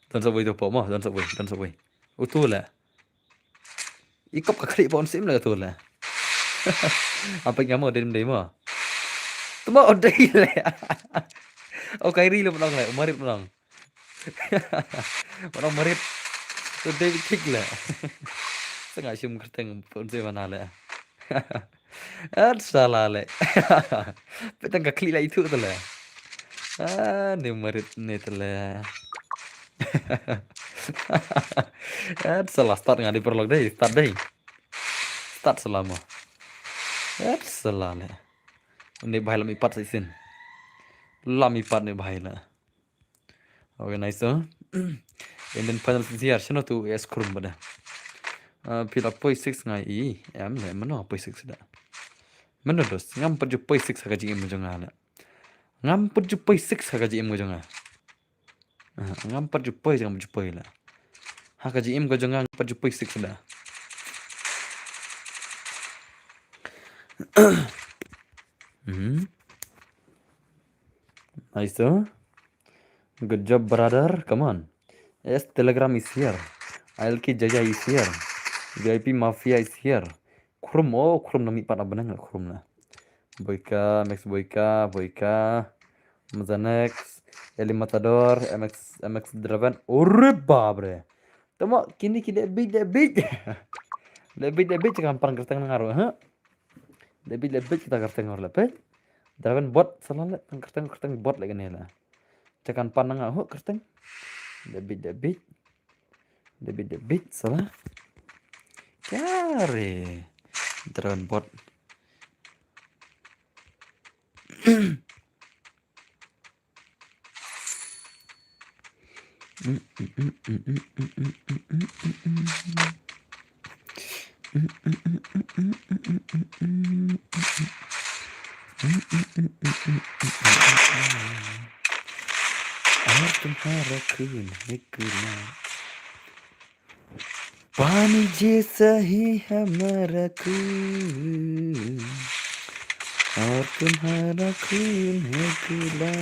đón sợ quay được bỏ mà đón sợ quay ô tô là ít cốc cả cái bọn xím là thôi là apa ngắm ở đây mà tôi mà ở đây là ok đi luôn đang lại marit đang orang marit tôi đây thích là saya nggak cium kerteng pun saya mana lah salah lah kita nggak klik lah itu tu lah ni marit ni tu lah salah start nggak di perlog deh start selama salah lah ini bahaya lami pat sin lami pat ni bahaya lah okay nice huh? and then final here sino tu es krum pada pila poi 6 ngai I em le mano poi 6 da mano dos ngam per poi 6 hagaji im jonga la ngam per poi 6 hagaji im jonga ngam per poi la hagaji im go jonga per poi 6 da nice huh? Good job brother come on yes telegram is here ILK Jaya is here VIP Mafia is here. Krum nami pada benang krum lah. Boyka, Max Boyka, Mazanex, Eli Matador, MX Draven. Ore babre. Tama kini lebih. Lebih cakap parang kerteng ngaruh, ha? Lebih kita kerteng ngaruh lepet. Draven bot salah kerteng bot lagi nih lah. Cakan panang ngaruh kerteng. Lebih salah. Kare. Draven bot. और तुम्हारा खून निकला पानी जैसा ही हमारा खून और तुम्हारा खून है खुला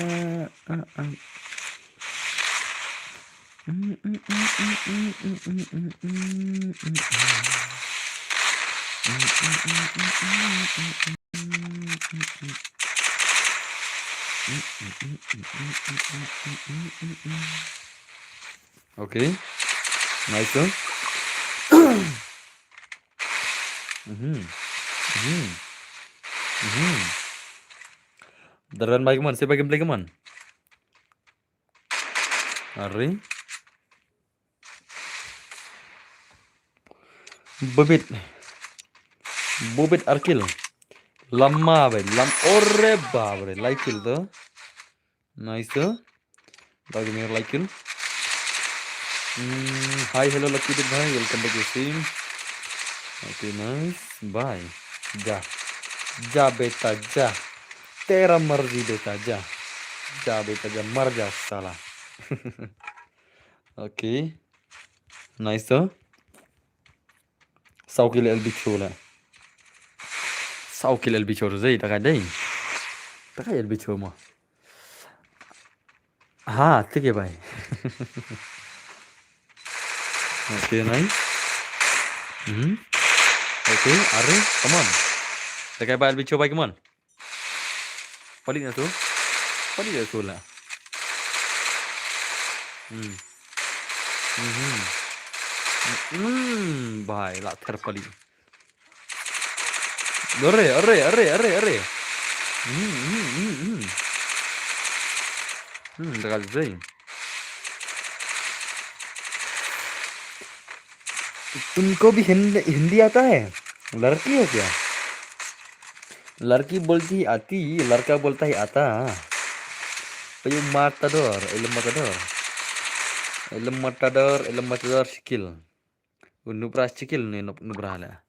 Oke, nah itu. Daran baik man, siapa gameplay keman? Hari. Bobit Arkil. Lama be, ore babre, like kill tuh. Nice tuh. Bagi mir like kill. Hi, hello lucky dude bhai, welcome back to stream. Okay, nice. Bye. Ja beta ja. Tera marzi beta ja. Ja beta ja mar ja salah. Okay. Nice tuh. 100 kilo एलबी छोला 100 kilo एलबी छोर zai taka dai taka एलबी छो म हाँ ठीक है भाई ओके नाइस ओके अरे come on taka भाई एलबी छो भाई come on paling na tu paling na tu lah भाई ला थर पली अरे dekat zai तुमको भी हिंदी आता है लड़की है क्या लड़की बोलती आती लड़का बोलता है आता Payo matador skill nubra skill nih nubra lah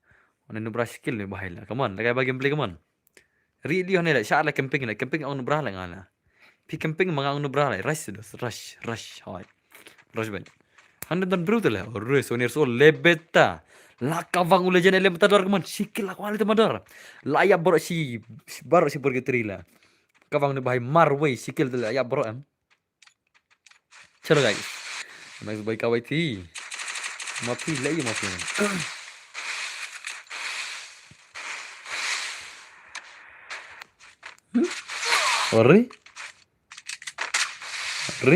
nubra skill nih bahaya lah come on kayak bagi gameplay come on really hone lah syak lah camping ang nubra lah ngala pi camping mang ang nubra lah rush hoi rush ban hande dan brutal lah rush sonir so lebeta lakavang ulejan ele matador come on skill lah kuali matador layak borok si pergi trila kavang nih bahaya marway skill tu layak borok am चलो गाइस मैं भाई का भाई थी माफी ले ये माफी अरे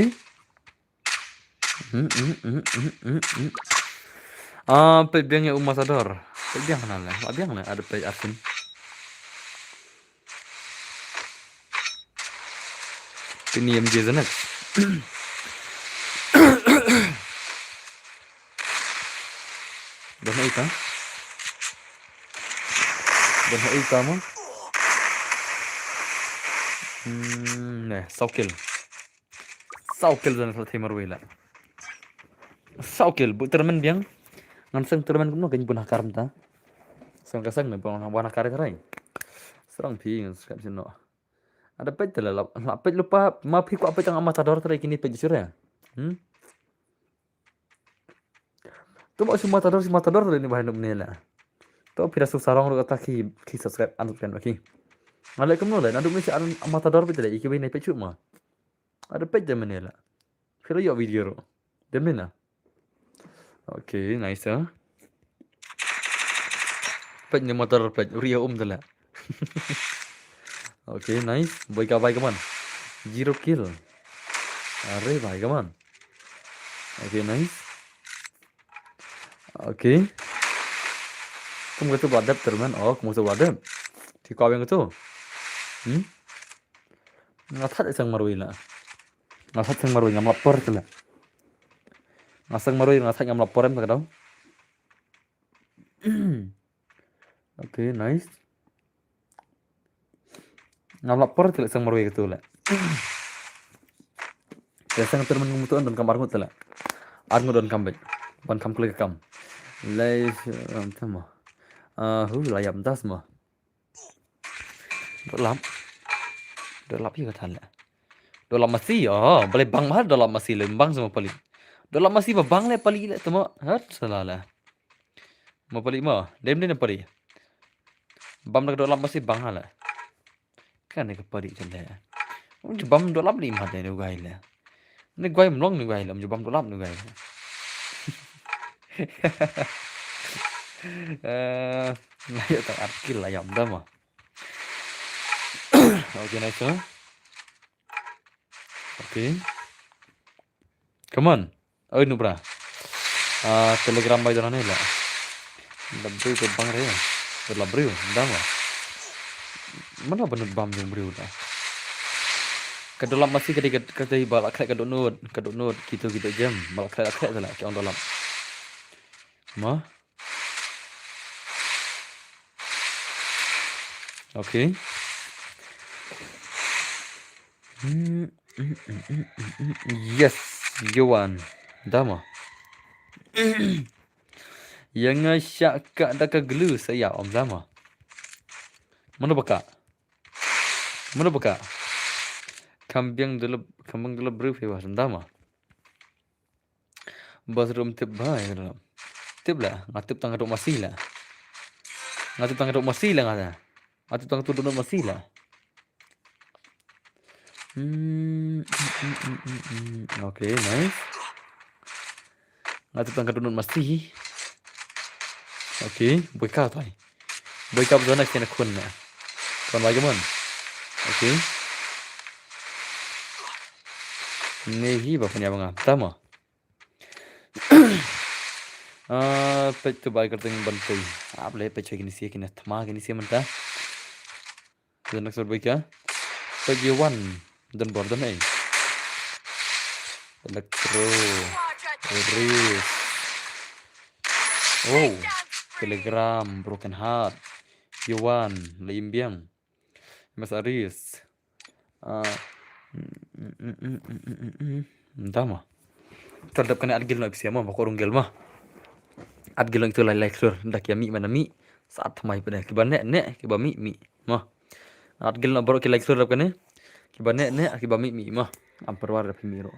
pebiangnya Umasador pebiang mana lah pebiang lah ada pej asin ini MJ Zanet Dona Ika mo nah saukil dan selesai marwila saukil bu termen biang nganseng termen kuno kan punah karam ta sang kasang ne pon wana kare kare serang pi ngskap sino ada pej lah pej lupa mapi ku apa tang amatador tadi kini pej sure tu mau si matador tadi ni bahan nela to pira susarong ro kata ki subscribe anu kan baki Alaikum no lah, naduk ni si amatador pej tadi iki bini pej cuma ada pej jam nela pira yo video ro demena okay nice ah pej ni motor pej ria tala Okay, nice. Boy ka bhai, come on. 0 kill. अरे भाई, come on. Okay, nice. Okay. Kamu itu badap teman. Oh, kamu itu badap. Thì coi bên cái chỗ. Nó thắt ở sang marui là. Nó thắt sang marui ngam lapor tu lah. Nó sang marui nó thắt ngam lapor em tak tahu. Okay, nice. Ngam lapor tu lah sang marui itu lah. Dia sang teman kamu tu don kamar tu lah. Arngu don kambek. Ban kam klik kam. Lai sama. Layam tas mah. Dolap juga than lah. Dolap masih boleh bang mah dolap masih lembang sama pali. Dolap masih bang le pali le temo. Hat salah lah. Mau pali mah, dem ni pali. Bam nak dolap masih bang lah. Kan ni ke pali cende. Bam dolap ni mah ni gai lah. Ni gai mlong ni gai lah, bam dolap ni gai. Ngayo tak arkil lah yam dah mah. Okay, nice huh? Okay. Come on. Oh, Nubra. Telegram by dona nila. Labri ke bang raya. Labri, dah mah. Mana benar bam yang beriu dah. Kedolap masih kedai balak kek kedonut gitu jam balak kek tu lah ke orang dalam. Mah. Okay. Yes, Yowan. Dah mah. Yang syak kat dah ke gelu saya om lama. Mana baka? Kambing dulu brief ya dah mah. Bas room tip baik dalam. Tip lah, ngatip tang dok masih lah. Ngatip tang dok masih lah ngata. Ngatip tang tu dok masih lah. Okay, nice. Ngatip tang dok masih. Okay, boy ka tai. Boy ka zona kena kun na. Kon lagi mon. Okay. Nehi ba punya bang tama. Pech tu baik करते हैं बनते ही आप ले pech की निसी की न थमा की निसी मनता तो next boy क्या pech ये one dan border नहीं electro Riz oh telegram broken heart Yuan Limbiang Mas Aris entah mah terhadap kena adgil nak siapa mah korang gel mah adgil itu lai sur dak ya mi mana mi saat mai pada kiba nek kiba mi mah adgil nak baru ki like sur kena kiba nek kiba mi mah amperwar dak mi ro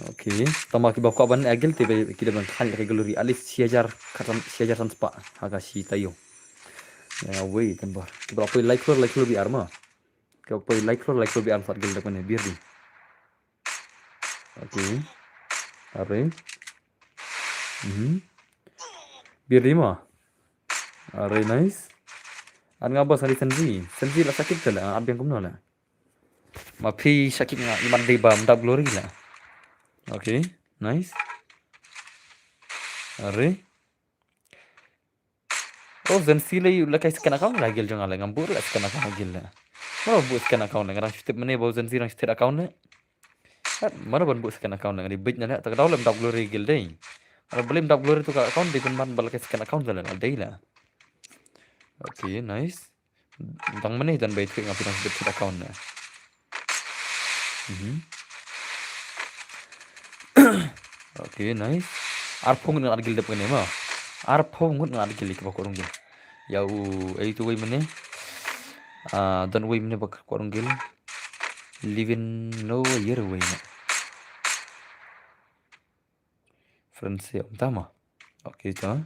okay tama kiba ko ban adgil tiba kita ban khal ke gallery alis siajar san spa haga si tayo ya wei kan bar kiba apa like sur bi arma kiba apa like sur bi arma adgil dak mana biar di okay Are. Biar lima. Are nice. An ngabas hari senzi lah sakit tu lah. Ab yang kumno lah. Mapi sakit ngah iman deba mendap glory lah. Okay, nice. Are. Oh senzi lah you lah kai scan account lah gil jangan lah ngambur lah scan account gil lah. Mana buat scan account lah. Ngarang step mana bau senzi nang step account lah. Mana pun buat scan account dengan ribet nya tak tahu lem double regel deh. Kalau belum double itu account di pun balik scan account jalan ada lah. Okay, nice. Tang mana dan baik ngapain nang sebut account lah. Okay, nice. Arpong dengan argil depan ni mah. Arpong dengan argil ke bakor ungil. Yau, itu way mana? Dan way mana bakor ungil. Living no year away na. Friends ya tama. Okay ta.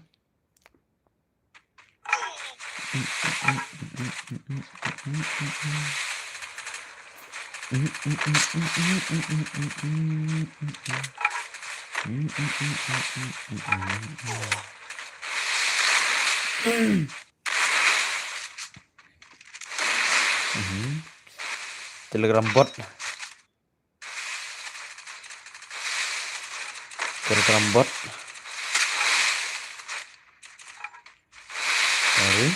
Telegram bot. Telegram bot. Mari.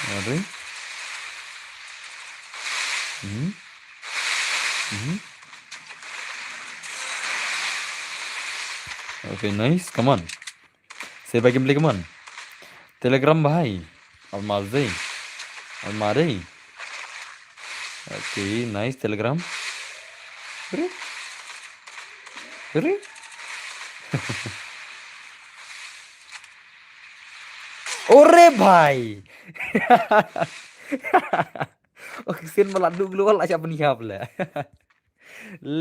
Mari. Okay, nice. Come on. Saya bagi beli come on. Telegram bahai. Almazi. Almari. Okay, nice. Telegram. Beri. Beri. Ore भाई okay scene मला डुगलो वाला अच्छा अपनी यहाँ ले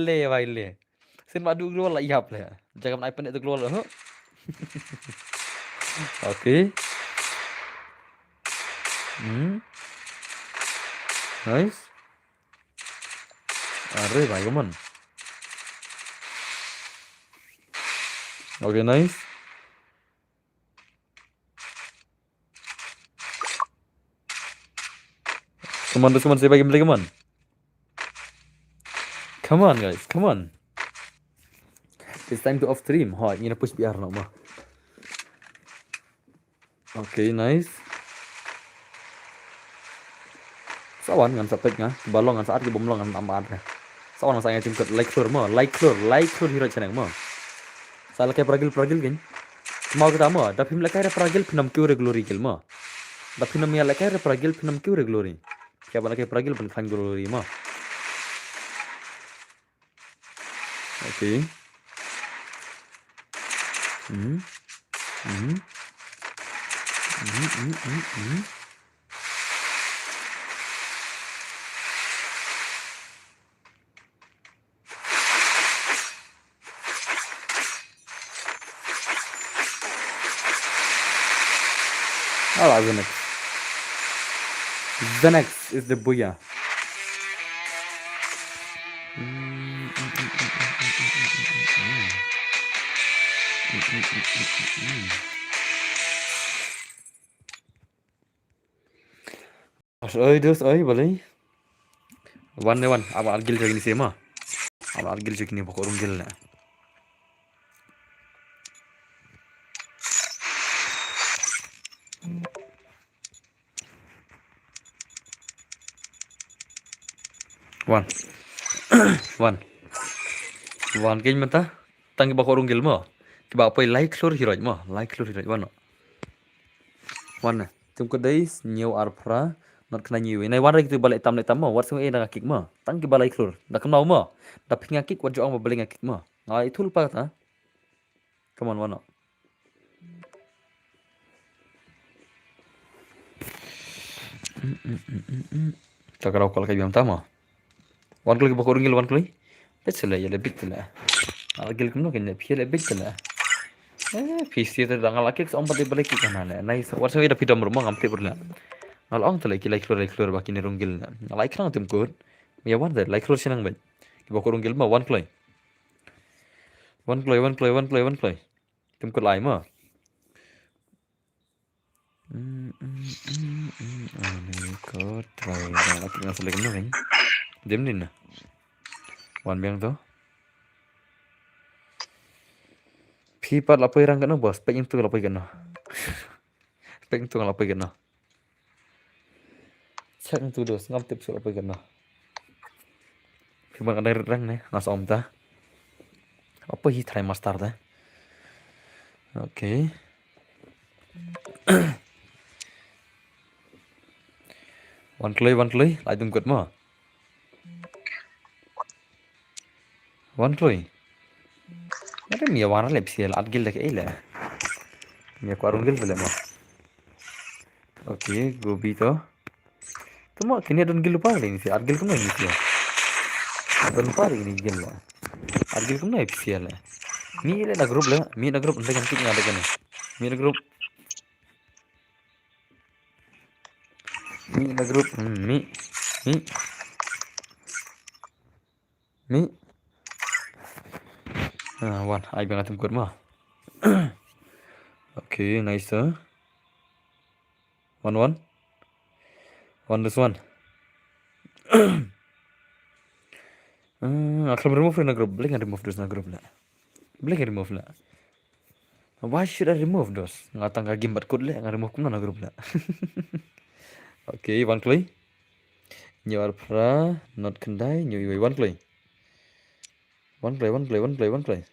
ले भाई ले सीन मला डुगलो वाला यहाँ ले जगह में iPhone itu keluar loh oke nice are भाई come on oke nice come on saya bagi beli come on guys come on it's time to off stream ha ini push biar nak mah okay nice sawan ngan sapek nga balong ngan saat ki bomlong ngan tambahan sawan ngan saya jemput like clear hero channel mah salah kayak peragil kan mau kita mah tapi mereka ada peragil pinam kiu regular gil mah tapi namanya lagi ada peragil pinam kiu regular क्या बना के प्रगिल बन खान ग्लोरी मा okay Xanax is the booyah. Dos ơi boleh. One apa argil jadi sema. Apa argil jadi ni pokok runggil lah. One kini mata tangi bakor runggil mo. Kiba apa like lor hiroj mo. Like lor hiroj one. Tum kodais new arpra not kena new. Nai one lagi tu balik tam mo. What semua dah ngakik mo. Tangi ba like lor. Dah kenal mo. Dah ping ngakik wat joang mo balik ngakik mo. Ngai itu lupa kata. Come on one. Cakap kalau kayak biam tama. One kali bakor runggil one kali. Betul ya lebih betul lah. Argil kena kena piala betul lah. PC itu dah ngalakik seompat dibalik kan lah. Nice. What semua dah pidam rumah ngampe berla. Ngalong tu like keluar baki ni runggil. Like nang tim kod. Ya one dah like keluar senang baik. Bakor runggil mah one kali. One kali. Tim kod lain mah. Kod lain. Laki nang selek nang kan. Dem ni na. One biang tu. Pipat lapai rang kena bos. Pek itu lapai kena. Pek itu lapai kena. Cak itu dos. Ngam tip su lapai kena. Pipat ada rang ni. Nas om ta. Apa hi try master ta. Okay. One kali. Lai tum kot mo. One kali. Ada mia warna lepsiel adgil dak ele. Mia kwarungil bele mo. Okay, gobi to. Tumo kini adon gil lupa ni si adgil kuno ni si. Adon lupa ni gil la. Adgil kuno lepsiel la. Mi le na grup untuk ganti ngada kene. Mi na grup. Mi. One, I bang atum kot mah. Okay, nice. One. One this one. Akan remove na group. Balik remove dos na group la. Balik remove la. Why should I remove those? Ngatang ka game bat code le nga remove kumna na group la. Okay, one play. Nyawar pra not kendai nyu one play. One play.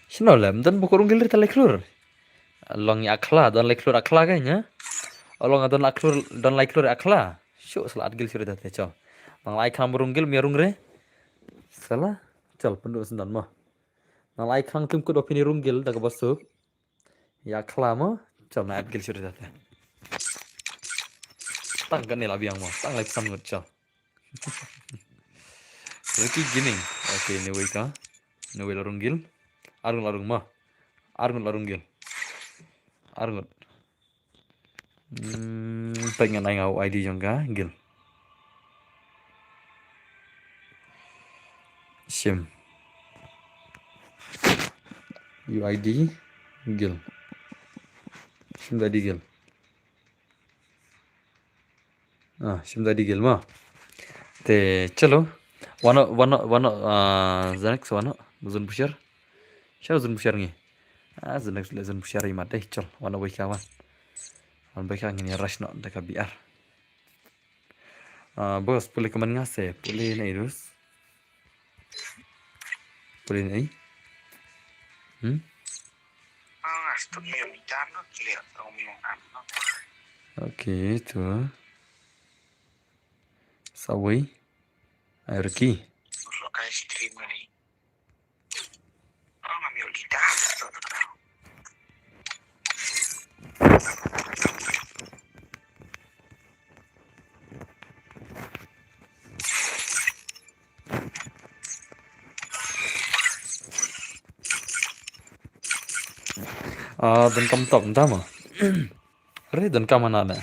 Shino lam dan bukurung gilir ta leklur. Long ya akla dan leklur akla kayaknya. Long dan leklur akla. Syo salat gil suri ta cho. Nang lai kham burung gil miarung re. Salah. Chal pendu sendan mah. Nang lai khang tum kut opini runggil daga basuk. Ya akla mah. Chal na gil suri ta. Tang kan ni la biang mah. Tang lai sam ngut chal. Oke gini. Oke ni wei ka. Ni wei larung gil. Arung mah. Arung larung gil. Arung. Pengen ai ngau ID jong ka gil. Sim. UID gil. Sim tadi gil. Sim tadi gil mah. Te chalo. Wano Zanex wano zun pushar. Siapa zun pushar ngi? Zanex le zun pushar imat deh chal. Wano baik kawan. Wan baik ngini rush no dekat biar. Bos boleh keman ngase, boleh naik terus. Boleh naik. Sto limitando lihat omongan. Oke, itu. Sawi. Air ki. Lo kayak stream ini. Ngambil gitar. Dan kamu top entah mah. Dan kamu mana?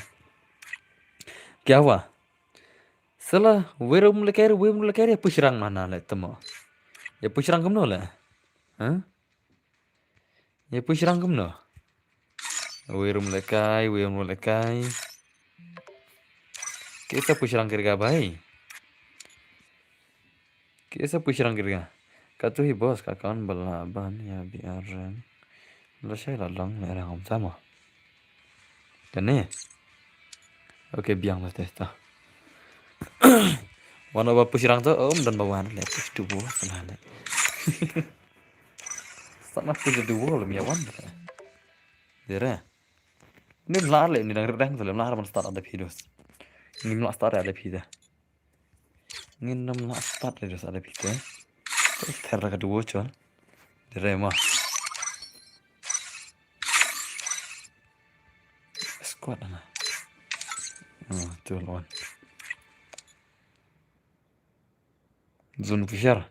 Kya हुआ? Salah, werum lekere pushrang mana le temo. Ya pushrang kamu le. Ya pushrang kamu. Werum lekai. Kita pushrang kirga bhai. Kita pushrang kirga. Katu hi bos kakan balaban ya biar lo saya lalang merah om sama. Kene. Oke biang lah testa. Wana ba pusirang to om dan bawan le pus duo kenane. Sana pus duo le miawan. Dere. Ni lar le ni dang redang to le lar man start ada videos. Ni mla start ada video. Ni nam la start videos ada video. Terra ka duo chon. Dere mah. Squad ana. Tuh lawan. Zon pushar.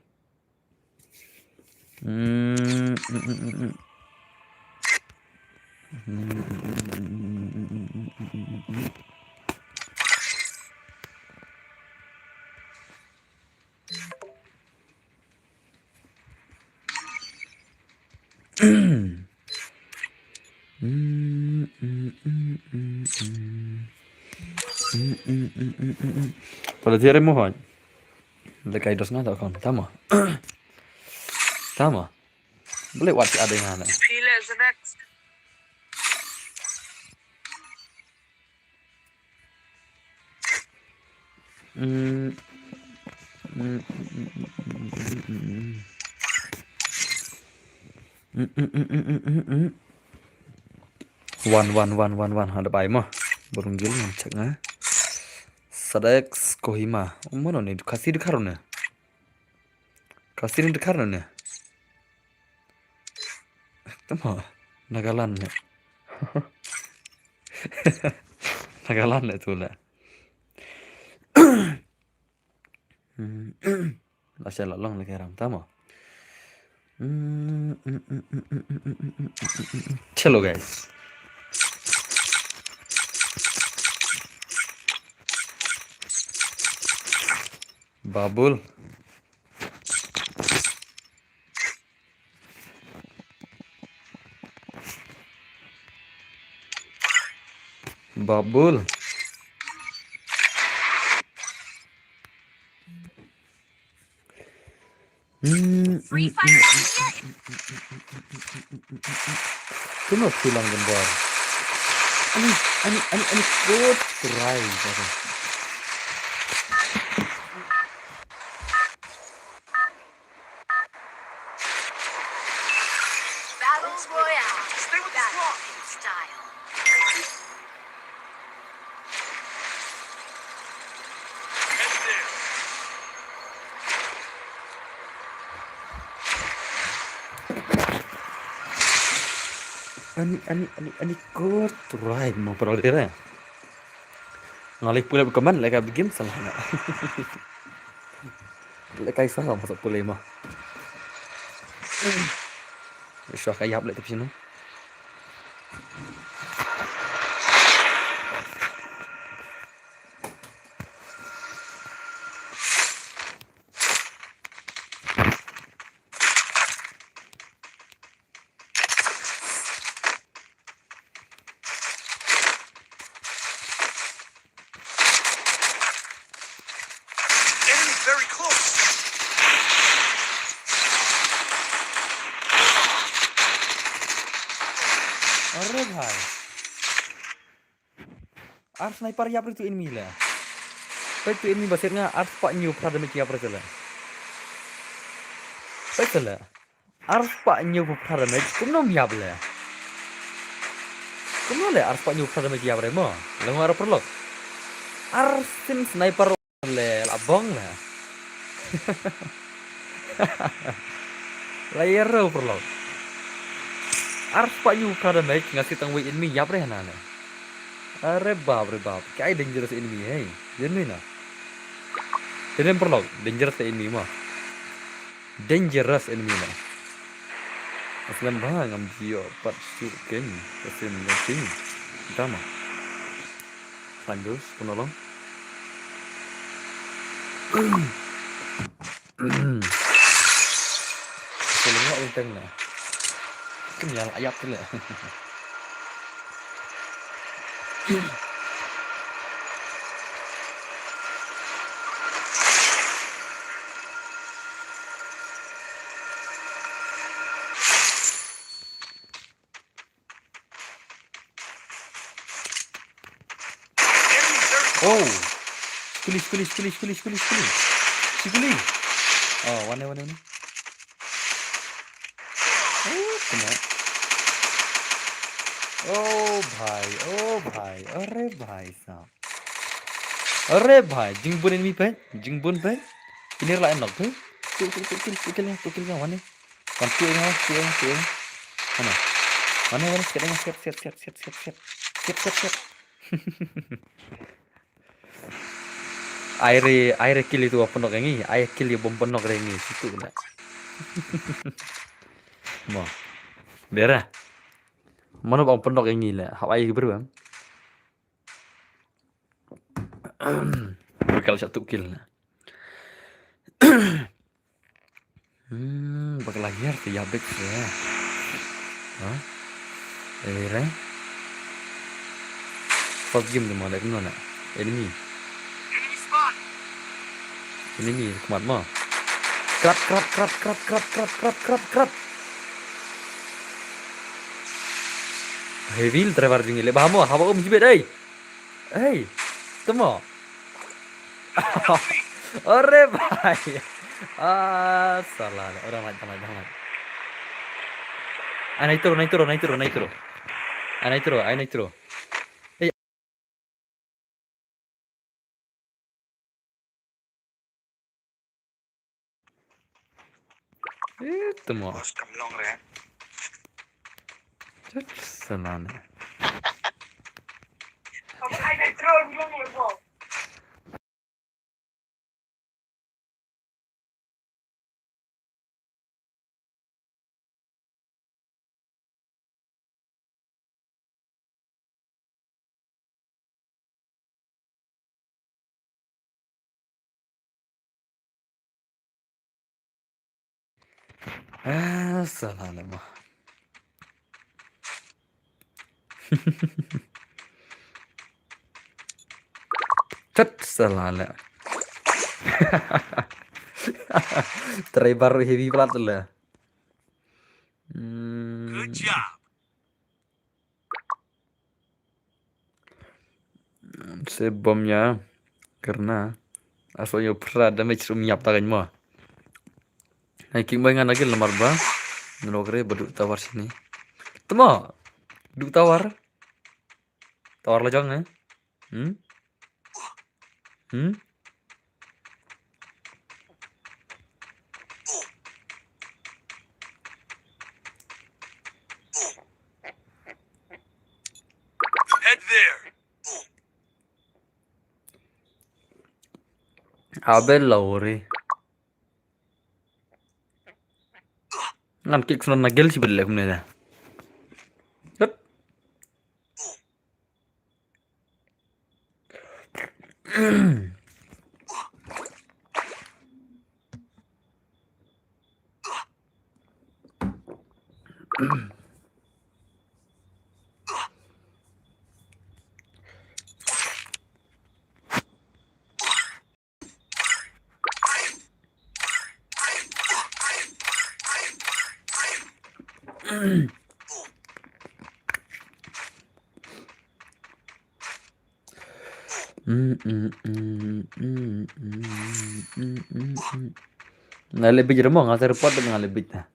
Pada tiada mohon. Lekai dos nada kon, tama. Tama. Boleh watch ada yang ana. Feel as the next. One ada pai mah. Burung gil cek na. Sadex Kohima. Mana ni? Kasih di karun Kasih di karun Tama. Nagalan Nagalan tu lah. Asal long lagi ram tama. Chalo guys. Babul. Babul. Free fire action yet? Kenapa pulang gambar? Ani good try. Battle Royale. Stay with the Battle squad. in style. Head there. Ani good try mau perlu dia. Ngalih pula berkeman leka begin salah nak. Leka salah masuk pula mah. Syok ayap lek tapi sini. Enemy's very close. अरे भाई ar sniper ya itu enemy lah. Itu enemy basirnya ar pak new pada meki apa saja. Betul lah. Ar pak new pada meki kumno miap lah. Kumno le ar pak new pada meki apa mo. Lengo ar perlo. Ar sin sniper le abong lah. Layer perlo. Ar pak new pada meki ngasih tangwi enemy ya apa nana. अरे बाप क्या ही dangerous enemy है जेन्युइन ना तेरे पर लोग dangerous enemy मah dangerous enemy mah aslan bang am jio pat su ken kesin king tama lanjut penolong selengok linteng lah kenyal ayap tu lah oh sekali oh warna ini oh kena oh भाई अरे भाई जिंगबुन enemy पे जिंगबुन पे ini lah enak tuh tukilnya mana kan tuh mana sekarang siap air kill itu apa nok ini air kill ya bom penok ini situ lah mau berah mana bom penok ini lah Hawaii beruang bakal satu kill lah bakal lagi harus yabek ya hah ini first game di mana mana enemy Enemy spot. enemy kemana mah krap heavy driver jing le bahamo hawa jibet hey temo अरे भाई salah orang jangan naik turun itu mau Bos kamlong ren. salah Kamu ada drone belum lo? salah mah Cet salah lah. Try baru heavy plat lah. Good job. Sebomnya karena asalnya pernah damage rumiap tangan mo. Hiking bayangan lagi lemar ba. Ngelokre beduk tawar sini. Temo. Duk tawar. Tawar lejong eh. Hmm? Hmm? Head there. Abel lawre. Ngan kick sunan nagel si belle kumne da. Yep. Nah lebih jadi mau ngasih report dengan lebih nah.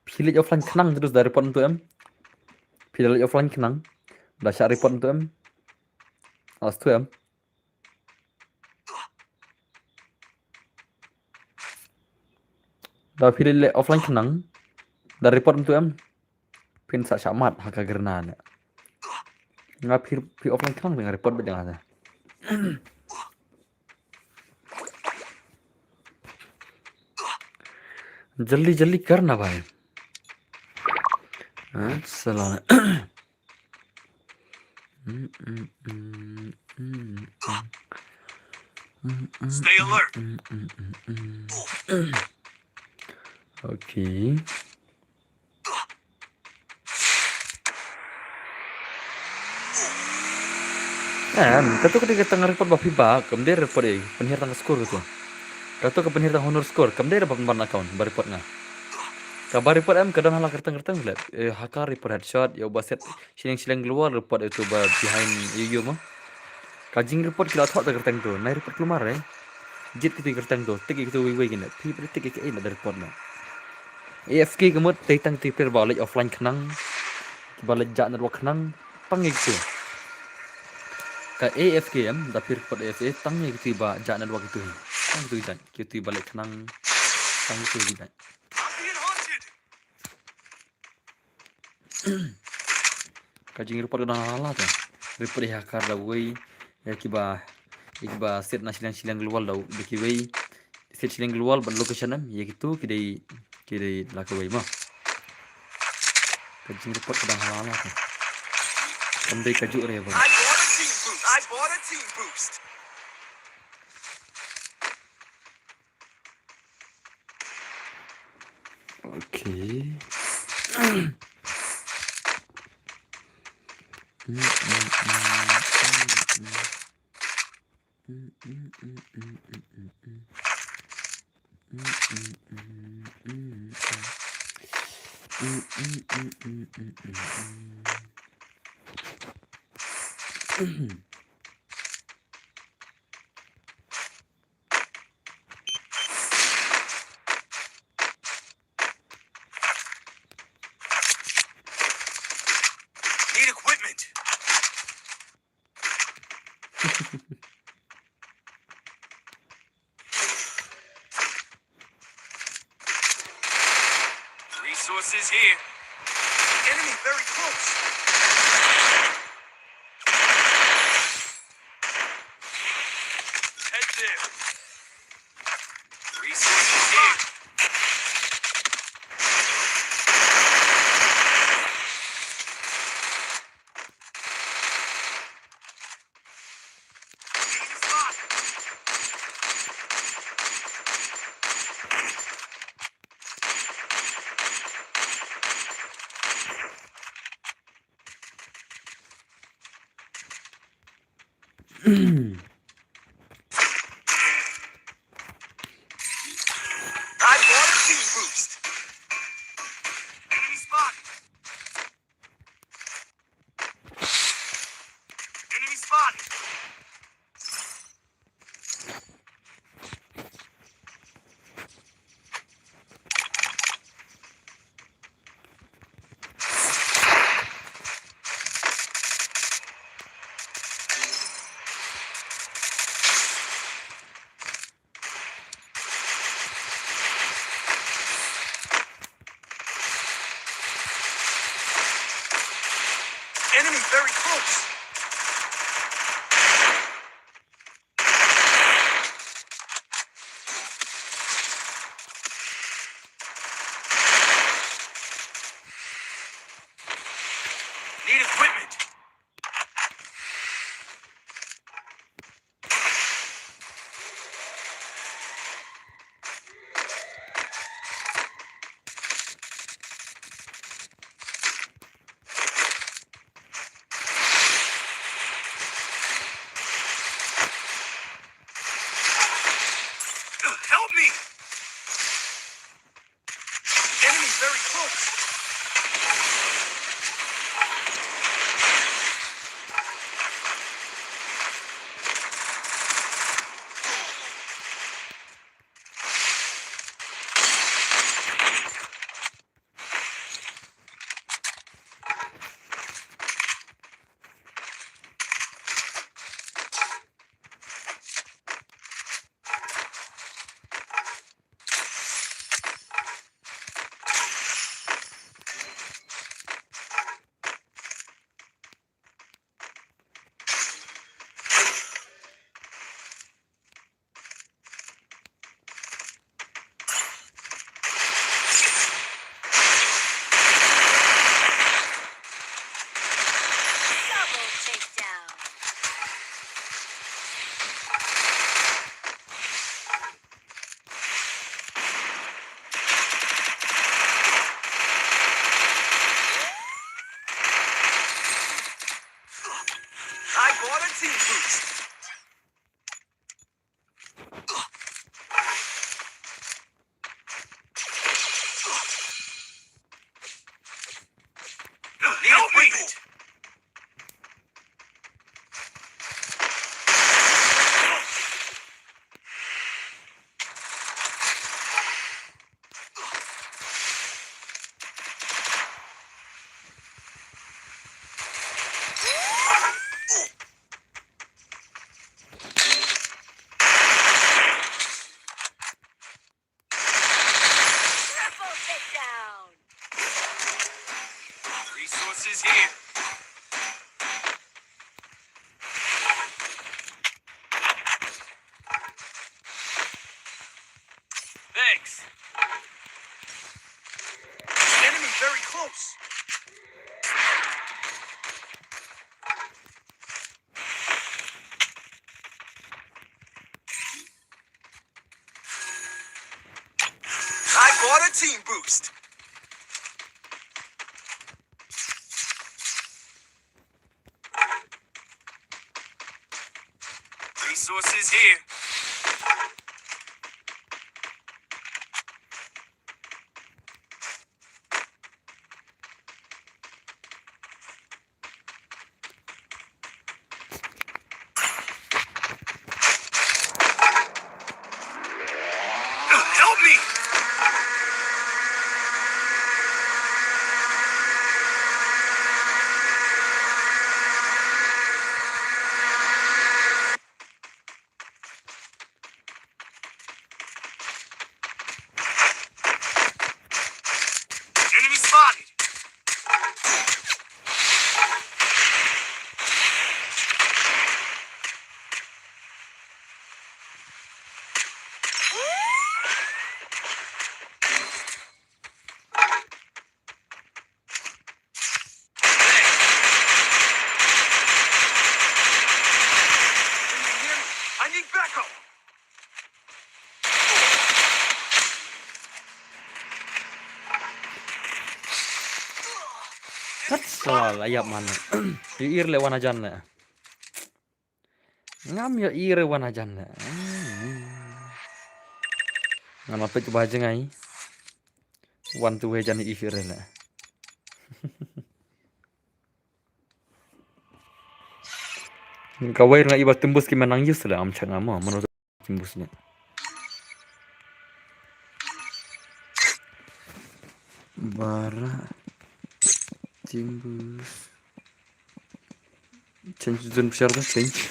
Pilih offline kenang terus dari report untuk em. Pilih offline kenang. Dah share report untuk em. Alas tu em. Dah pilih offline kenang. Dah report untuk em. Pin sak syamat haka gerna. Ngap pilih offline kenang dengan report berjangan ada. जल्दी करना भाई salah Stay alert. Okay. Katu ketika tengah report bafi ba, kemudian report penhir tang skor tu. Katu ke penhir tang honor skor, kemudian dapat ban account bar report nga. Kabar report em kadang halah kerteng let. Haka report headshot, ya baset silang keluar report itu ba behind you mah. Kajing report kila thot kerteng tu, nai report keluar Jit kita kerteng tu, tik itu we gina. Pi ber tik ke ina report na. AFK kemut tang tipir balik offline kenang. Balik jak network kenang pangik tu. Ka AFK em dapir report AFK tangnya gitu ba jak network itu. Tang itu jan, gitu balik kenang tang itu jan. I'm being hunted. Kajing report na hala tu. Report hakar da we ya kiba set na silang keluar dah beki we set silang keluar ban location em ya gitu kidai laka we mah. Kajing report na hala tu. Kandai kaju re ba. I bought a team boost. Okay. Need equipment. Resources here. Enemy very close. Head there. Resources here. Need a spot. Enemy very close. Need equipment. Help me! Enemy very close. Double takedown. I bought a team boost. Need equipment. Triple takedown. Resources here. Thanks. Enemy very close. I bought a team boost. Resources here. Help me! Enemy spotted! Can you hear me? I need backup! Soal ayam mana? Ir lewan ajan le. Ngam ya ir lewan ajan le. Ngam apa tu baca ngai? Wan tu hejan ifir le. Kawai ngai ibat tembus ki menang yus le am chang ama menurut tembusnya. Bara tembus. Change zone besar dah change.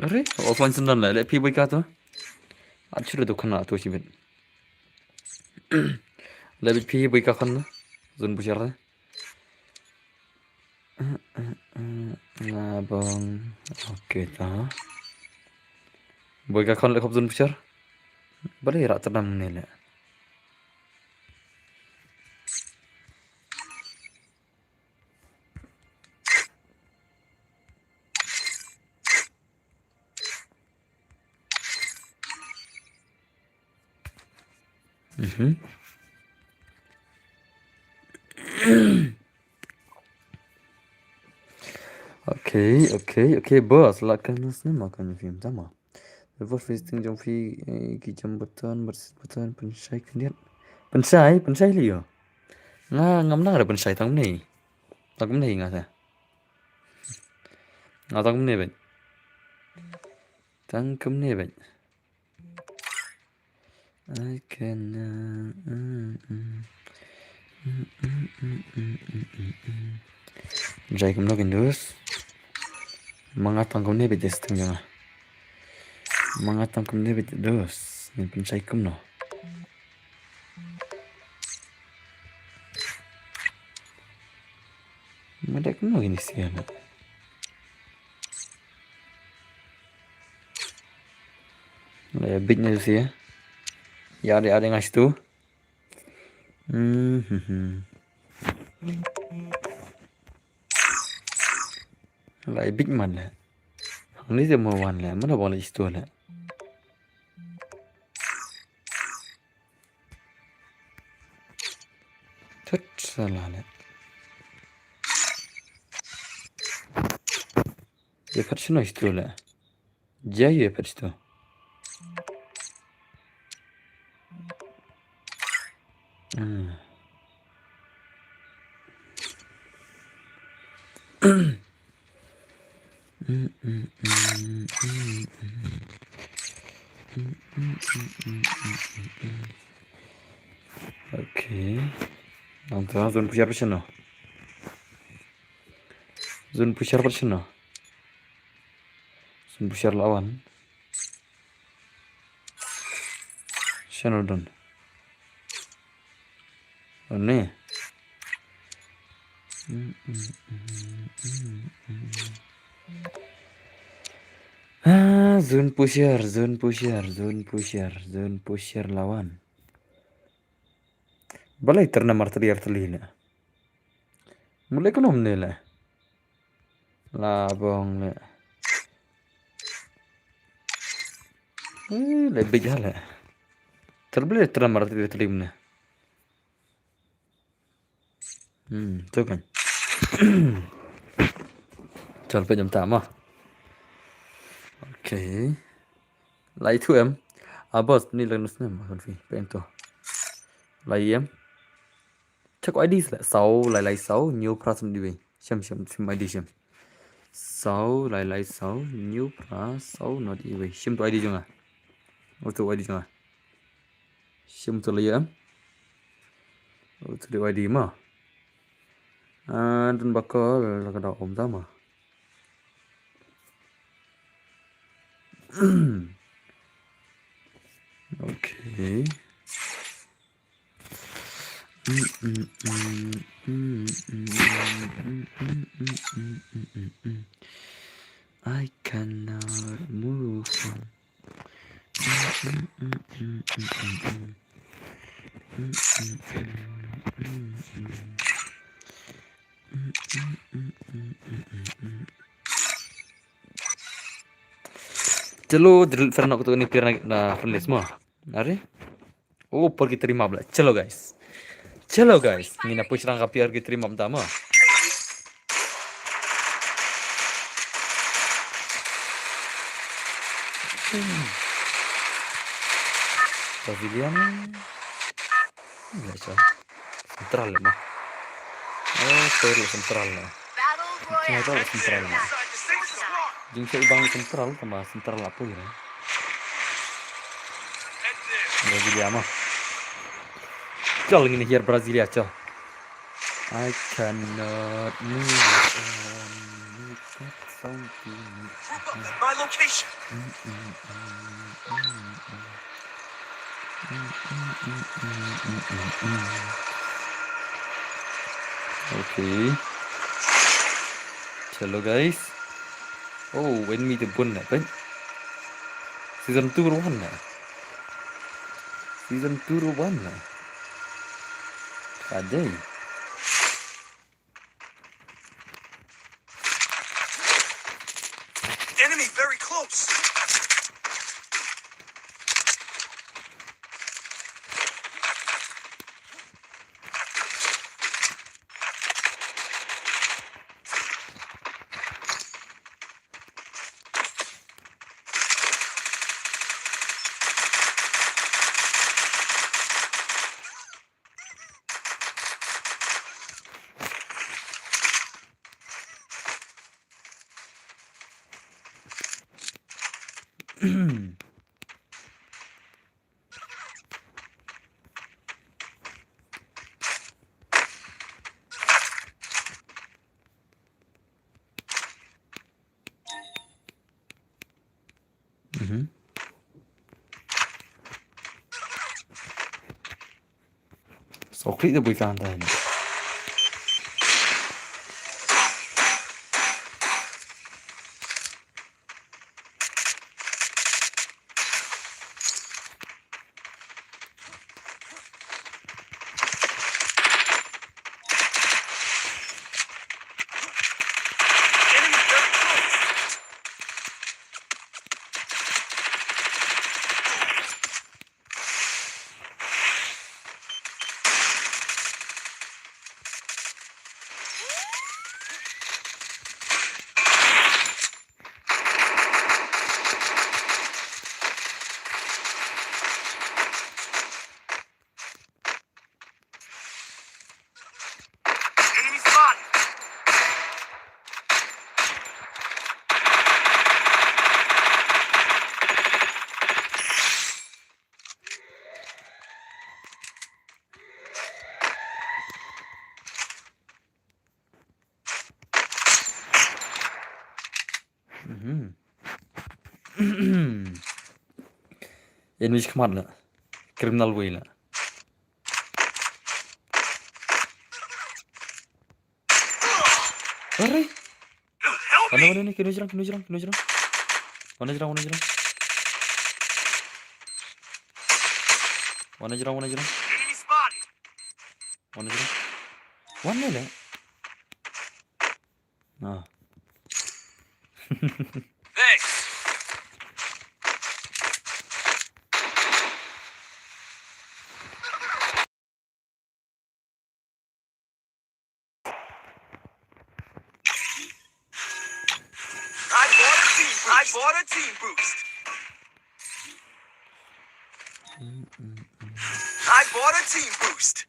Are? Offline sendan lah. Let people kata. Actually tu kena tu sih ben. Let people kata kena. Zone besar dah. Là bong. Oke ta. Boy ka kon le khop zun pushar. Bale ra tadam ne le. Oke, bos. Lakukan nasnya makan film sama. Lepas visiting jom fi kijam beton bersih beton pensai kendiat. Pensai liyo. Ngam nang ada pensai tang ni. Tang ni ngasa. Tang ni ben. Tang ni ben. I can Jai kum login dus. Mangatang kum ni bet testing jang. Mangatang kum ni bet dus. Ni pensai kum no. Ada kum login sian. Lah bitnya tu ya. Ya ada ngas tu. Lah big man lah. Ni dia mau wan lah. Mana boleh istu lah. Tut salah lah. Dia percuma istu lah. Jaya percuma. Oke. Nonton zon pushar percuma. Zon pushar percuma. Zon pushar lawan. Channel don. Ini. Zone pusher lawan. Balai terna martiri artelina. Mulai konom nela. Labong le. Lebih jala. Terbeli terna martiri artelina. Tu kan. Chal pe jam tama. Okay. Lai thu em. Boss ni lần nữa mà còn phi bên to. Lai em. Chắc có ID là 6 lại 6 new person đi về. Xem ID xem. 6 lại 6 new plus 6 nó đi về. Xem to ID chưa à? Ô tô ID chưa à? Xem to lấy em. Ô tô ID mà. Dan bakal là cái đầu ôm ra mà. Okay. I cannot move on. Chalo Fernando kutu ni pirna na friendly semua. Are? Oh, pergi terima pula. Chalo guys. Ni na push rangka pergi terima pertama. Pavilion. Macam central mah. Oh, perlu central lah. Cuma tahu central lah. Jingkai bang central sama central apa ya? Brasilia mah. Col ini here Brasilia col. I cannot move on. My location. Okay. Hello guys. Oh, enemy the bun na, right? Season 2 1 na. Season 2 1 na. Ajay. Enemy very close. So click the button then. Enemy very close. Enemy spotted. Enemy come on na. Criminal way na. Aray. Help me. Ano ni kinuj lang. Mana jerang. Enemy spotted. Mana na? Ah. Thanks. I bought a team boost. I bought a team boost.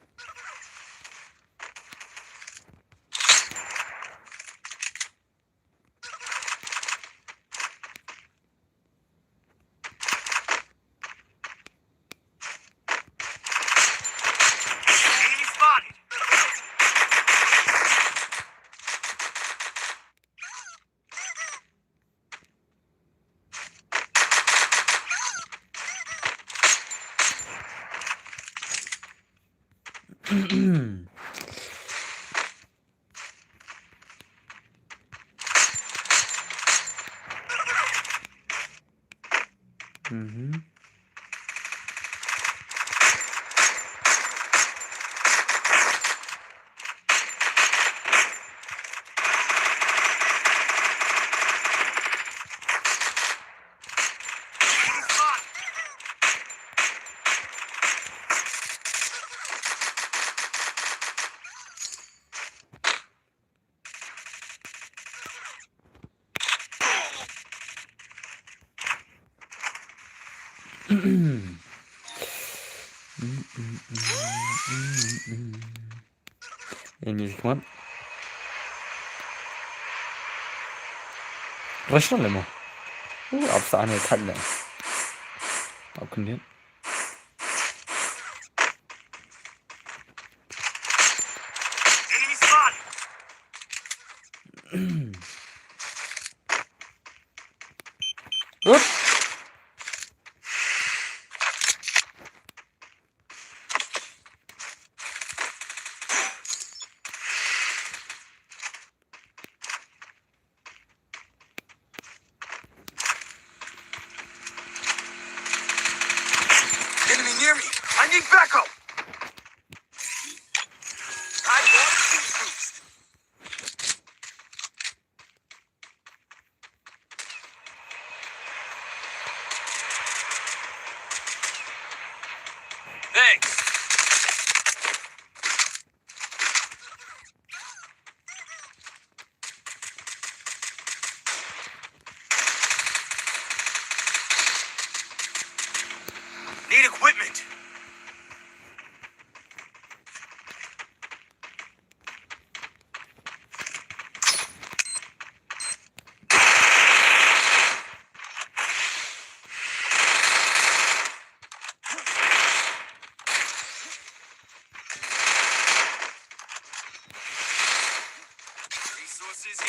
Enemy spotted. Enemy spotted. Enemy come on. Rush na mo. Ab saan ay kad na. Ab kundian. Enemy spotted. Up.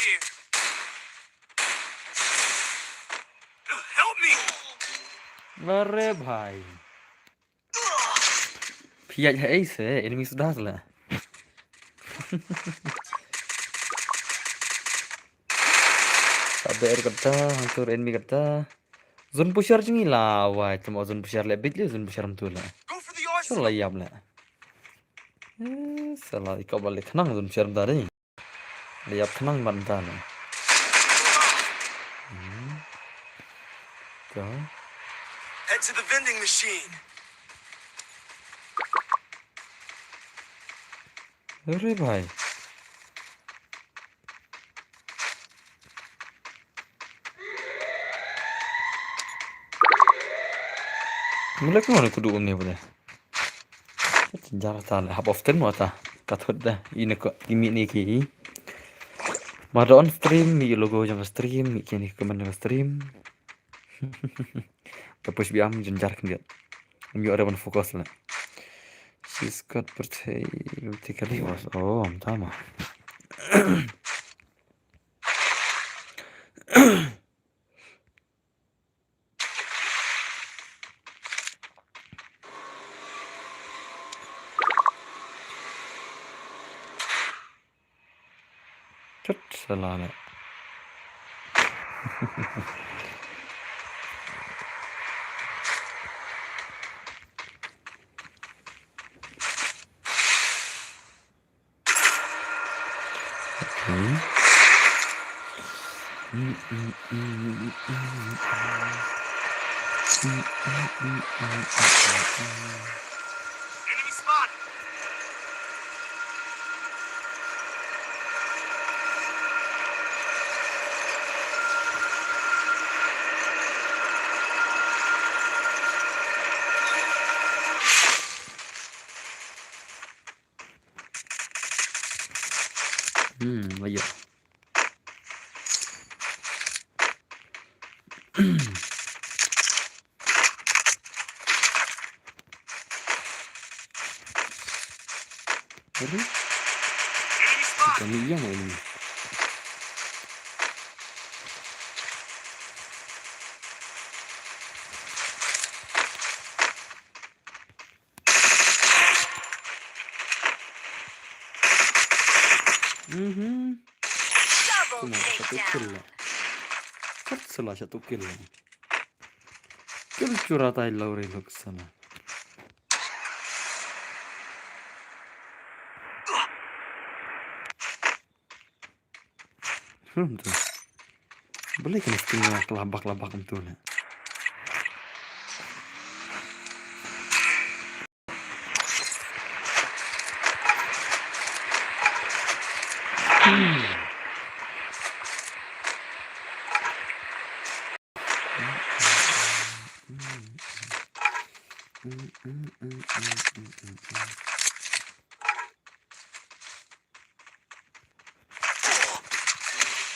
here. Help me. अरे भाई पिया है ऐसे एनिमी सुधार ला sabar kata hancur enemy kata zone pusher jengi lah wah cuma zone pusher lebih dia zone pusher tu lah Go for the so arsenal. lah yam lah salah ikau balik kenang zone pusher tadi lihat kenang bantal lah kau Head to the vending machine. अरे भाई mulai kemana kudu umnya boleh jarang tahu hab often mau ta kathod dah ini kok ini ni ki mada on stream mi logo jam stream mi kini kemana stream tapos biam jenjar kan mi ada ban fokus lah she's got birthday kali was oh tama Cut salah lah. Enemy spotted. Ayo. Aduh, Enemy spotted. kami yang ini. Double Cuma satu kill takedown. lah. Cut salah satu kill lah. Kill curatai Lauri lo kesana. Tuh. Boleh kan istimewa kelabak-labak itu lah.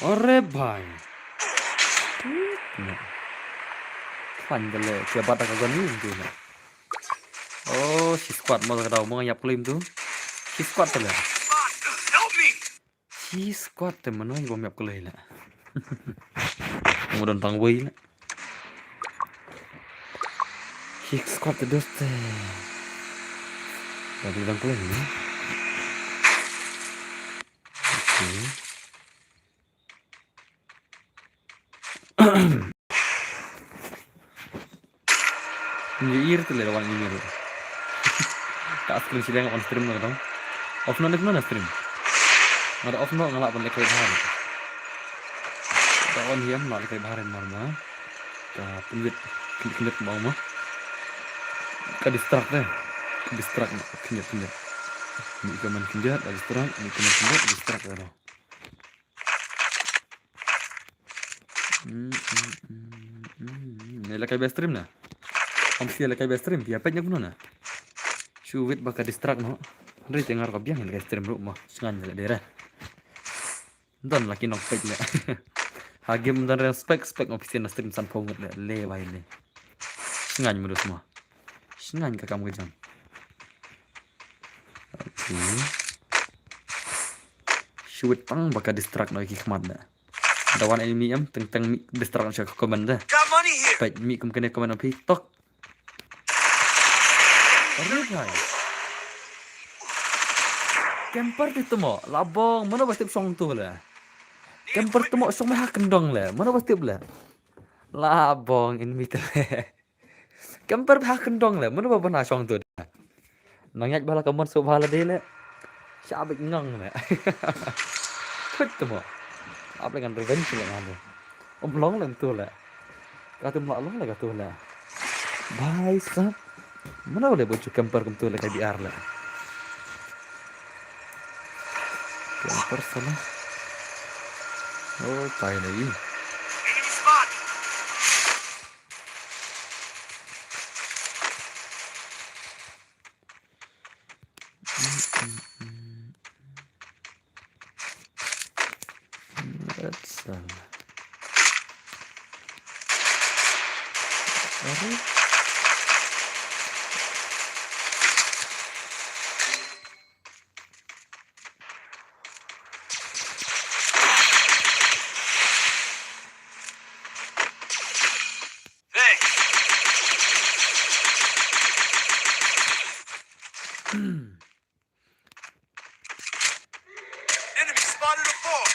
Ore bhai. Panjang le, siapa tak kagak nih itu lah. Oh, si squad mau kau mau ngayap claim tuh. Si squad tuh lah. Spot. Help me. Si squad temen aja bom ngayap claim lah. Kemudian tangway lah. Si squad tuh doste. Tadi bilang claim ni. Oke. Ini tuh lewat ini tuh. Tak stream sih yang on stream nggak dong? Off nonton mana stream? Ada off nggak ngelak balik kayak bahar. Ada on hiam ngelak kayak bahar yang mana? Kita penjut klik mau mah. Ke distract deh. Ke distract nggak? Kenjat. Ini kaman kenjat, ada distract. Ini kaman kenjat, distract ada. Ini lagi kayak stream lah. Om sih lagi kayak stream. Dia pengen guna. Suwit bakal distract no. Dari dengar kau biang lagi stream rumah. Sengaja daerah. Dan lagi nok page le. Hagim dan respect ofisial stream san pongot le lewai le. Sengaja menurut semua. Sengaja ke kamu jam. Oke. shoot tang baka distract no ki khmat na dawan enemy am teng mi distract cha command da Got money here. pa mi kum kene command pi tok Arre bhai camper di temo labong mana pasti song tu lah camper temo song mah kendong lah mana pasti lah labong enemy tu camper bah kendong lah mana ba na song tu nangyak bala kamon so bala de le sabik ngong le Thích temo áp lên ngành revenge là ngành rồi ông lón lên tu là cả tụm lọ lón là cả tu là bye sap mana boleh bocor camper kum tu lah kayak biar lah camper sana oh tai lagi Enemy spot. that's Arre Thanks. Enemy spotted a bomb.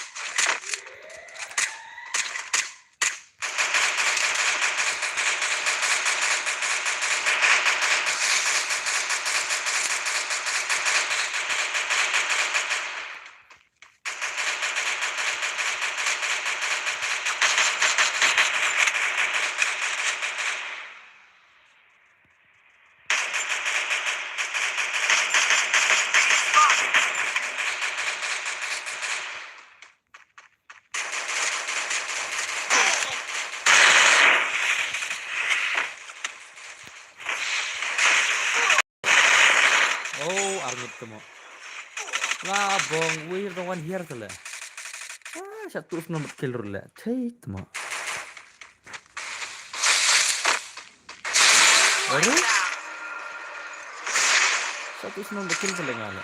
oh armut temo labong wir the one here tu lah satu nomor killer lah cai temo Arre satu nomor kill tu lah ngala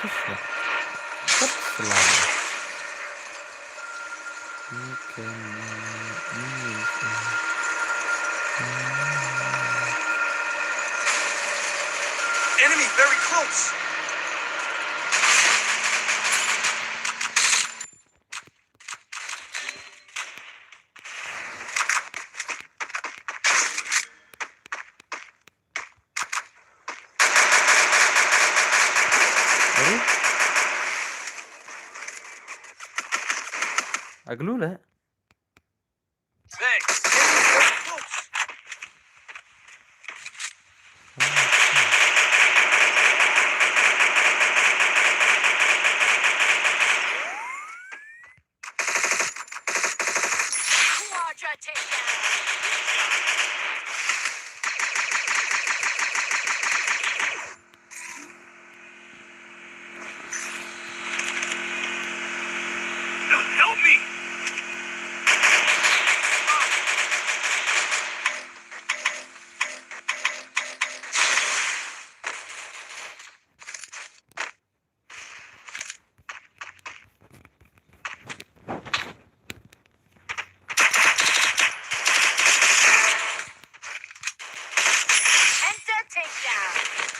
Cepet selalu Mungkin Enemy very close. Arre aglu lah Thanks. Enemy very close. Quadra takedown. Help me. Enter takedown.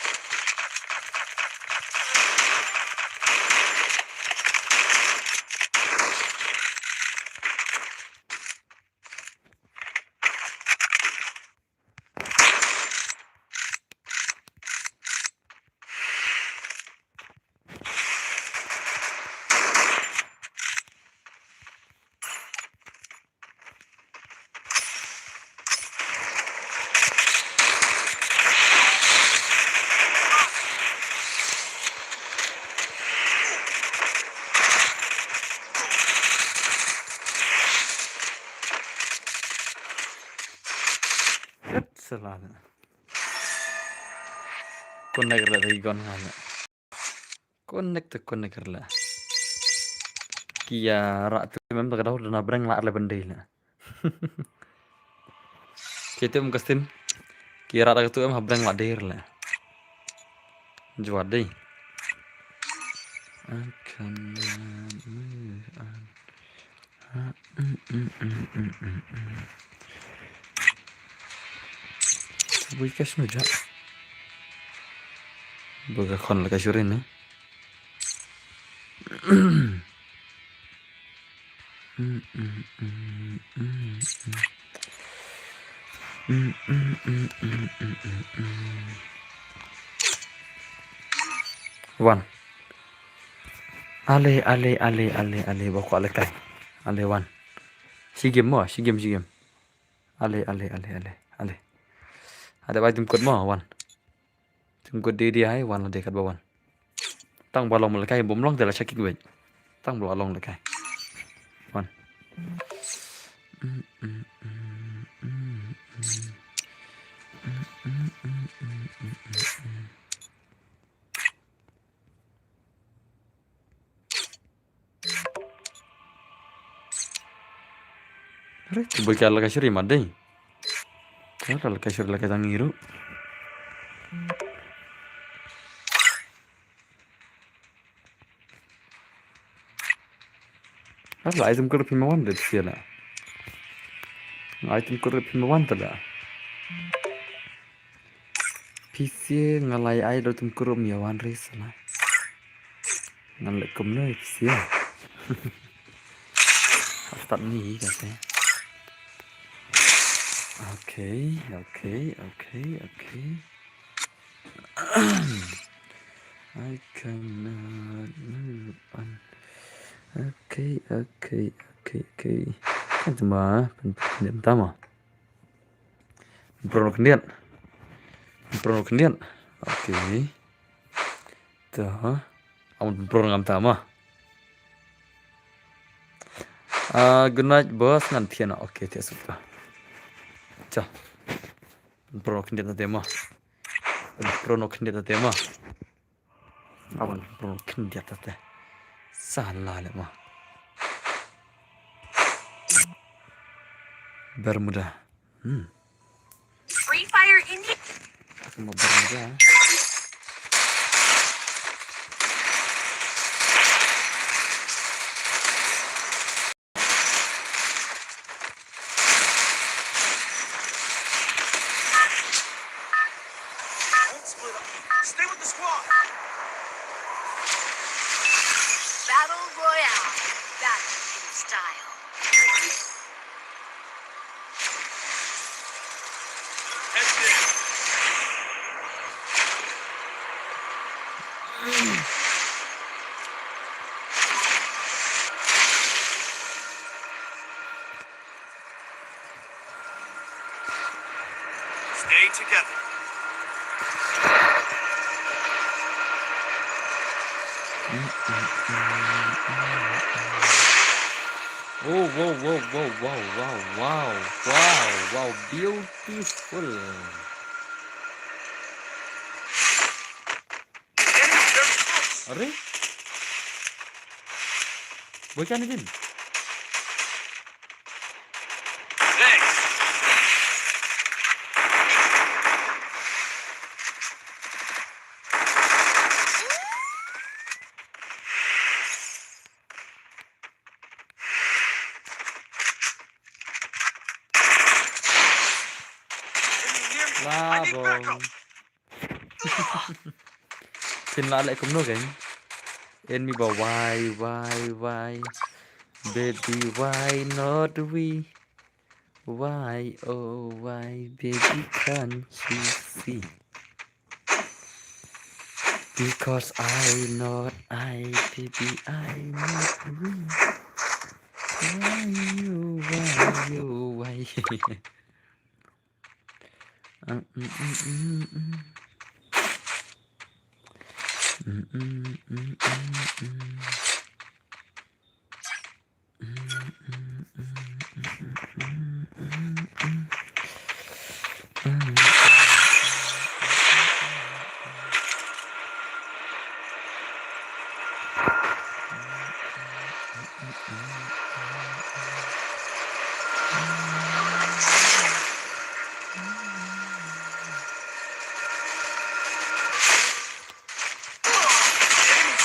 selalu connect lah dari gon ngala connect lah kia rak tu memang tak tahu dah berang lak le bendai lah kita mungkin kia rak tu em habrang lak der lah jual deh akan Wikash nu ja. Baga kon la kashurin ne. Wan. Ale bako ale kai. Ale wan. Sigem mo, sigem. Ale. Ada bai tim kod mo wan. Tim kod dia hai wan la dekat bawan. Tang balong le kai bom long tela sakit gue. Tang balong le kai. Wan. Are, boy kala kashuri madai. Kala kashuri la katangiru. Ala item kod pimawan det sila. Item kod pimawan tala. PC ngalai ai do tum kurum ya wan ris la. Ngalai kumno PC. Start ni katanya. Okay. I cannot move on. Okay. Kan cuma pendiam tama. Prono kendian. Okay. Tuh. Amun prono ngam tama. Good night bos nanti na. Okay, tiap suka. Cah. Prono kendian tema. Prono kendian tema. Awan prono kendian tete. Salah le mah. Bermuda. Free Fire India. Aku mau bermuda. Don't split up. Stay with the squad. Battle Royale. Battle in style. Heads in. Stay together. Oh, wow, beautiful. Enemies very close. Are? Bocah ni Jin. Thanks. Enemy near me. I need backup. Xin lỗi lại không nói cái. Em mi bảo why, baby why not we? Why oh why baby can't you see? Because I not baby I not we. Why?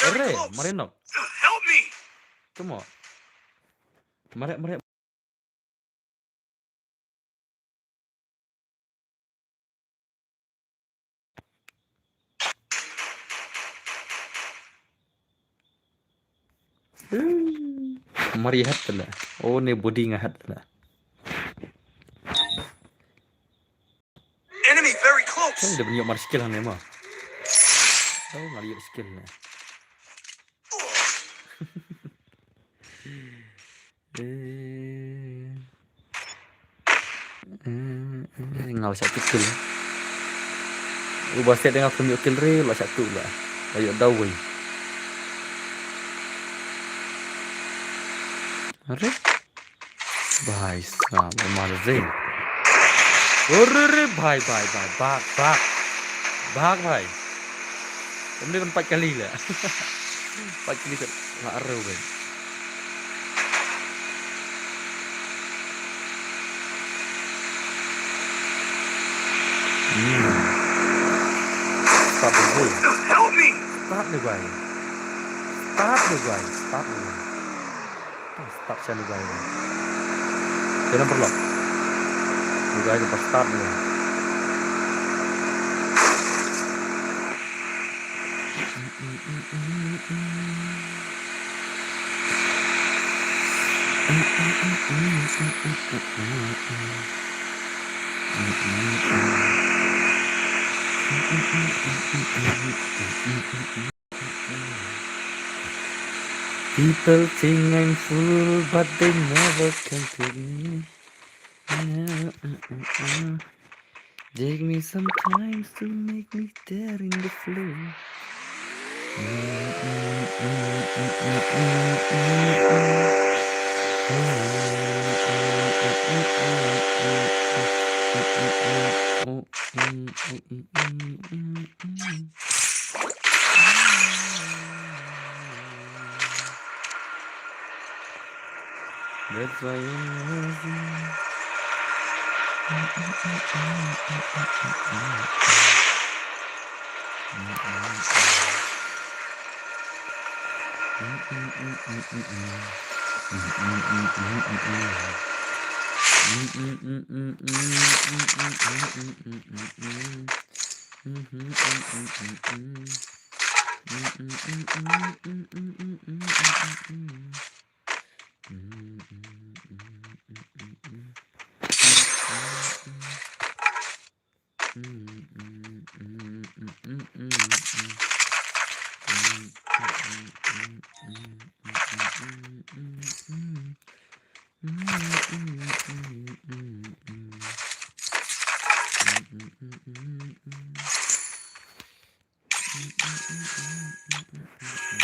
very Re, close. mari nok. Help me. Temo. Mari. Mari hat lah. Oh, ne body ngahat lah. Enemy very Kan close. dia punya mar skill hang mah. Oh, ngali skill lah. Ngal satu kill. Ubah set dengan punya kill re lah satu lah. Ayo dawai. Are? Bhai साहब मार रे. अरे भाई भाग भाई. Ini kan 4 kali lah. 4 kali lah aru kan. Stop dulu. Help me. Start nih guys. Start saya nih guys. Jangan perlu. Nih guys, pas start nih. People think I'm full, but they never can take me. Take me sometimes to make me there in the flow. That's why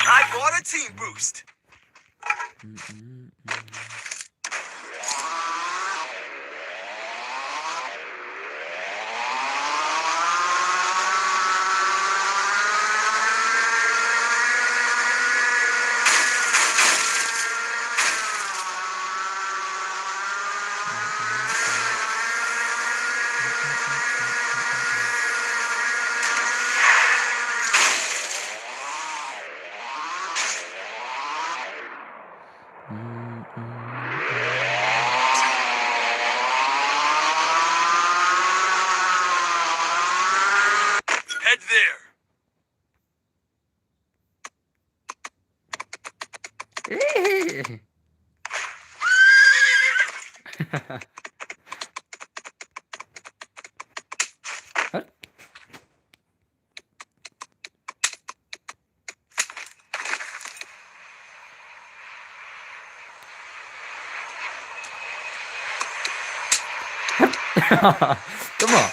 I bought a team boost. Head there. Come on.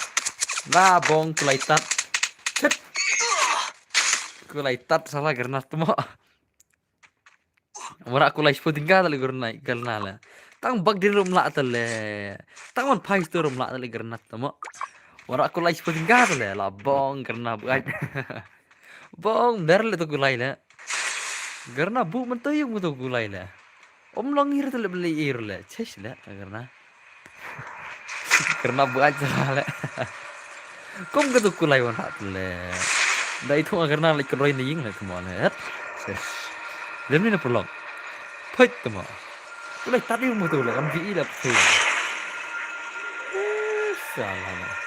Nah, bong kelaitat. Cet. Kelaitat salah karena temo. Mora aku lai puting ka tali gurna galna la. Tang bag di rum la tale. Tang on pais tu rum la tali garna temo. Mora aku lai puting ka tale la bong karena buat. Bong darle tu gulai la. Garna bu mentayung tu gulai la. Om longir tali beli ir la. Chesh la karena. Karena buat salah. Kom ke tu kulai wan hat le. Dai tu karena like roi ni ying la come on. Ses. Eliminate prolong. Put them all. Udah tadi mau tuh lah kan VI lah sih. Salah.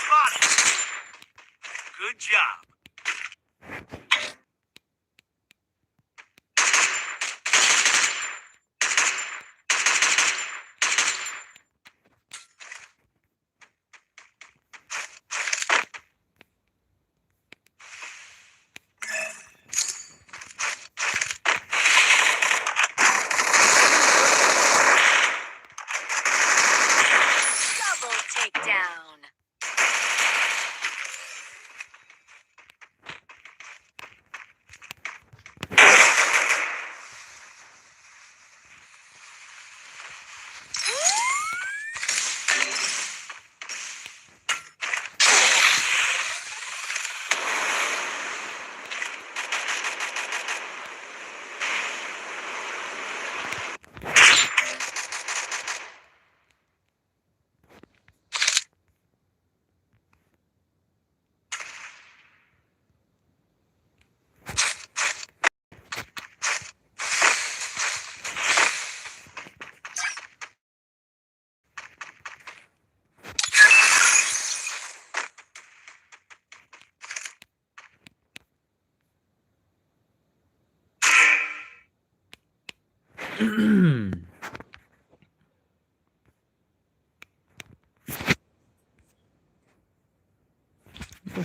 Spotted. Good job. Double takedown.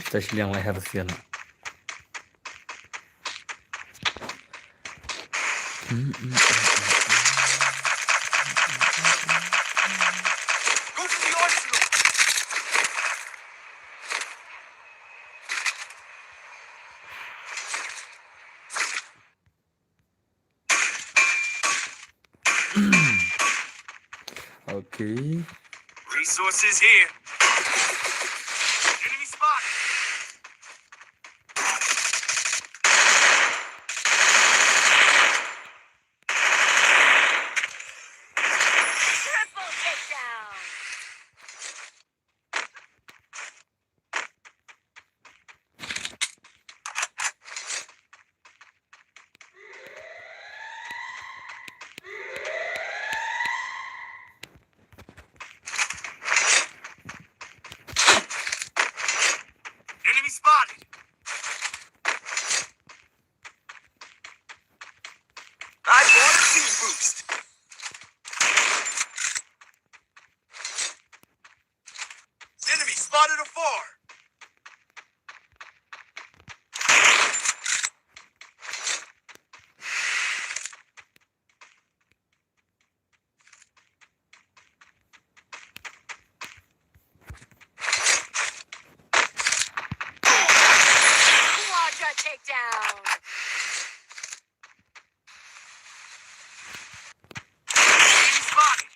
Stasiun yang leher sian. Go to the arsenal. Oke. Resources here. Enemy spotted. Triple takedown. Enemy spotted. I bought a team boost. Enemy spotted afar. Quadra takedown. Enemy spotted.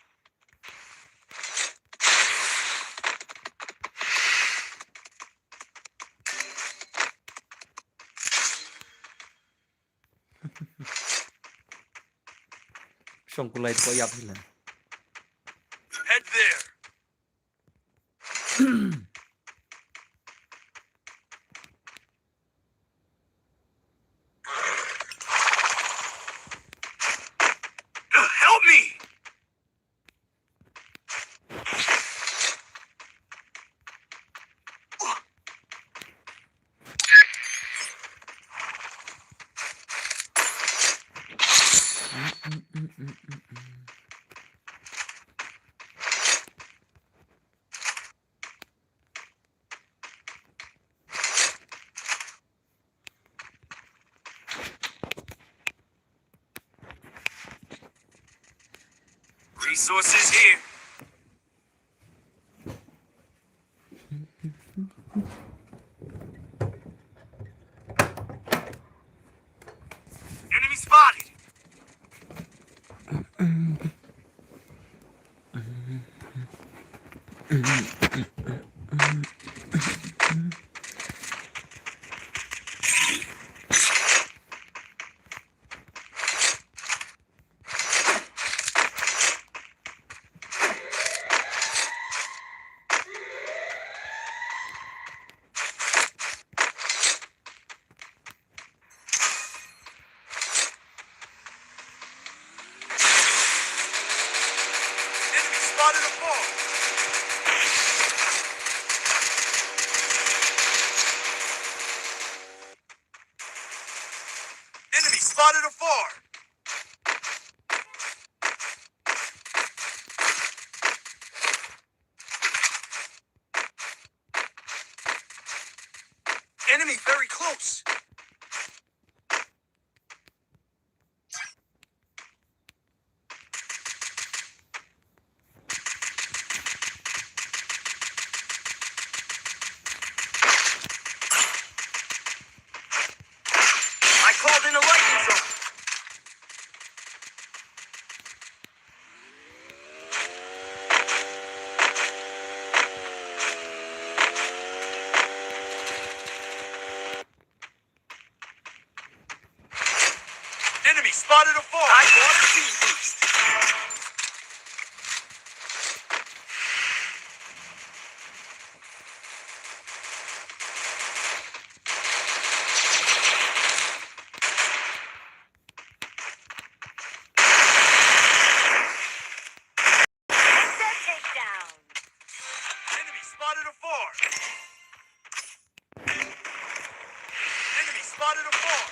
Xong cô lấy có dập thì là. Head there. Help me! Resources here. Enemy spotted. Enemy spotted a ball. Enemy spotted a bar. Enemy very close. I called in a lightning zone. Enemy spotted a ball. I bought a team boost. Set takedown. Enemy spotted a bar. Enemy spotted a bar.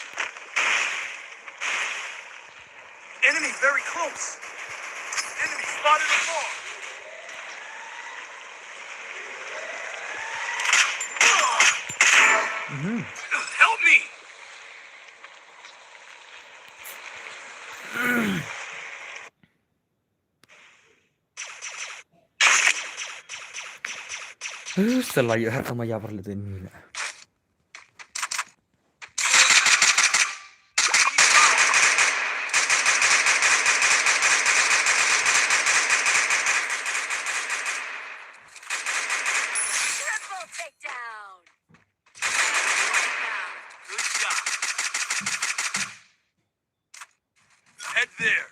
Enemy very close. Enemy spotted a bar. Help me! Selayu harta maya perlu ini. Triple takedown. Good job. Head there.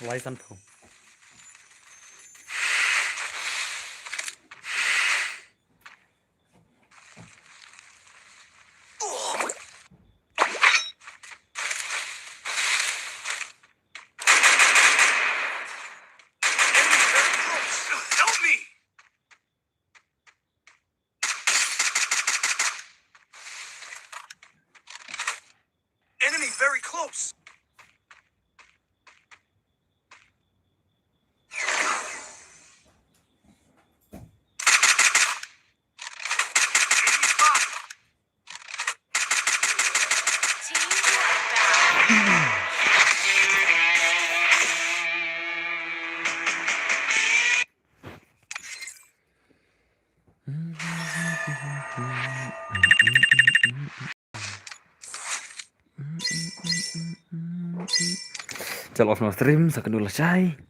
License phone. Enemy very close. Help me! Enemy very close. Enemy spotted. Team Bloodbath. Channel of stream sa kedua selesai.